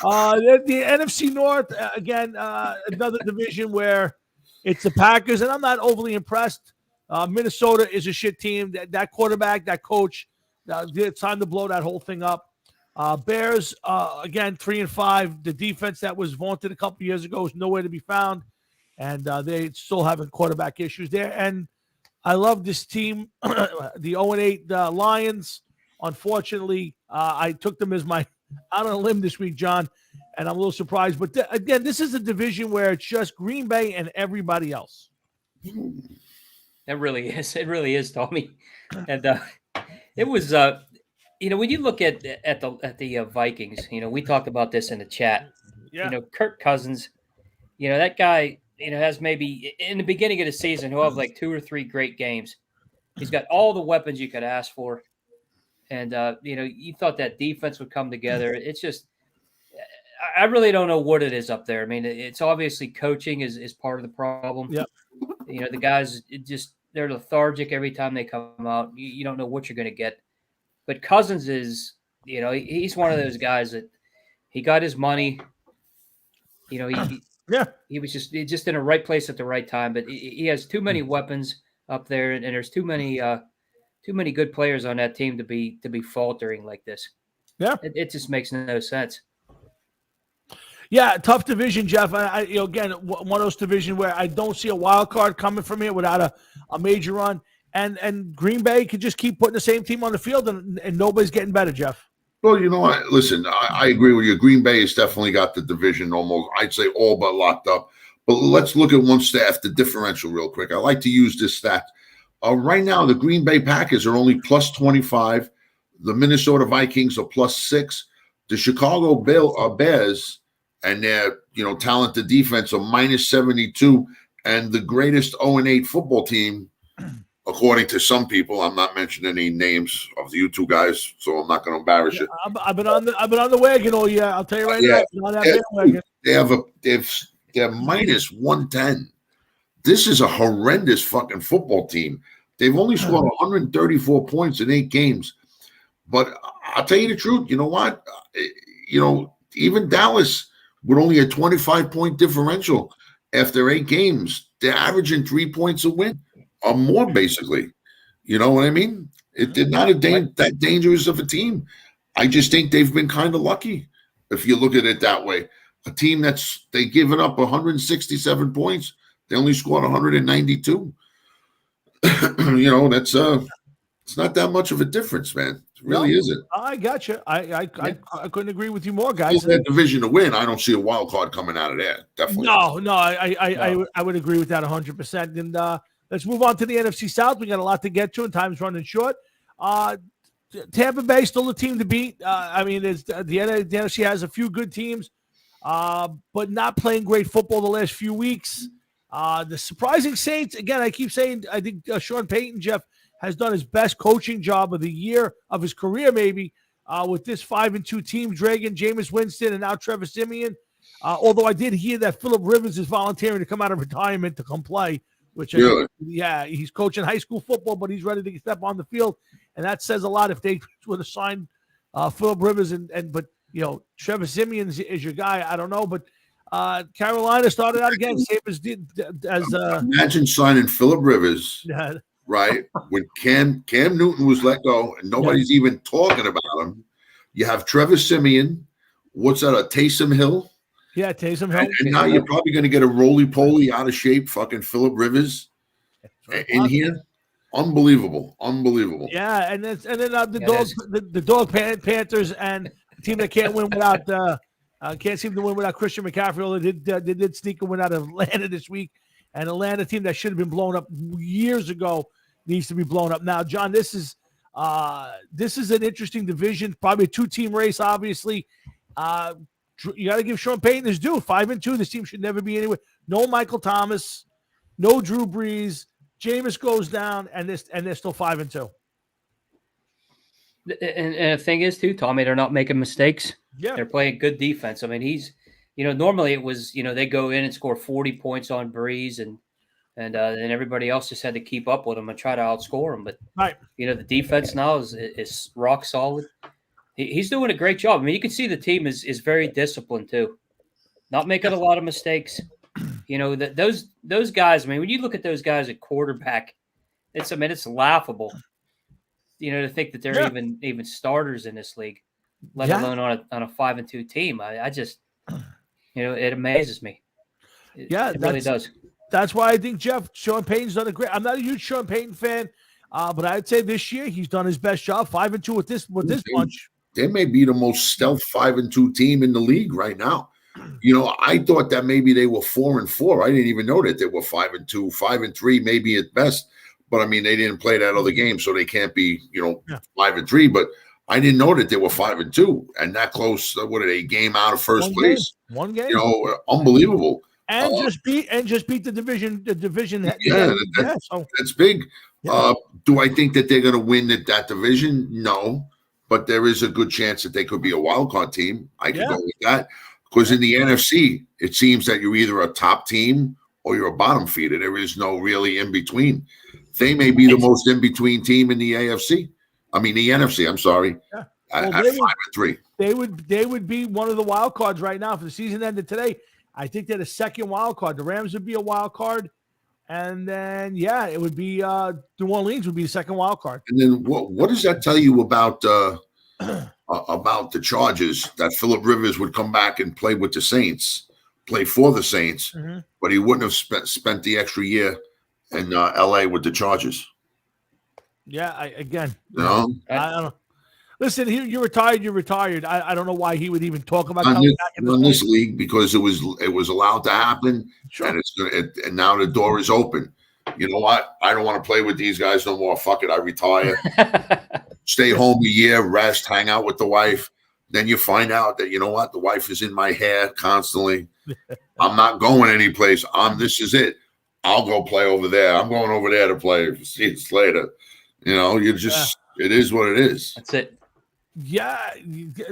The NFC North again, another division where it's the Packers, and I'm not overly impressed. Minnesota is a shit team. That quarterback, that coach. It's time to blow that whole thing up. Bears, again, 3-5. The defense that was vaunted a couple years ago is nowhere to be found, and they still having quarterback issues there. And I love this team, the 0-8 Lions. Unfortunately, I took them as my out on a limb this week, John, and I'm a little surprised. But again, this is a division where it's just Green Bay and everybody else. It really is. It really is, Tommy. And it was, when you look at the Vikings, we talked about this in the chat. Yeah. Kirk Cousins, that guy, has maybe in the beginning of the season, he'll have like 2 or 3 great games. He's got all the weapons you could ask for. And, you thought that defense would come together. It's just, I really don't know what it is up there. I mean, it's obviously coaching is part of the problem. Yep. The guys, they're lethargic every time they come out. You don't know what you're going to get. But Cousins is, he's one of those guys that he got his money. He was just in the right place at the right time. But he has too many weapons up there, and there's too many good players on that team to be faltering like this. Yeah, it just makes no sense. Yeah, tough division, Jeff. Again, one of those divisions where I don't see a wild card coming from here without a major run. And Green Bay could just keep putting the same team on the field, and nobody's getting better, Jeff. Well, listen, I agree with you. Green Bay has definitely got the division almost, I'd say, all but locked up. But let's look at one staff, the differential, real quick. I like to use this stat. Right now, the Green Bay Packers are only plus 25. The Minnesota Vikings are plus 6. The Chicago Bears and their talented defense are minus 72. And the greatest 0-8 football team, according to some people, I'm not mentioning any names of you two guys, so I'm not going to embarrass you. I've been on the wagon all year. I'll tell you right now. On that wagon. They're minus 110. This is a horrendous fucking football team. They've only scored 134 points in 8 games. But I'll tell you the truth. You know what? Even Dallas with only a 25-point differential after 8 games, they're averaging 3 points a win or more, basically. You know what I mean? They're not that dangerous of a team. I just think they've been kind of lucky, if you look at it that way. A team they've given up 167 points. They only scored 192. It's not that much of a difference, man. It really isn't. I got you. I couldn't agree with you more, guys. That division to win, I don't see a wild card coming out of there. Definitely. No. I would agree with that 100%. And let's move on to the NFC South. We got a lot to get to, and time's running short. Tampa Bay still a team to beat. The NFC has a few good teams, but not playing great football the last few weeks. The surprising Saints, again, I keep saying, I think Sean Payton, Jeff, has done his best coaching job of the year, of his career maybe, with this 5-2 team, dragging Jameis Winston and now Trevor Siemian. Although I did hear that Phillip Rivers is volunteering to come out of retirement to come play, which he's coaching high school football, but he's ready to step on the field. And that says a lot if they would have signed Phillip Rivers but Trevor Siemian is your guy. I don't know, but Carolina started out again, same as imagine signing Phillip Rivers, right? When Cam Newton was let go and nobody's even talking about him. You have Trevor Siemian. What's that? A Taysom Hill? Yeah, Taysom Hill. And now you're probably going to get a roly-poly, out of shape, fucking Phillip Rivers in here. Unbelievable. Yeah, and then the dog Panthers and a team that can't win without can't seem to win without Christian McCaffrey. They did sneak a win out of Atlanta this week, and Atlanta team that should have been blown up years ago needs to be blown up now. John, this is an interesting division, probably a 2-team race. Obviously, you got to give Sean Payton his due. 5-2, this team should never be anywhere. No Michael Thomas, no Drew Brees. Jameis goes down, and they're still 5-2. And the thing is, too, Tommy, they're not making mistakes. Yeah, they're playing good defense. I mean, he's, normally it was, they go in and score 40 points on Breeze, and everybody else just had to keep up with them and try to outscore them. But the defense now is rock solid. He's doing a great job. I mean, you can see the team is very disciplined too, not making a lot of mistakes. Those guys. I mean, when you look at those guys at quarterback, it's laughable. To think that they're even starters in this league, let alone on a 5-2 team. I just, it amazes me. It really does. That's why I think Sean Payton's done a great. I'm not a huge Sean Payton fan, but I'd say this year he's done his best job. 5-2 with this bunch. they may be the most stealth 5-2 team in the league right now. I thought that maybe they were 4-4. I didn't even know that they were 5-2, 5-3, maybe at best. But I mean, they didn't play that other game, so they can't be, 5-3. But I didn't know that they were 5-2 and that close. What are they? Game out of first place. One game. Unbelievable. And just beat the division. Yeah, that's big. Yeah. Do I think that they're going to win that division? No, but there is a good chance that they could be a wild card team. I can go with that because in the NFC, it seems that you're either a top team or you're a bottom feeder. There is no really in between. They may be the most in between team in the AFC. I mean, the NFC. I'm sorry. Yeah. At 5-3, they would be one of the wild cards right now. If the season ended today, I think they're the second wild card. The Rams would be a wild card, and then it would be New Orleans would be the second wild card. And then what does that tell you about the Chargers? That Phillip Rivers would come back and play with the Saints, play for the Saints, but he wouldn't have spent the extra year in LA with the Chargers. Yeah, I don't know. Listen, you're retired. You're retired. I don't know why he would even talk about coming back in this league because it was allowed to happen, and and now the door is open. You know what? I don't want to play with these guys no more. Fuck it, I retire. Stay home a year, rest, hang out with the wife. Then you find out that the wife is in my hair constantly. I'm not going anyplace. This is it. I'll go play over there. I'm going over there to play. See you later. It is what it is. That's it. Yeah,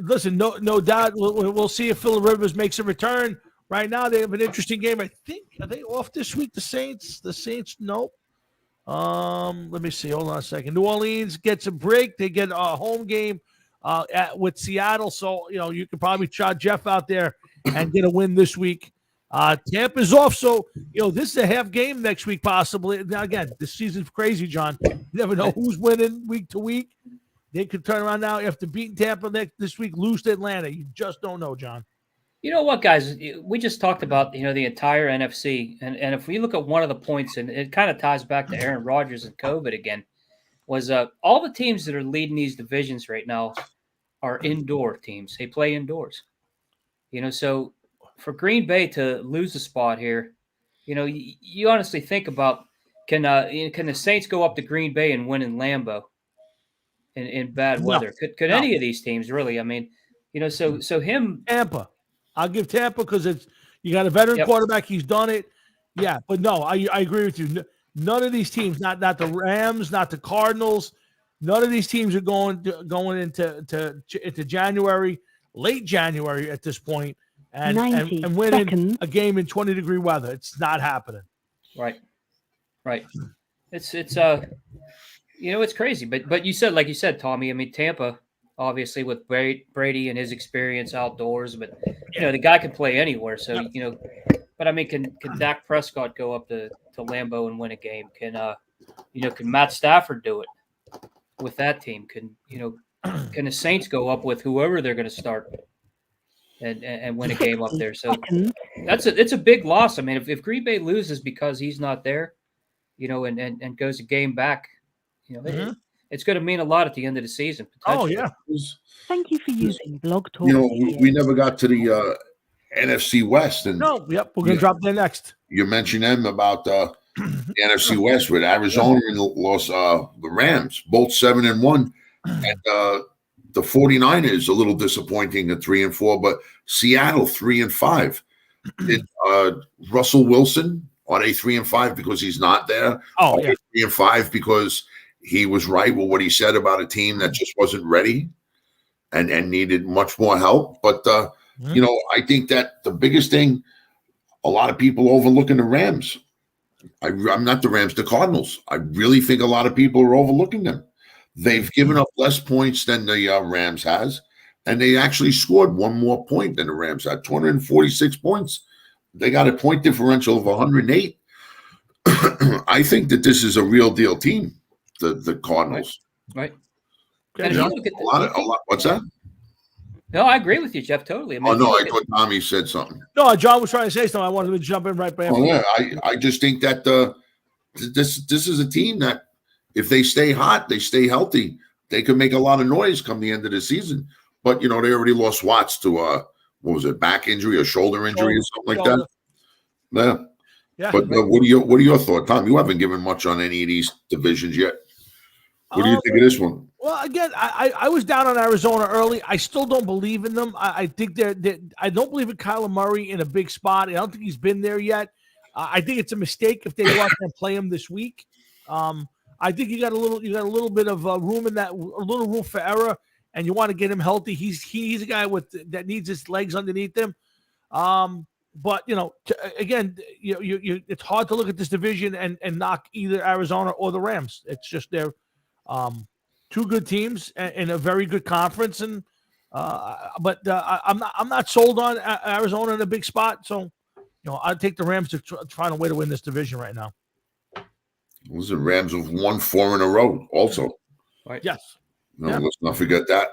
listen, no doubt. We'll see if Phillip Rivers makes a return. Right now, they have an interesting game. I think are they off this week? The Saints. Nope. Let me see. Hold on a second. New Orleans gets a break. They get a home game with Seattle. So you could probably trot Jeff out there and get a win this week. Tampa's off, so this is a half game next week possibly. Now again, this season's crazy, John. You never know who's winning week to week. They could turn around now after beating Tampa this week, lose to Atlanta. You just don't know, John. You know what, guys? We just talked about the entire NFC, and if we look at one of the points, and it kind of ties back to Aaron Rodgers and COVID again, was all the teams that are leading these divisions right now are indoor teams. They play indoors. So for Green Bay to lose a spot here, you honestly think about can the Saints go up to Green Bay and win in Lambeau in bad weather? Could any of these teams really? I mean, so him Tampa. I'll give Tampa because you got a veteran quarterback. He's done it. Yeah, but no, I agree with you. None of these teams, not the Rams, not the Cardinals, none of these teams are going into January, late January at this point, and winning a game in 20-degree weather. It's not happening. Right. It's it's crazy, but you said, like you said, Tommy. I mean, Tampa, obviously with Brady and his experience outdoors, but the guy can play anywhere. So but I mean, can Dak Prescott go up to Lambeau and win a game? Can Matt Stafford do it with that team? Can the Saints go up with whoever they're going to start and win a game up there? So it's a big loss. I mean, if Green Bay loses because he's not there, and goes a game back, it's going to mean a lot at the end of the season. Oh yeah. Thank you for using Blog Talk. We never got to the NFC West, and we're going to drop there next. You mentioned them about the NFC West with Arizona and the Rams, both 7-1, and the 49ers a little disappointing at 3-4, but Seattle 3-5. Did Russell Wilson, are they 3-5 because he's not there? Oh, yeah. 3-5 because he was right with what he said about a team that just wasn't ready and needed much more help. But, I think that the biggest thing, a lot of people overlooking the Rams. I'm not the Rams, the Cardinals. I really think a lot of people are overlooking them. They've given up less points than the Rams has, and they actually scored one more point than the Rams had, 246 points. They got a point differential of 108. I think that this is a real deal team. The Cardinals, right? A lot. What's that? No, I agree with you, Jeff. Totally. I mean, I thought Tommy said something. No, John was trying to say something. I wanted to jump in right back. Oh yeah, I just think that this is a team that if they stay hot, they stay healthy, they could make a lot of noise come the end of the season. But they already lost Watts to what was it, back injury or shoulder injury or something like that. Yeah. Yeah. But what are your thoughts, Tom? You haven't given much on any of these divisions yet. What do you think of this one? Well, again, I was down on Arizona early. I still don't believe in them. I think I don't believe in Kyler Murray in a big spot. I don't think he's been there yet. I think it's a mistake if they go out there and play him this week. I think you got a little bit of room in that, a little room for error, and you want to get him healthy. He's a guy that needs his legs underneath him. But again, it's hard to look at this division and knock either Arizona or the Rams. It's just they're two good teams in a very good conference, and I'm not sold on Arizona in a big spot. So I'd take the Rams to find a way to win this division right now. Listen, Rams have won 4 in a row. Also, Right. Yes. Let's not forget that.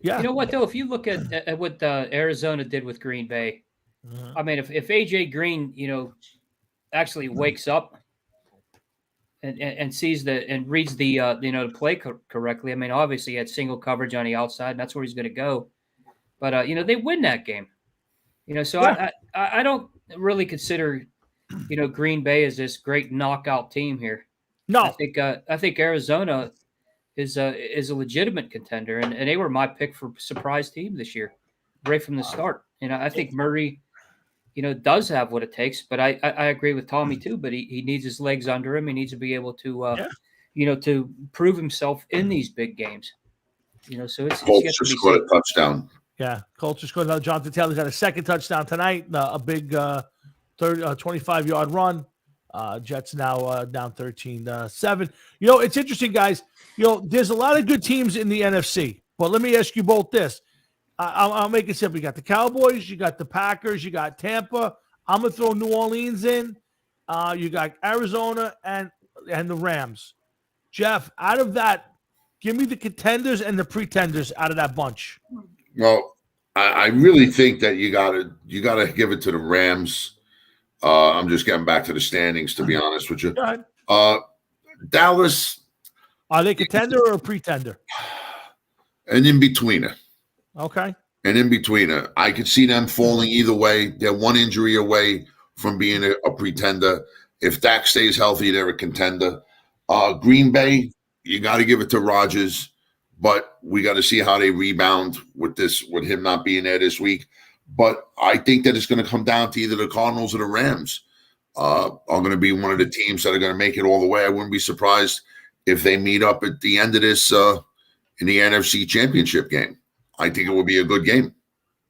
Yeah. You know what though? If you look at what Arizona did with Green Bay, I mean, if AJ Green, actually wakes up and sees and reads the the play correctly. I mean, obviously he had single coverage on the outside, and that's where he's going to go. But they win that game. So yeah. I don't really consider Green Bay as this great knockout team here. No, I think Arizona is a legitimate contender, and they were my pick for surprise team this year, right from the start. I think Murray, does have what it takes, but I agree with Tommy too. But he needs his legs under him. He needs to be able to, to prove himself in these big games. So it's Colts just scored a touchdown. Yeah, Colts just scored another. Jonathan Taylor's got a second touchdown tonight. A big 25-yard run. Jets now down 13-7. It's interesting, guys. There's a lot of good teams in the NFC. But let me ask you both this. I'll make it simple. You got the Cowboys, you got the Packers, you got Tampa. I'm going to throw New Orleans in. You got Arizona and the Rams. Jeff, out of that, give me the contenders and the pretenders out of that bunch. Well, I really think that you gotta give it to the Rams. I'm just getting back to the standings, to be honest with you. Go ahead. Dallas. Are they contender or a pretender? And in betweener. Okay. And in betweener. I could see them falling either way. They're one injury away from being a pretender. If Dak stays healthy, they're a contender. Green Bay, you got to give it to Rodgers, but we got to see how they rebound with him not being there this week. But I think that it's going to come down to either the Cardinals or the Rams are going to be one of the teams that are going to make it all the way. I wouldn't be surprised if they meet up at the end of this in the NFC Championship game. I think it will be a good game.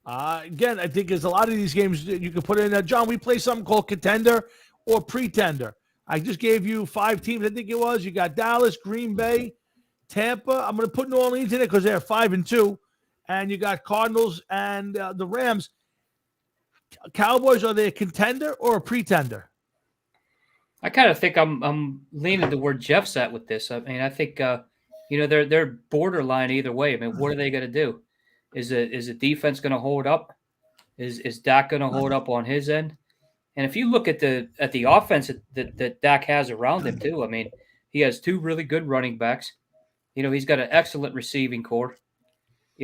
Again, I think there's a lot of these games that you can put in. John, we play something called contender or pretender. I just gave you 5 teams, I think it was. You got Dallas, Green Bay, Tampa. I'm going to put New Orleans in it because they're 5-2. And you got Cardinals and the Rams. Cowboys, are they a contender or a pretender? I kind of think I'm leaning to where Jeff's at with this. I mean, I think they're borderline either way. I mean, what are they going to do? Is the defense going to hold up? Is Dak going to hold up on his end? And if you look at the offense that Dak has around him too, I mean, he has 2 really good running backs. He's got an excellent receiving core.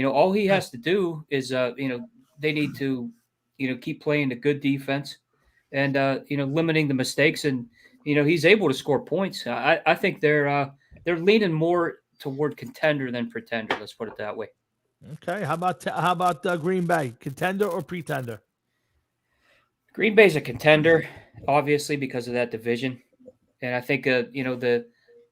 All he has to do is, they need to, keep playing the good defense and, limiting the mistakes. And, he's able to score points. I think they're leaning more toward contender than pretender. Let's put it that way. Okay. How about Green Bay? Contender or pretender? Green Bay's a contender, obviously, because of that division. And I think,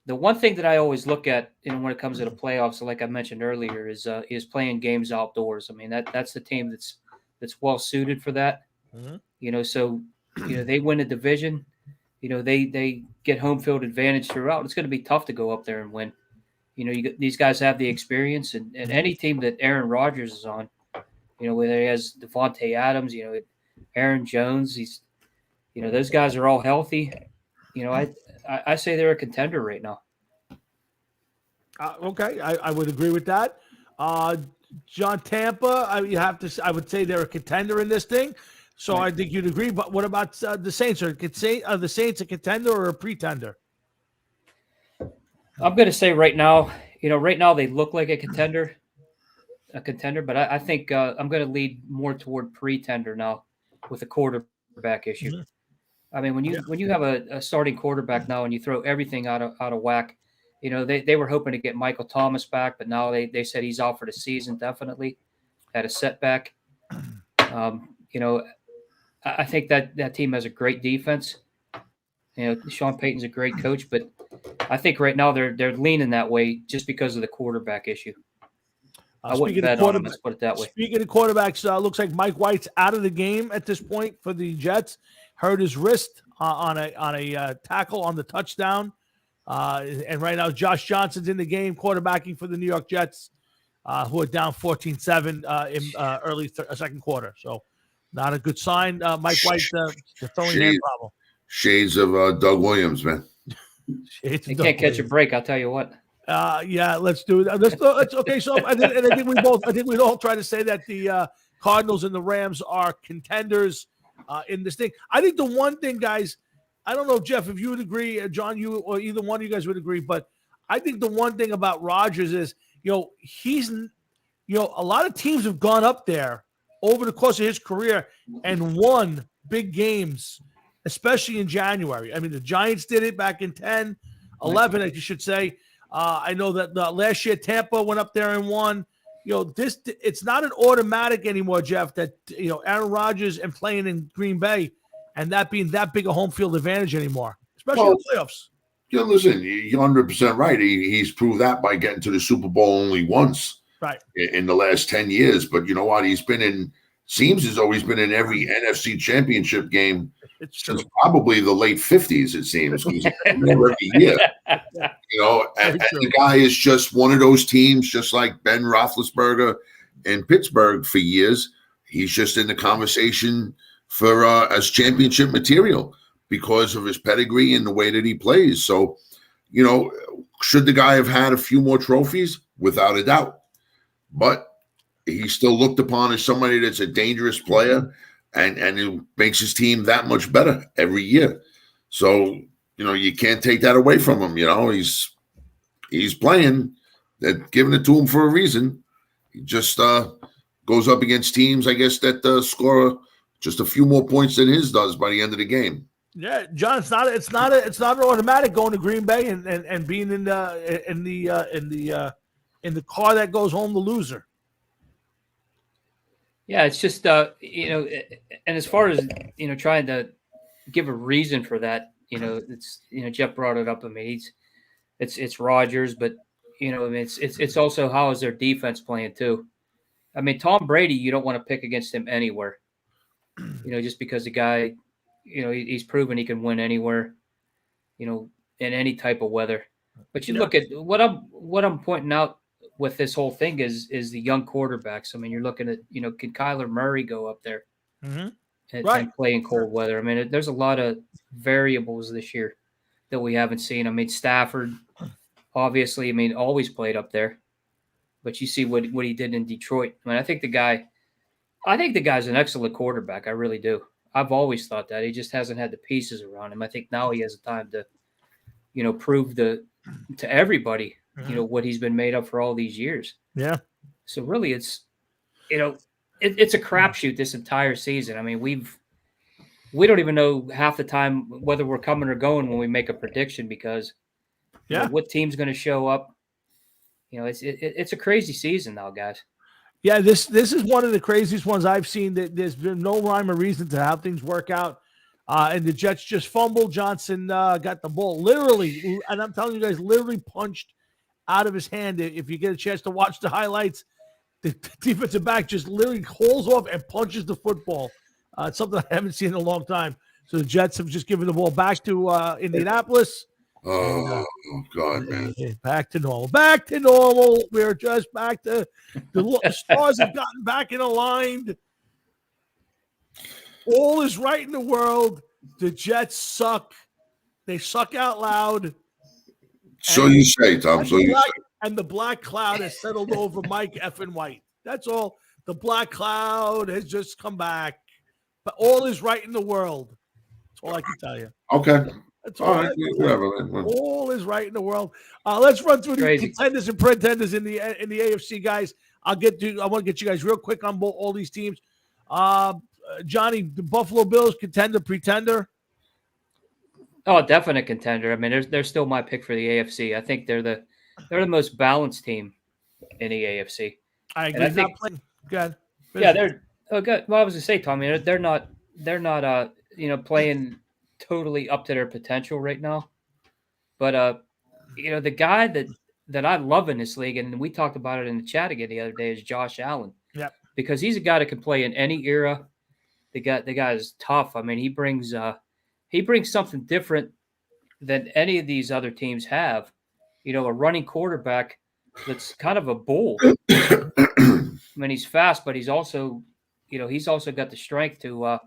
the one thing that I always look at, when it comes to the playoffs, like I mentioned earlier, is playing games outdoors. I mean, that's the team that's well suited for that. Mm-hmm. So they win a division. They get home field advantage throughout. It's going to be tough to go up there and win. These guys have the experience, and any team that Aaron Rodgers is on, whether he has Devontae Adams, Aaron Jones, those guys are all healthy. I say they're a contender right now. Okay, I would agree with that. John, Tampa, I would say they're a contender in this thing. So right. I think you'd agree. But what about the Saints? Are the Saints a contender or a pretender? I'm going to say right now they look like a contender. a contender, but I think I'm going to lead more toward pretender now with a quarterback issue. Mhm. I mean, when you have a starting quarterback now and you throw everything out of whack, they were hoping to get Michael Thomas back, but now they said he's out for the season. Definitely had a setback. I think that team has a great defense. Sean Payton's a great coach, but I think right now they're leaning that way just because of the quarterback issue. I wouldn't bet on them. Let's put it that way. Speaking of quarterbacks, looks like Mike White's out of the game at this point for the Jets. Hurt his wrist on a tackle on the touchdown, and right now Josh Johnson's in the game quarterbacking for the New York Jets, who are down 14-7 in early second quarter. So not a good sign. Mike White, the throwing hand problem. Shades of Doug Williams, man. He can't catch a break. I'll tell you what. Yeah, let's do that. Let's okay. So I think we'd all try to say that the Cardinals and the Rams are contenders in this thing. I think the one thing, guys, I don't know, Jeff, if you would agree, John, you or either one of you guys would agree, but I think the one thing about Rodgers is, he's, a lot of teams have gone up there over the course of his career and won big games, especially in January. I mean, the Giants did it back in 10, 11, I should say. I know that last year Tampa went up there and won. It's not an automatic anymore, Jeff, that, Aaron Rodgers and playing in Green Bay and that being that big a home field advantage anymore, especially in the playoffs. Yeah, listen, you're 100% right. He's proved that by getting to the Super Bowl only once in the last 10 years. But you know what? He's always been in every NFC championship game since probably the late 50s, it seems. He's every year. And the guy is just one of those teams, just like Ben Roethlisberger in Pittsburgh for years. He's just in the conversation for as championship material because of his pedigree and the way that he plays. So, should the guy have had a few more trophies? Without a doubt. But he's still looked upon as somebody that's a dangerous player and it makes his team that much better every year. So, you can't take that away from him. He's playing. They're giving it to him for a reason. He just goes up against teams, I guess, that score just a few more points than his does by the end of the game. Yeah, John, it's not an automatic going to Green Bay and being in the car that goes home the loser. Yeah, it's just and as far as trying to give a reason for that, it's Jeff brought it up. I mean, it's Rodgers, but it's also how is their defense playing too. I mean, Tom Brady, you don't want to pick against him anywhere. Just because the guy, he's proven he can win anywhere, in any type of weather. But you look at what I'm pointing out with this whole thing is the young quarterbacks. I mean, you're looking at, can Kyler Murray go up there and play in cold weather? I mean, there's a lot of variables this year that we haven't seen. I mean, Stafford, obviously, always played up there, but you see what he did in Detroit. I mean, I think the guy's an excellent quarterback. I really do. I've always thought that. He just hasn't had the pieces around him. I think now he has the time to, prove to everybody, what he's been made of for all these years. Yeah. So really it's a crapshoot this entire season. I mean, we don't even know half the time whether we're coming or going when we make a prediction because what team's going to show up. It's a crazy season now, guys. Yeah, this is one of the craziest ones I've seen. That there's been no rhyme or reason to how things work out. And the Jets just fumbled. Johnson got the ball literally, and I'm telling you guys, literally punched out of his hand. If you get a chance to watch the highlights, the defensive back just literally hauls off and punches the football. It's something I haven't seen in a long time. So the Jets have just given the ball back to Indianapolis. Oh, God, man. Back to normal. Back to normal. We're just back to the stars have gotten back in aligned. All is right in the world. The Jets suck. They suck out loud. So you say, Tom. So you say. And the black cloud has settled over Mike effing White. That's all. The black cloud has just come back. But all is right in the world. That's all I can tell you. Okay. That's All right, whatever. Man. All is right in the world. Let's run through the Crazy. contenders and pretenders in the AFC, guys. I want to get you guys real quick on all these teams. Johnny, the Buffalo Bills, contender, pretender. Oh, definite contender. I mean, they're still my pick for the AFC. I think they're the most balanced team in the AFC. I agree. And I think, good. Yeah, they're good. Well, I was gonna say, Tommy, they're not playing totally up to their potential right now. But the guy that I love in this league, and we talked about it in the chat again the other day, is Josh Allen. Yep. Because he's a guy that can play in any era. The guy is tough. I mean, he brings something different than any of these other teams have. A running quarterback that's kind of a bull. I mean, he's fast, but he's also got the strength to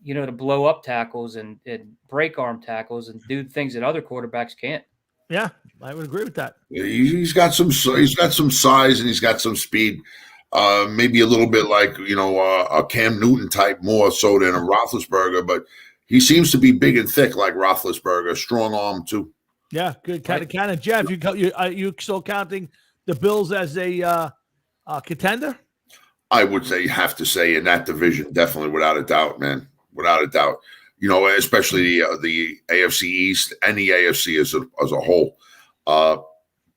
to blow up tackles and break arm tackles and do things that other quarterbacks can't. Yeah, I would agree with that. He's got some size and he's got some speed. Maybe a little bit like a Cam Newton type more so than a Roethlisberger, but he seems to be big and thick like Roethlisberger, strong arm too. Yeah, good. Kind of. Jeff, you still counting the Bills as a contender? I would have to say in that division, definitely, without a doubt, man, without a doubt. Especially the AFC East and the AFC as a whole.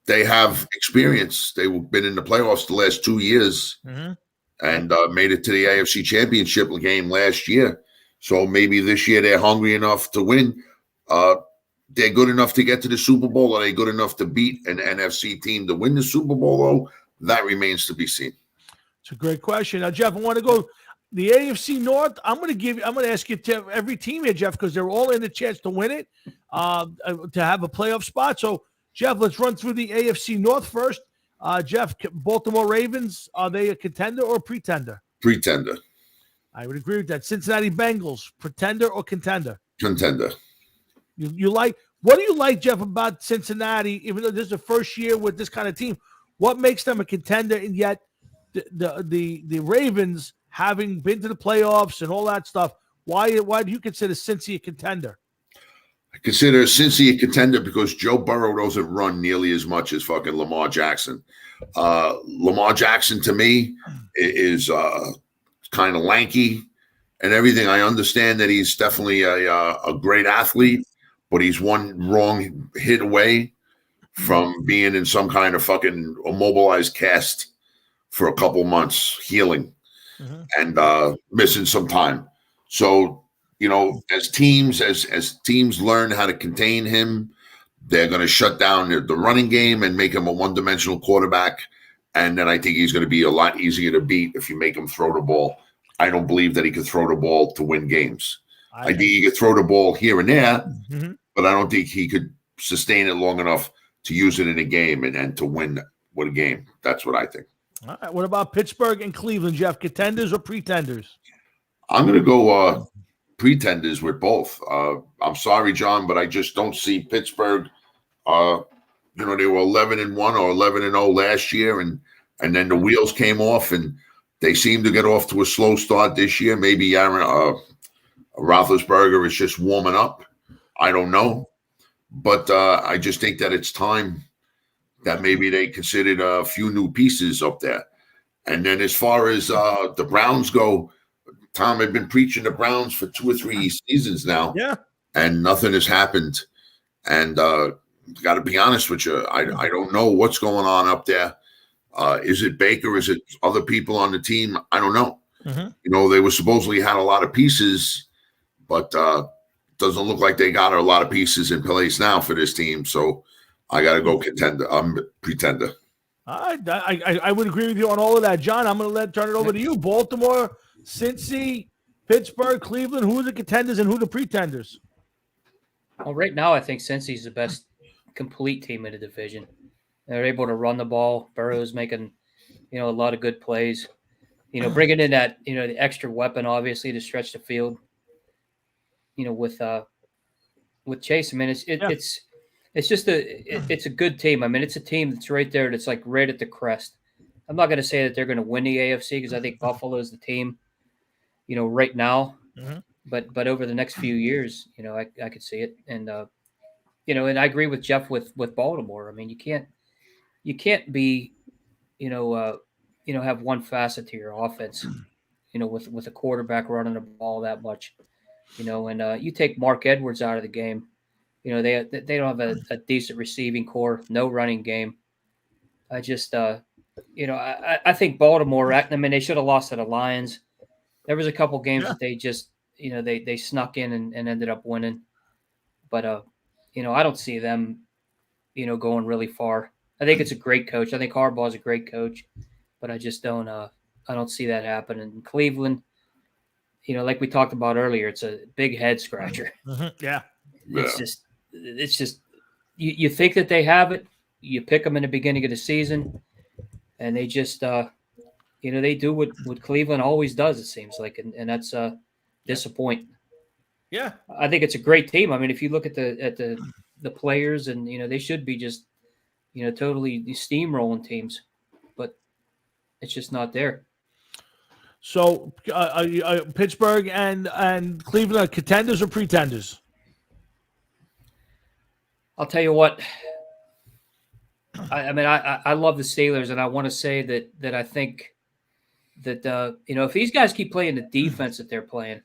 They have experience. They've been in the playoffs the last 2 years and made it to the AFC Championship game last year. So maybe this year they're hungry enough to win. They're good enough to get to the Super Bowl. Are they good enough to beat an NFC team to win the Super Bowl, though? That remains to be seen. It's a great question. Now, Jeff, I want to go the AFC North. I'm going to ask you to every team here, Jeff, because they're all in the chance to win it, to have a playoff spot. So, Jeff, let's run through the AFC North first. Jeff, Baltimore Ravens, are they a contender or pretender? Pretender. I would agree with that. Cincinnati Bengals, pretender or contender? Contender. What do you like, Jeff, about Cincinnati, even though this is the first year with this kind of team? What makes them a contender, and yet the Ravens, having been to the playoffs and all that stuff, why do you consider Cincy a contender? I consider Cincy a contender because Joe Burrow doesn't run nearly as much as fucking Lamar Jackson. Lamar Jackson, to me, is kind of lanky and everything. I understand that he's definitely a great athlete, but he's one wrong hit away from being in some kind of fucking immobilized cast for a couple months, healing and missing some time. So, as teams learn how to contain him, they're going to shut down the running game and make him a one-dimensional quarterback. And then I think he's going to be a lot easier to beat if you make him throw the ball. I don't believe that he could throw the ball to win games. I think he could throw the ball here and there, but I don't think he could sustain it long enough to use it in a game and to win with a game. That's what I think. All right. What about Pittsburgh and Cleveland, Jeff? Contenders or pretenders? I'm going to go pretenders with both. I'm sorry, John, but I just don't see Pittsburgh. They were 11-1 or 11-0 last year, and then the wheels came off, and they seem to get off to a slow start this year. Maybe Aaron Roethlisberger is just warming up. I don't know, but I just think that it's time that maybe they considered a few new pieces up there. And then as far as the Browns go, Tom, I've been preaching the Browns for 2 or 3 seasons now. Yeah. And nothing has happened. And got to be honest with you, I don't know what's going on up there. Is it Baker? Is it other people on the team? I don't know. They were supposedly had a lot of pieces, but doesn't look like they got a lot of pieces in place now for this team. So I got to go contender. Pretender. I would agree with you on all of that, John. I'm going to turn it over to you. Baltimore, Cincy, Pittsburgh, Cleveland. Who are the contenders and who are the pretenders? Well, right now I think Cincy's the best complete team in the division. They're able to run the ball. Burrow's making, a lot of good plays. Bringing in that, the extra weapon obviously to stretch the field. With Chase. I mean, it's just it's a good team. I mean, it's a team that's right there. That's like right at the crest. I'm not going to say that they're going to win the AFC because I think Buffalo is the team, right now. but over the next few years, I could see it. And and I agree with Jeff with Baltimore. I mean, you can't be, have one facet to your offense, with a quarterback running the ball that much, and you take Mark Edwards out of the game, they don't have a decent receiving core, no running game. I just, I think Baltimore, I mean, they should have lost to the Lions. There was a couple games that they just, they snuck in and ended up winning. But, I don't see them, going really far. I think it's a great coach. I think Harbaugh's a great coach, but I just don't, I don't see that happening. In Cleveland, like we talked about earlier, it's a big head scratcher. Yeah. It's just, you think that they have it. You pick them in the beginning of the season, and they just, they do what Cleveland always does, it seems like, and that's disappoint. Yeah, I think it's a great team. I mean, if you look at the players, and they should be just, totally steamrolling teams, but it's just not there. So, Pittsburgh and Cleveland are contenders or pretenders? I'll tell you what. I mean, I love the Steelers, and I want to say that I think that if these guys keep playing the defense that they're playing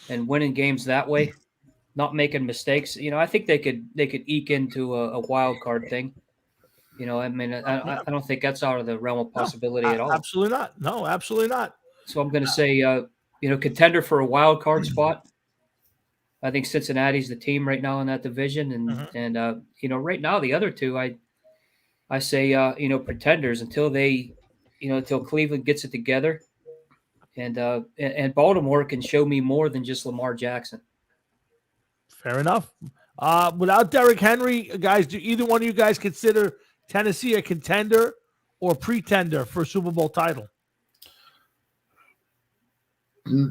and winning games that way, not making mistakes, I think they could eke into a wild card thing. I mean, I don't think that's out of the realm of possibility at all. Absolutely not. No, absolutely not. So I'm going to say, contender for a wild card spot. I think Cincinnati's the team right now in that division, and right now the other two, I say, pretenders until until Cleveland gets it together, and Baltimore can show me more than just Lamar Jackson. Fair enough. Without Derrick Henry, guys, do either one of you guys consider Tennessee a contender or pretender for a Super Bowl title?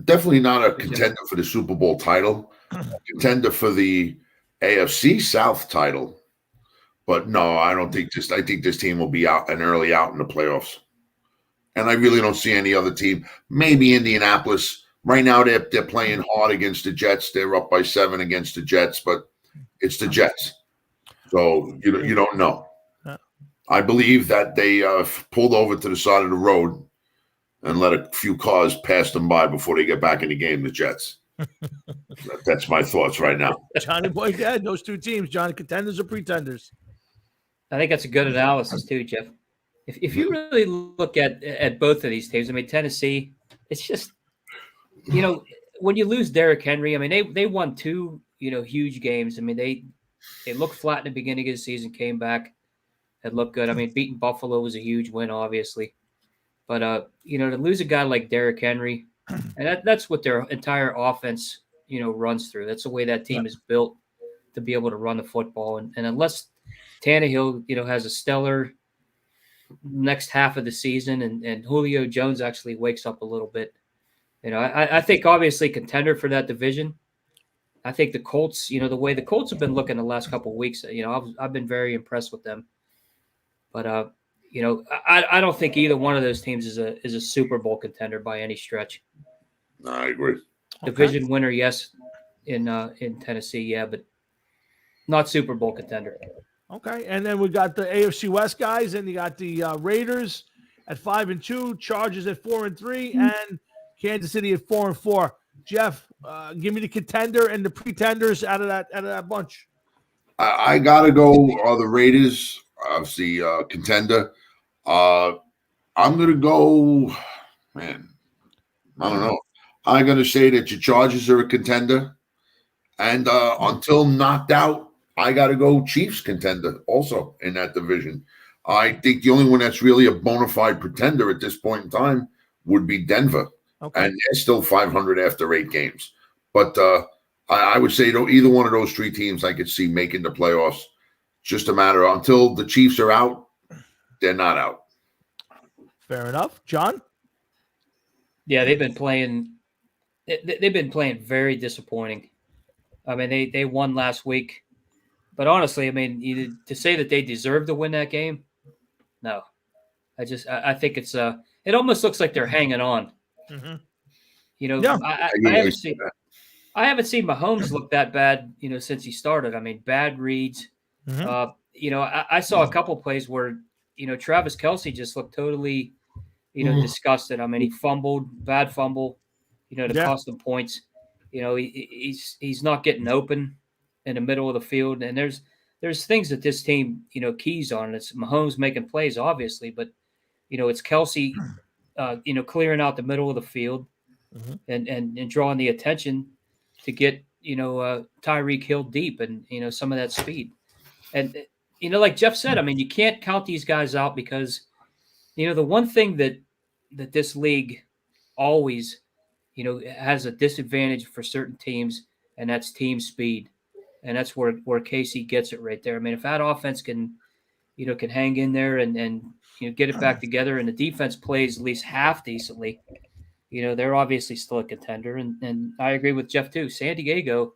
Definitely not a contender for the Super Bowl title. Contender for the AFC South title. But no, I don't think I think this team will be out in the playoffs. And I really don't see any other team. Maybe Indianapolis. Right now they're playing hard against the Jets. They're up by 7 against the Jets, but it's the Jets. So you don't know. I believe that they pulled over to the side of the road and let a few cars pass them by before they get back in the game, the Jets. That's my thoughts right now. Johnny Boy Dad, those two teams, Johnny, contenders or pretenders? I think that's a good analysis too, Jeff. If you really look at both of these teams, I mean, Tennessee, it's just, when you lose Derrick Henry, I mean, they won 2, huge games. I mean, they looked flat in the beginning of the season, came back, had looked good. I mean, beating Buffalo was a huge win, obviously. But, to lose a guy like Derrick Henry, and that's what their entire offense, runs through. That's the way that team is built to be able to run the football. And unless Tannehill, has a stellar next half of the season and Julio Jones actually wakes up a little bit, I think obviously contender for that division. I think the Colts, the way the Colts have been looking the last couple of weeks, I've been very impressed with them. But, I don't think either one of those teams is a Super Bowl contender by any stretch. I agree. Division winner, yes, in Tennessee, yeah, but not Super Bowl contender. Okay, and then we got the AFC West guys, and you got the Raiders at 5-2, Chargers at 4-3, and Kansas City at 4-4. Jeff, give me the contender and the pretenders out of that bunch. I gotta go the Raiders, obviously contender. I'm gonna go, man. I don't know. I'm gonna say that your Chargers are a contender, and until knocked out, I gotta go Chiefs contender also in that division. I think the only one that's really a bona fide pretender at this point in time would be Denver, and they're still 500 after 8 games. But I would say either one of those 3 teams I could see making the playoffs. Just a matter until the Chiefs are out, they're not out. Fair enough, John. Yeah, they've been playing very disappointing. I mean, they won last week. But honestly, I mean, to say that they deserve to win that game, no. I think it's it almost looks like they're hanging on. Mm-hmm. I haven't seen I haven't seen Mahomes look that bad, since he started. I mean, bad reads. I saw a couple plays where, Travis Kelce just looked totally, disgusted. I mean, he fumbled, bad fumble, to cost them points. He's not getting open in the middle of the field. And there's things that this team, keys on. It's Mahomes making plays, obviously, but, it's Kelce, clearing out the middle of the field and drawing the attention to get, Tyreek Hill deep and, some of that speed. And, like Jeff said, I mean, you can't count these guys out because, the one thing that this league always, has a disadvantage for certain teams, and that's team speed. And that's where KC gets it right there. I mean, if that offense can hang in there and get it back together and the defense plays at least half decently, they're obviously still a contender. And I agree with Jeff too. San Diego,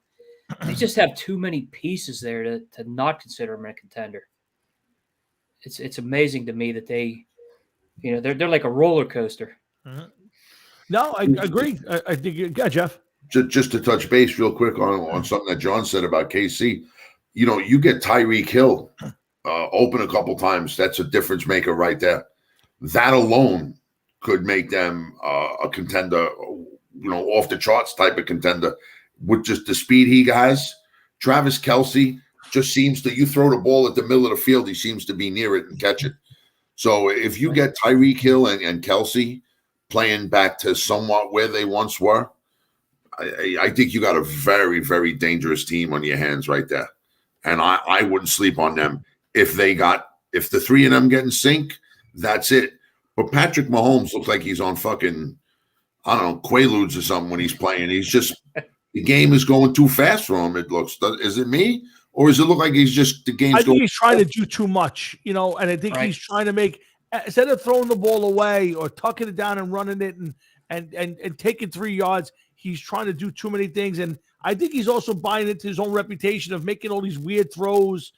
they just have too many pieces there to not consider them a contender. It's amazing to me that they, they're like a roller coaster. No, I agree. I think, yeah, Jeff. Just to touch base real quick on something that John said about KC, you get Tyreek Hill open a couple times. That's a difference maker right there. That alone could make them a contender, off the charts type of contender with just the speed he has. Travis Kelce just seems to, you throw the ball at the middle of the field, he seems to be near it and catch it. So if you get Tyreek Hill and Kelce playing back to somewhat where they once were, I think you got a very, very dangerous team on your hands right there. And I wouldn't sleep on them. If the three of them get in sync, that's it. But Patrick Mahomes looks like he's on fucking, I don't know, Quaaludes or something when he's playing. He's just, the game is going too fast for him, it looks. Is it me? Or does it look like he's just, the game's going? I think he's trying to do too much, and I think he's trying to make, instead of throwing the ball away or tucking it down and running it and taking 3 yards, he's trying to do too many things. And I think he's also buying into his own reputation of making all these weird throws.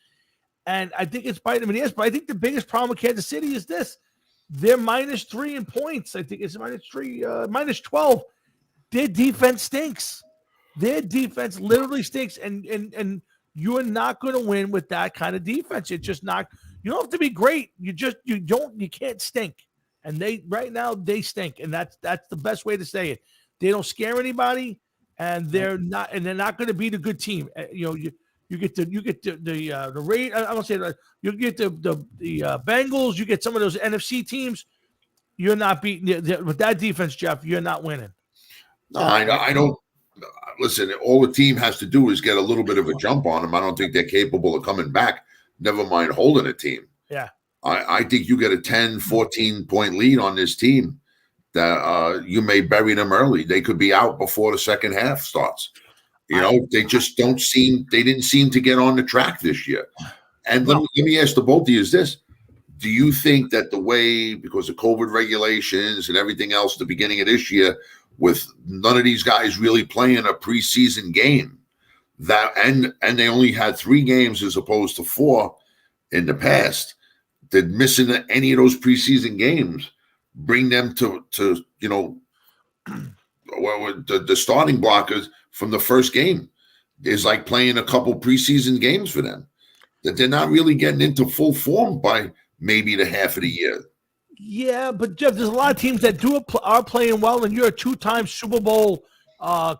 And I think it's biting him in the ass. But I think the biggest problem with Kansas City is this. They're -3 in points. I think it's -3, -12. Their defense stinks. Their defense literally stinks. And you're not going to win with that kind of defense. It's just not. You don't have to be great. You can't stink. And right now they stink. And that's the best way to say it. They don't scare anybody, and they're not going to be the good team. You get the rate. I don't say that. You get the Bengals. You get some of those NFC teams. You're not beating with that defense, Jeff. You're not winning. No, I don't. Listen, all the team has to do is get a little bit of a jump on them. I don't think they're capable of coming back. Never mind holding a team. Yeah, I think you get a 10, 14-point lead on this team. That you may bury them early. They could be out before the second half starts. They just didn't seem to get on the track this year. And let me ask the both of you this. Do you think that the way, because of COVID regulations and everything else, the beginning of this year, with none of these guys really playing a preseason game, that and they only had 3 games as opposed to 4 in the past, that missing any of those preseason games bring them to the starting blockers from the first game is like playing a couple preseason games for them, that they're not really getting into full form by maybe the half of the year. Yeah, but Jeff, there's a lot of teams that are playing well, and you're a 2-time Super Bowl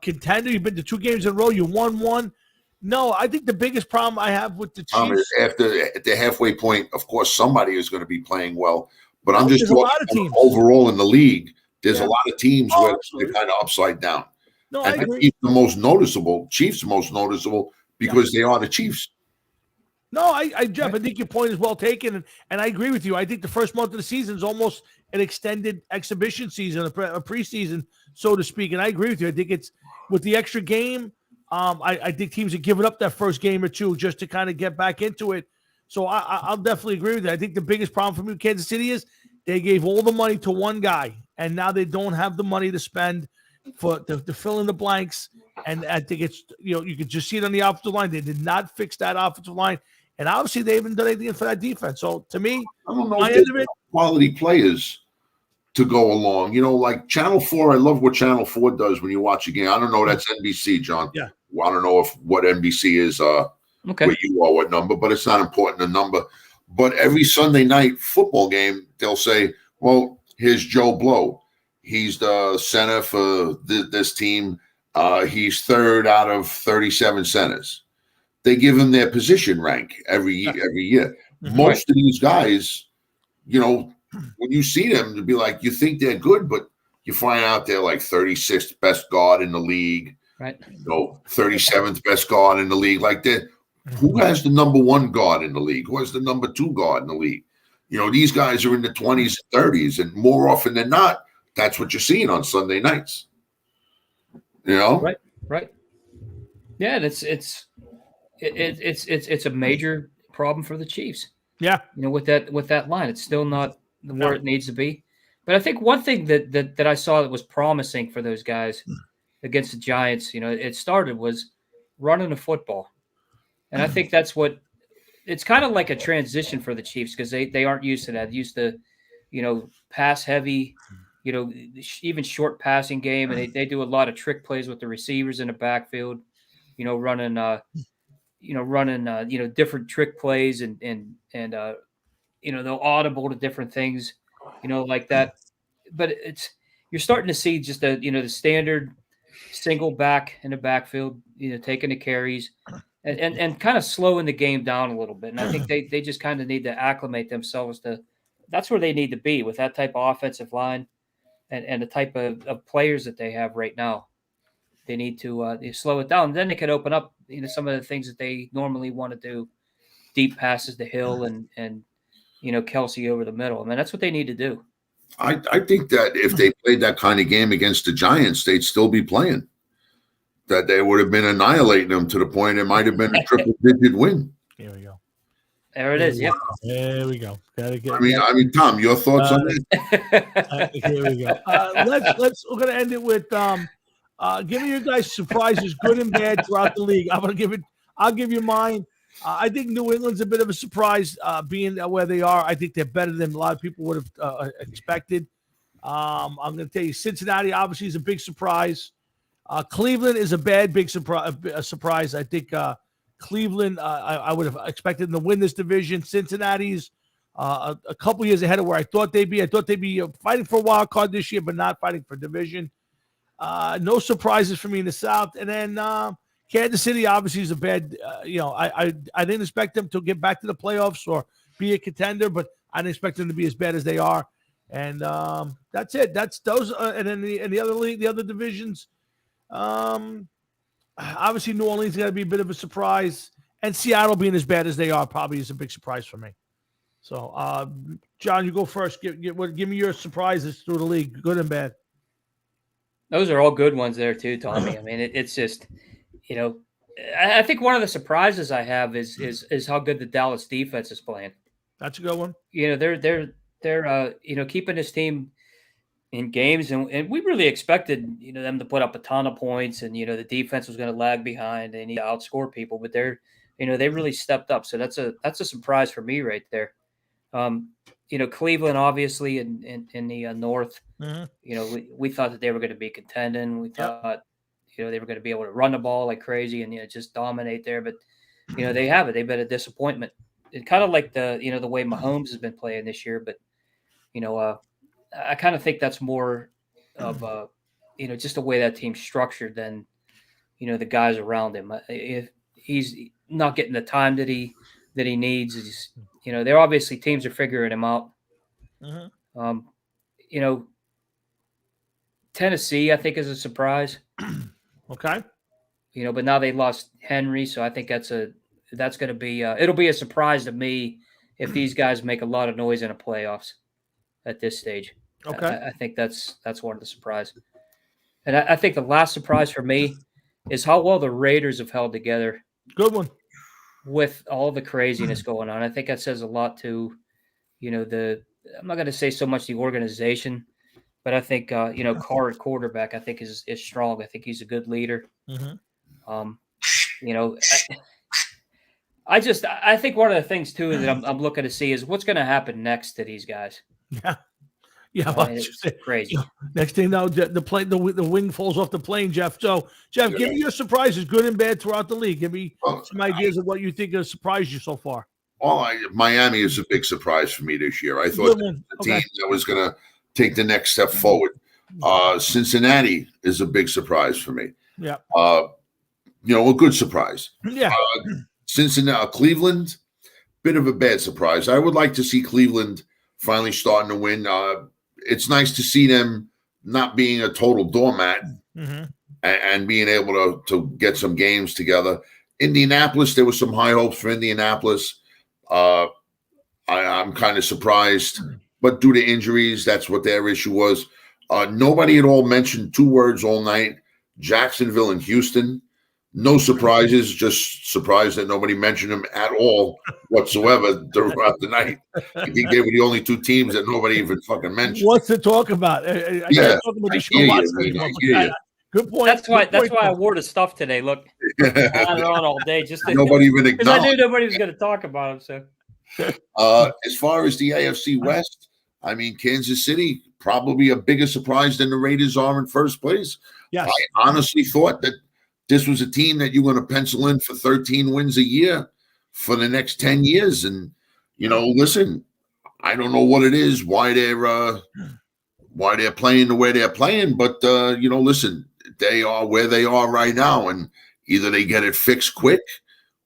contender. You've been to 2 games in a row. You won 1. No, I think the biggest problem I have with the Chiefs, at the halfway point, of course, somebody is going to be playing well. But I'm just talking overall in the league. There's a lot of teams where they're kind of upside down. No, and I agree. Chiefs the most noticeable because they are the Chiefs. No, Jeff, I think your point is well taken, and I agree with you. I think the first month of the season is almost an extended exhibition season, a preseason, so to speak. And I agree with you. I think it's with the extra game. I think teams are giving up that first game or 2 just to kind of get back into it. So I'll definitely agree with that. I think the biggest problem for me with Kansas City is they gave all the money to one guy, and now they don't have the money to spend to fill in the blanks. And I think it's, you could just see it on the offensive line. They did not fix that offensive line. And obviously they haven't done anything for that defense. So to me, I don't know if quality players to go along. You know, like Channel 4, I love what Channel 4 does when you watch a game. I don't know, that's NBC, John. Yeah. Well, I don't know what NBC is, Okay. where you are, what number, but it's not important, the number. But every Sunday night football game, they'll say, well, here's Joe Blow. He's the center for this team. He's third out of 37 centers. They give him their position rank every year. Most of these guys, you know, when you see them, to be like, you think they're good, but you find out they're like 36th best guard in the league. Right. You know, 37th best guard in the league. Like that. Who has the number 1 guard in the league? Who has the number 2 guard in the league? You know, these guys are in the 20s and 30s, and more often than not, that's what you're seeing on Sunday nights. You know? Right. Yeah, and it's a major problem for the Chiefs. Yeah. You know, with that line, it's still not where it needs to be. But I think one thing that I saw that was promising for those guys against the Giants, you know, it started was running the football. And I think that's what it's kind of like a transition for the Chiefs because they aren't used to that. They're used to, you know, pass heavy, you know, even short passing game. And they do a lot of trick plays with the receivers in the backfield, you know, running different trick plays and you know, they'll audible to different things, you know, like that. But you're starting to see just the standard single back in the backfield, you know, taking the carries. And kind of slowing the game down a little bit. And I think they just kind of need to acclimate themselves to that's where they need to be with that type of offensive line and the type of players that they have right now. They need to slow it down. And then they can open up, you know, some of the things that they normally want to do, deep passes to Hill and you know, Kelsey over the middle. I mean, that's what they need to do. I think that if they played that kind of game against the Giants, they'd still be playing. That they would have been annihilating them to the point it might have been a triple-digit win. Here we go. There it is. Yep. There we go. Gotta get. I mean, Tom, your thoughts on that? Here we go. We're gonna end it with giving you guys surprises, good and bad, throughout the league. I'll give you mine. I think New England's a bit of a surprise, being where they are. I think they're better than a lot of people would have expected. I'm going to tell you, Cincinnati obviously is a big surprise. Cleveland is a big surprise. I think Cleveland, I would have expected them to win this division. Cincinnati's a couple years ahead of where I thought they'd be. I thought they'd be fighting for a wild card this year, but not fighting for division. No surprises for me in the South. And then Kansas City obviously is a bad, I didn't expect them to get back to the playoffs or be a contender, but I didn't expect them to be as bad as they are. And that's it. That's those. And then the other league, the other divisions. Obviously, New Orleans is going to be a bit of a surprise, and Seattle being as bad as they are probably is a big surprise for me. So, John, you go first. Give me your surprises through the league, good and bad. Those are all good ones there too, Tommy. I mean, it's just, you know, I think one of the surprises I have is how good the Dallas defense is playing. That's a good one. You know, they're keeping this team in games, and we really expected, you know, them to put up a ton of points, and, you know, the defense was going to lag behind and outscore people, but they really stepped up. So that's a surprise for me right there. You know, Cleveland obviously in the North, you know, we thought that they were going to be contending. We thought, you know, they were going to be able to run the ball like crazy and, you know, just dominate there, but, you know, they haven't. They've been a disappointment. It's kind of like the way Mahomes has been playing this year, but, you know, I kind of think that's more of you know, just the way that team's structured than, you know, the guys around him. If he's not getting the time that he needs, he's, you know, they're obviously teams are figuring him out. You know, Tennessee, I think, is a surprise. Okay. You know, but now they lost Henry, so I think that's going to be it'll be a surprise to me if these guys make a lot of noise in the playoffs at this stage. Okay. I think that's one of the surprises. And I think the last surprise for me is how well the Raiders have held together. Good one. With all the craziness going on. I think that says a lot to, you know, I'm not going to say so much the organization, but I think, you know, Carr at quarterback, I think is strong. I think he's a good leader. You know, I think one of the things too that I'm looking to see is what's going to happen next to these guys. Yeah. Yeah, It's crazy. Next thing now, the wing falls off the plane, Jeff. So, Jeff, give me your surprises, good and bad, throughout the league. Give me some ideas of what you think has surprised you so far. Miami is a big surprise for me this year. I thought the team that was going to take the next step forward. Cincinnati is a big surprise for me. Yeah. A good surprise. Yeah. Cincinnati, Cleveland, bit of a bad surprise. I would like to see Cleveland finally starting to win. It's nice to see them not being a total doormat and being able to get some games together. Indianapolis, there was some high hopes for Indianapolis. I'm kind of surprised, but due to injuries, that's what their issue was. Nobody at all mentioned 2 words all night: Jacksonville and Houston. No surprises, just surprised that nobody mentioned them at all whatsoever throughout the night. I think they were the only 2 teams that nobody even fucking mentioned. What's to talk about? I hear you. Good point. That's why I wore the stuff today. Look, I had it on all day just to, nobody even because I knew acknowledged. nobody was going to talk about them. So, As far as the AFC West, I mean, Kansas City probably a bigger surprise than the Raiders are in first place. Yes. I honestly thought that this was a team that you're going to pencil in for 13 wins a year for the next 10 years. And, listen, I don't know what it is, why they're playing the way they're playing, but, listen, they are where they are right now, and either they get it fixed quick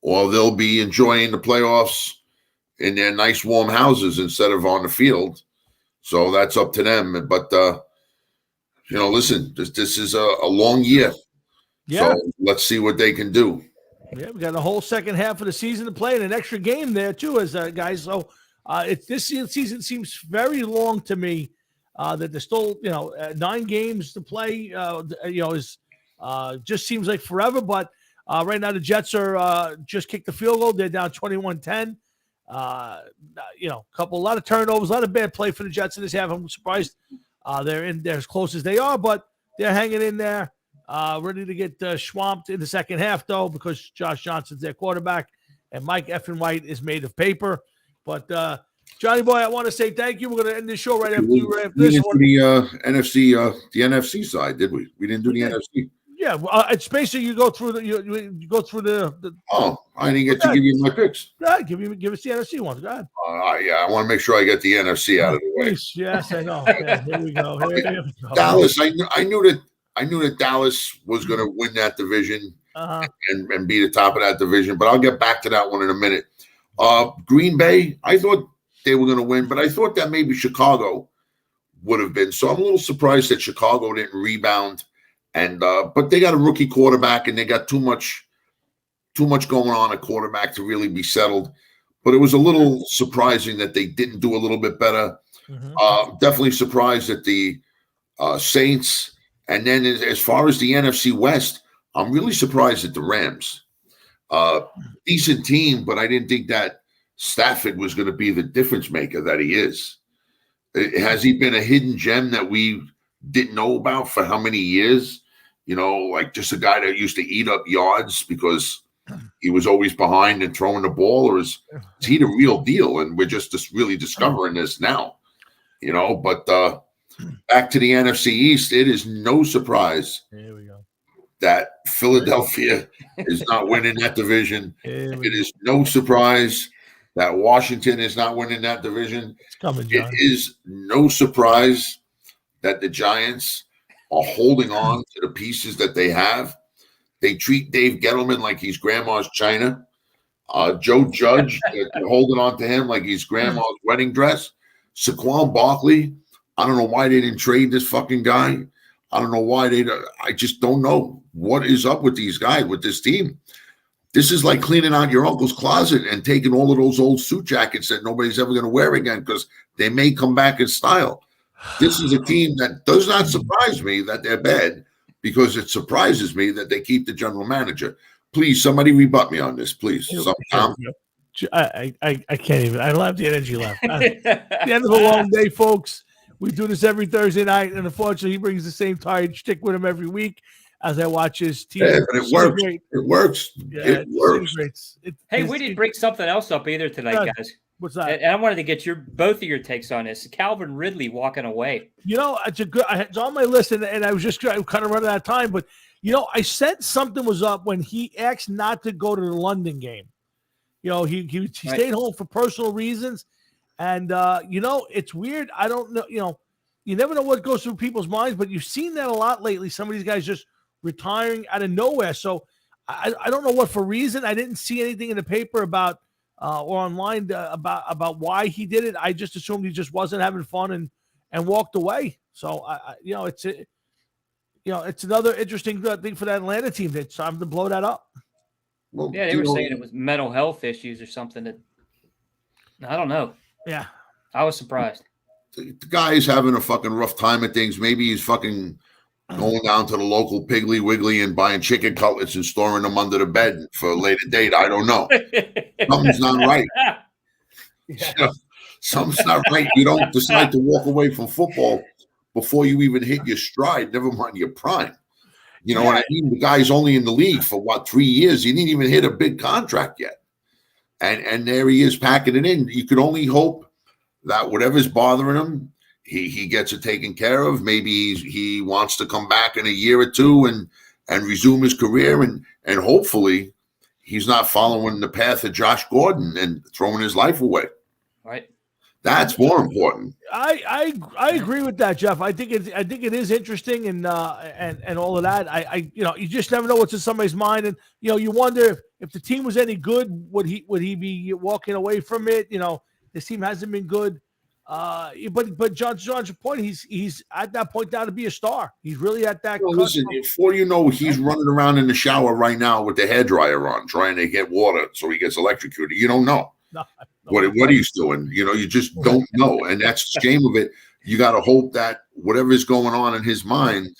or they'll be enjoying the playoffs in their nice warm houses instead of on the field. So that's up to them. But, listen, this is a long year. Yeah. So let's see what they can do. Yeah, we got the whole second half of the season to play and an extra game there too, as guys. So this season seems very long to me. That there's still 9 games to play. Is just seems like forever. But right now the Jets are just kicked the field goal. They're down 21-10. A lot of turnovers, a lot of bad play for the Jets in this half. I'm surprised they're in there as close as they are, but they're hanging in there. Ready to get swamped in the second half, though, because Josh Johnson's their quarterback and Mike Effin White is made of paper. But, Johnny Boy, I want to say thank you. We're going to end the show right after this one. We didn't do the NFC side, did we? We didn't do the NFC. Yeah, it's basically you go through you go through the. Oh, I didn't get to give you my picks. Give us the NFC ones. Go ahead. I want to make sure I get the NFC out of the way. Yes, I know. Yeah, here we go. Here we go. Dallas. I knew that Dallas was going to win that division and be the top of that division, but I'll get back to that one in a minute. Green Bay, I thought they were going to win, but I thought that maybe Chicago would have been. So I'm a little surprised that Chicago didn't rebound. And but they got a rookie quarterback, and they got too much going on at quarterback to really be settled. But it was a little surprising that they didn't do a little bit better. Definitely surprised at the Saints. And then as far as the NFC West, I'm really surprised at the Rams. Decent team, but I didn't think that Stafford was going to be the difference maker that he is. Has he been a hidden gem that we didn't know about for how many years? Like just a guy that used to eat up yards because he was always behind and throwing the ball, or is he the real deal? And we're just really discovering this now, but back to the NFC East, it is no surprise that Philadelphia is not winning that division. It is no surprise that Washington is not winning that division. It's coming, John. It is no surprise that the Giants are holding on to the pieces that they have. They treat Dave Gettleman like he's grandma's china. Joe Judge, they're holding on to him like he's grandma's wedding dress. Saquon Barkley, I don't know why they didn't trade this fucking guy. I don't know why I just don't know what is up with these guys, with this team. This is like cleaning out your uncle's closet and taking all of those old suit jackets that nobody's ever going to wear again because they may come back in style. This is a team that does not surprise me that they're bad, because it surprises me that they keep the general manager. Please, somebody rebut me on this, please. I can't even. I don't have the energy left. The end of a long day, folks. We do this every Thursday night, and unfortunately, he brings the same tired shtick with him every week as I watch his team. Yeah, but it works. It works. Yeah, it works. Hey, we didn't bring something else up either tonight, guys. What's that? And I wanted to get both of your takes on this. Calvin Ridley walking away. It's it's on my list, and I was just kind of running out of time. But I sensed something was up when he asked not to go to the London game. He stayed home for personal reasons, and it's weird. I don't know. You never know what goes through people's minds, but you've seen that a lot lately. Some of these guys just retiring out of nowhere. So I don't know what for reason. I didn't see anything in the paper about. Or online about why he did it. I just assumed he just wasn't having fun and walked away. So it's another interesting thing for that Atlanta team. That's time to blow that up. Well, yeah, they were saying it was mental health issues or something. That I don't know. Yeah, I was surprised. The guy's having a fucking rough time at things. Maybe he's fucking going down to the local Piggly Wiggly and buying chicken cutlets and storing them under the bed for a later date. I don't know. Something's not right. Yeah. Something's not right. You don't decide to walk away from football before you even hit your stride, never mind your prime. You know what I mean? The guy's only in the league for 3 years? He didn't even hit a big contract yet. And there he is packing it in. You could only hope that whatever's bothering him, he gets it taken care of. Maybe he wants to come back in a year or two and resume his career, and hopefully he's not following the path of Josh Gordon and throwing his life away. Right. That's more important. I agree with that, Jeff. I think it is interesting and all of that. You just never know what's in somebody's mind, and you wonder if the team was any good, would he be walking away from it? This team hasn't been good. But John's point, he's at that point now to be a star. He's really at that. Well, listen, before you know, he's running around in the shower right now with the hairdryer on, trying to get water so he gets electrocuted. You don't know what he's doing. You just don't know, and that's the shame of it. You got to hope that whatever is going on in his mind,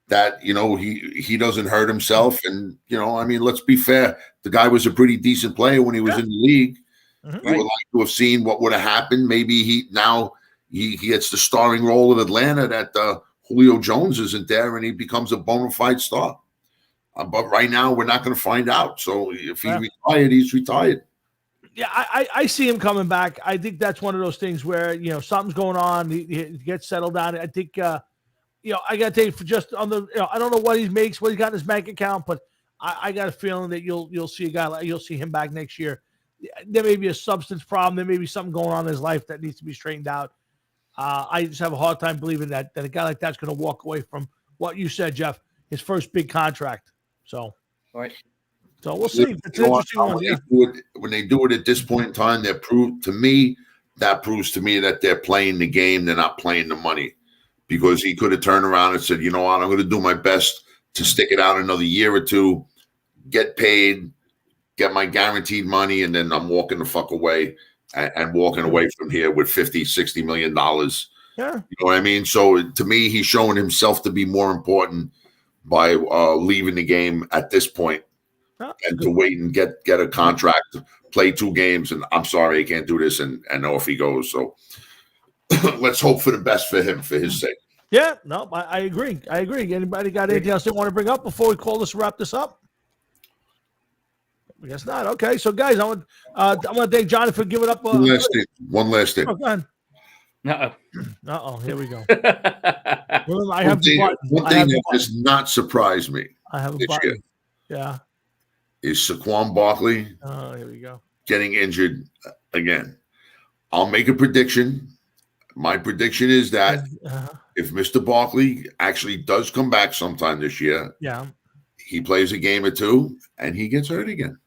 that he doesn't hurt himself. And let's be fair. The guy was a pretty decent player when he was in the league. You would like to have seen what would have happened. Maybe he gets the starring role of Atlanta that Julio Jones isn't there, and he becomes a bona fide star. But right now, we're not going to find out. So if he's retired, he's retired. Yeah, I see him coming back. I think that's one of those things where something's going on. He gets settled down. I think I got to tell you, for just on the I don't know what he makes, what he's got in his bank account, but I got a feeling that you'll see a guy you'll see him back next year. There may be a substance problem. There may be something going on in his life that needs to be straightened out. I just have a hard time believing that a guy like that's going to walk away from what you said, Jeff, his first big contract. So, right. So we'll see. It's an interesting one. When they do it at this point in time, that proves to me that they're playing the game. They're not playing the money, because he could have turned around and said, you know what, I'm going to do my best to stick it out another year or two, get paid, get my guaranteed money, and then I'm walking the fuck away and walking away from here with $50-60 million. Yeah. You know what I mean? So to me, he's showing himself to be more important by leaving the game at this point, and to wait and get a contract, play 2 games, and I'm sorry, I can't do this, and off he goes. So let's hope for the best for him, for his sake. Yeah, no, I agree. Anybody got anything else they want to bring up before we call this, wrap this up? I guess not. Okay, so guys, I want to thank Johnny for giving up. One last thing. Oh, go ahead. Uh-oh. Here we go. One thing that does not surprise me this year, is Saquon Barkley. Oh, here we go. Getting injured again. I'll make a prediction. My prediction is that if Mr. Barkley actually does come back sometime this year, he plays a game or 2 and he gets hurt again.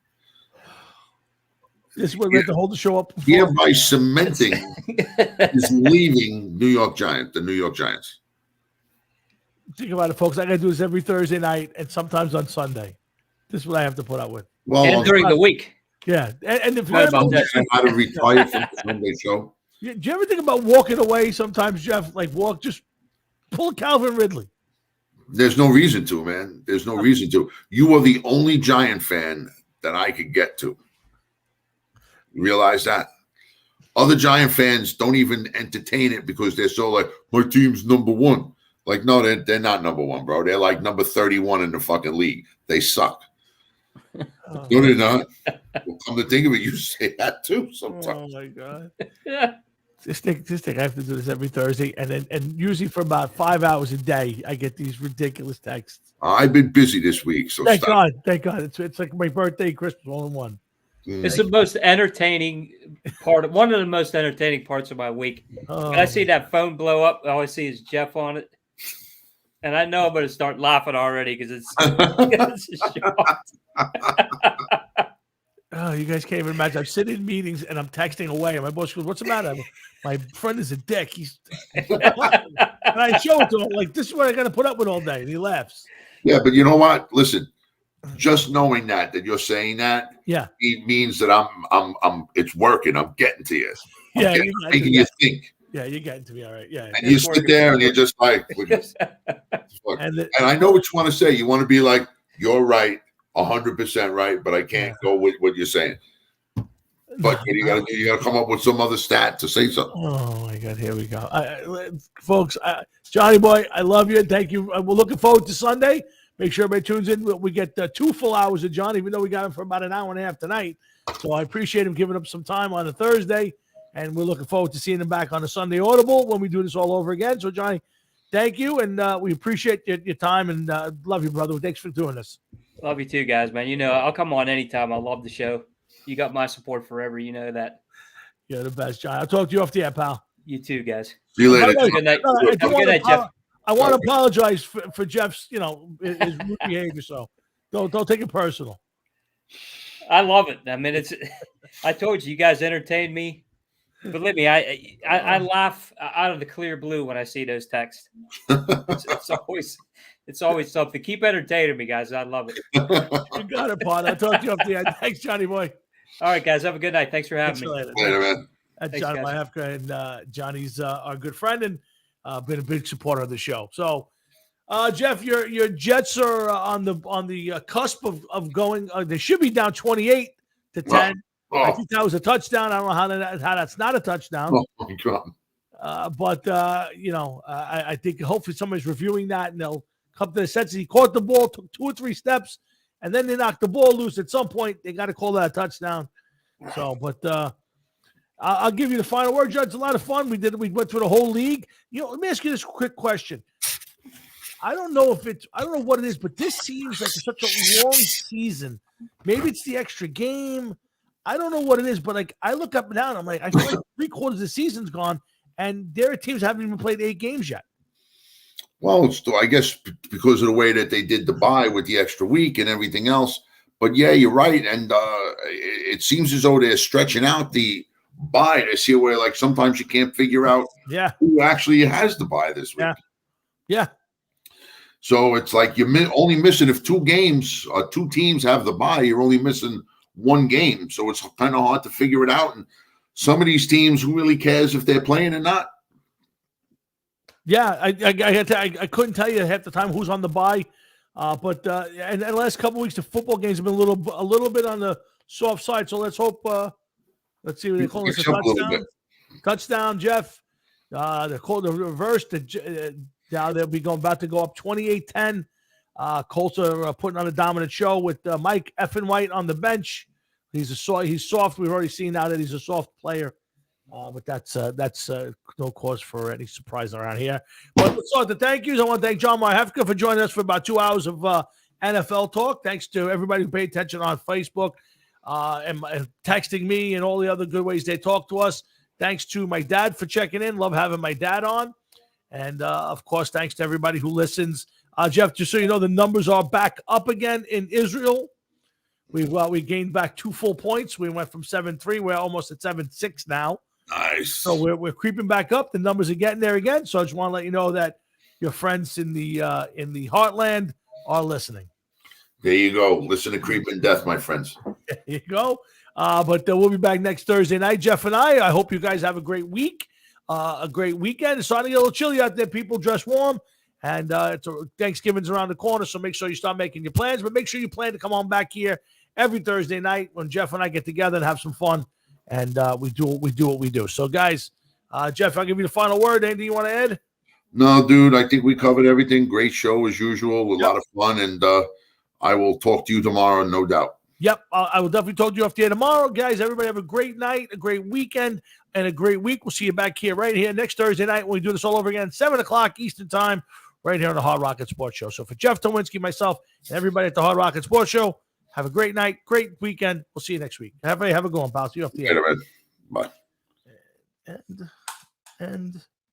This is what we have to hold the show up. Hereby cementing is leaving the New York Giants. Think about it, folks. I got to do this every Thursday night and sometimes on Sunday. This is what I have to put up with. Well, and during the week. Yeah. And if how to retire from the Sunday show. Do you ever think about walking away sometimes, Jeff? Like just pull Calvin Ridley. There's no reason to, man. There's no reason to. You are the only Giant fan that I could get to. You realize that? Other Giant fans don't even entertain it because they're so like, my team's number 1. Like, no, they're not number 1, bro. They're like number 31 in the fucking league. They suck. No, they're not. Well, come to think of it, you say that too sometimes. Oh my God. This thing, I have to do this every Thursday, and usually for about 5 hours a day, I get these ridiculous texts. I've been busy this week, so Thank stop. God. It's like my birthday, Christmas, all in one. It's the most entertaining part. One of the most entertaining parts of my week. When I see that phone blow up, all I see is Jeff on it, and I know I'm going to start laughing already because it's Oh, you guys can't even imagine. I'm sitting in meetings and I'm texting away, and my boss goes, "What's the matter? My friend is a dick." And I show it to him like, "This is what I got to put up with all day," and he laughs. Yeah, but you know what? Listen, just knowing that you're saying that, it means that I'm it's working. I'm getting to you. I'm making you think. Yeah, you're getting to me, all right. Yeah, and you sit there and you're just like, and I know what you want to say. You want to be like, "You're right, 100% right," but I can't go with what you're saying. But what you got to do? You got to come up with some other stat to say something. Oh my God! Here we go, folks. Johnny boy, I love you. Thank you. We're looking forward to Sunday. Make sure everybody tunes in. We get 2 full hours of John, even though we got him for about an hour and a half tonight. So I appreciate him giving up some time on a Thursday, and we're looking forward to seeing him back on a Sunday Audible when we do this all over again. So Johnny, thank you, and we appreciate your time, and love you, brother. Thanks for doing this. Love you too, guys, man. You know, I'll come on anytime. I love the show. You got my support forever. You know that. You're the best, John. I'll talk to you off the air, pal. You too, guys. See you later. Have a good night. Have a good night, Jeff. I want to apologize for Jeff's, his rude behavior. So don't take it personal. I love it. I mean, I told you guys entertain me. Believe me, I laugh out of the clear blue when I see those texts. It's always something. Keep entertaining me, guys. I love it. You got it, partner. I'll talk to you up the end. Thanks, Johnny boy. All right, guys. Have a good night. Thanks for having me. Later, man. That's Johnny Afc, and Johnny's our good friend and been a big supporter of the show. So, Jeff, your Jets are on the cusp of going. They should be down 28-10. I think that was a touchdown. I don't know how that's not a touchdown. Oh my God. But I think hopefully somebody's reviewing that and they'll come to the sense that he caught the ball, took 2 or 3 steps, and then they knocked the ball loose. At some point, they got to call that a touchdown. So, but I'll give you the final word, Judge. It's a lot of fun. We went through the whole league. Let me ask you this quick question. I don't know what it is, but this seems like such a long season. Maybe it's the extra game. I don't know what it is, but like I look up and down, I'm like, I feel like 3/4 of the season's gone, and their teams haven't even played 8 games yet. Well, I guess because of the way that they did the bye with the extra week and everything else. But yeah, you're right, and it seems as though they're stretching out the bye to see where, like, sometimes you can't figure out who actually has the bye this week. Yeah. So it's like you're only missing if 2 games, 2 teams have the bye. You're only missing 1 game, so it's kind of hard to figure it out. And some of these teams, who really cares if they're playing or not? Yeah, I couldn't tell you half the time who's on the bye, but and the last couple of weeks the football games have been a little bit on the soft side. So let's hope. Let's see what they call this a touchdown. Touchdown, Jeff. They're called the reverse. Now they'll be about to go up 28-10. Colts are putting on a dominant show with Mike Effin White on the bench. He's soft. We've already seen now that he's a soft player, but that's no cause for any surprise around here. But let's start the thank yous. I want to thank John Marhefka for joining us for about 2 hours of NFL talk. Thanks to everybody who paid attention on Facebook and texting me and all the other good ways they talk to us. Thanks to my dad for checking in. Love having my dad on. And, of course, thanks to everybody who listens. Jeff, just so you know, the numbers are back up again in Israel. We gained back 2 full points. We went from 7-3. We're almost at 7-6 now. Nice. So we're creeping back up. The numbers are getting there again. So I just want to let you know that your friends in the heartland are listening. There you go. Listen to Creeping Death, my friends. There you go. But we'll be back next Thursday night, Jeff and I. I hope you guys have a great week, a great weekend. It's starting to get a little chilly out there. People dress warm. And Thanksgiving's around the corner, so make sure you start making your plans. But make sure you plan to come on back here every Thursday night when Jeff and I get together and have some fun. And we do what we do. So, guys, Jeff, I'll give you the final word. Anything you want to add? No, dude, I think we covered everything. Great show as usual. A lot of fun. And I will talk to you tomorrow, no doubt. Yep, I will definitely talk to you off the air tomorrow. Guys, everybody have a great night, a great weekend, and a great week. We'll see you back here right here next Thursday night when we do this all over again, 7 o'clock Eastern Time, right here on the Hard Rocket Sports Show. So for Jeff Towinski, myself, and everybody at the Hard Rocket Sports Show, have a great night, great weekend. We'll see you next week. Have a good one, pal. See you off the air. Bye. And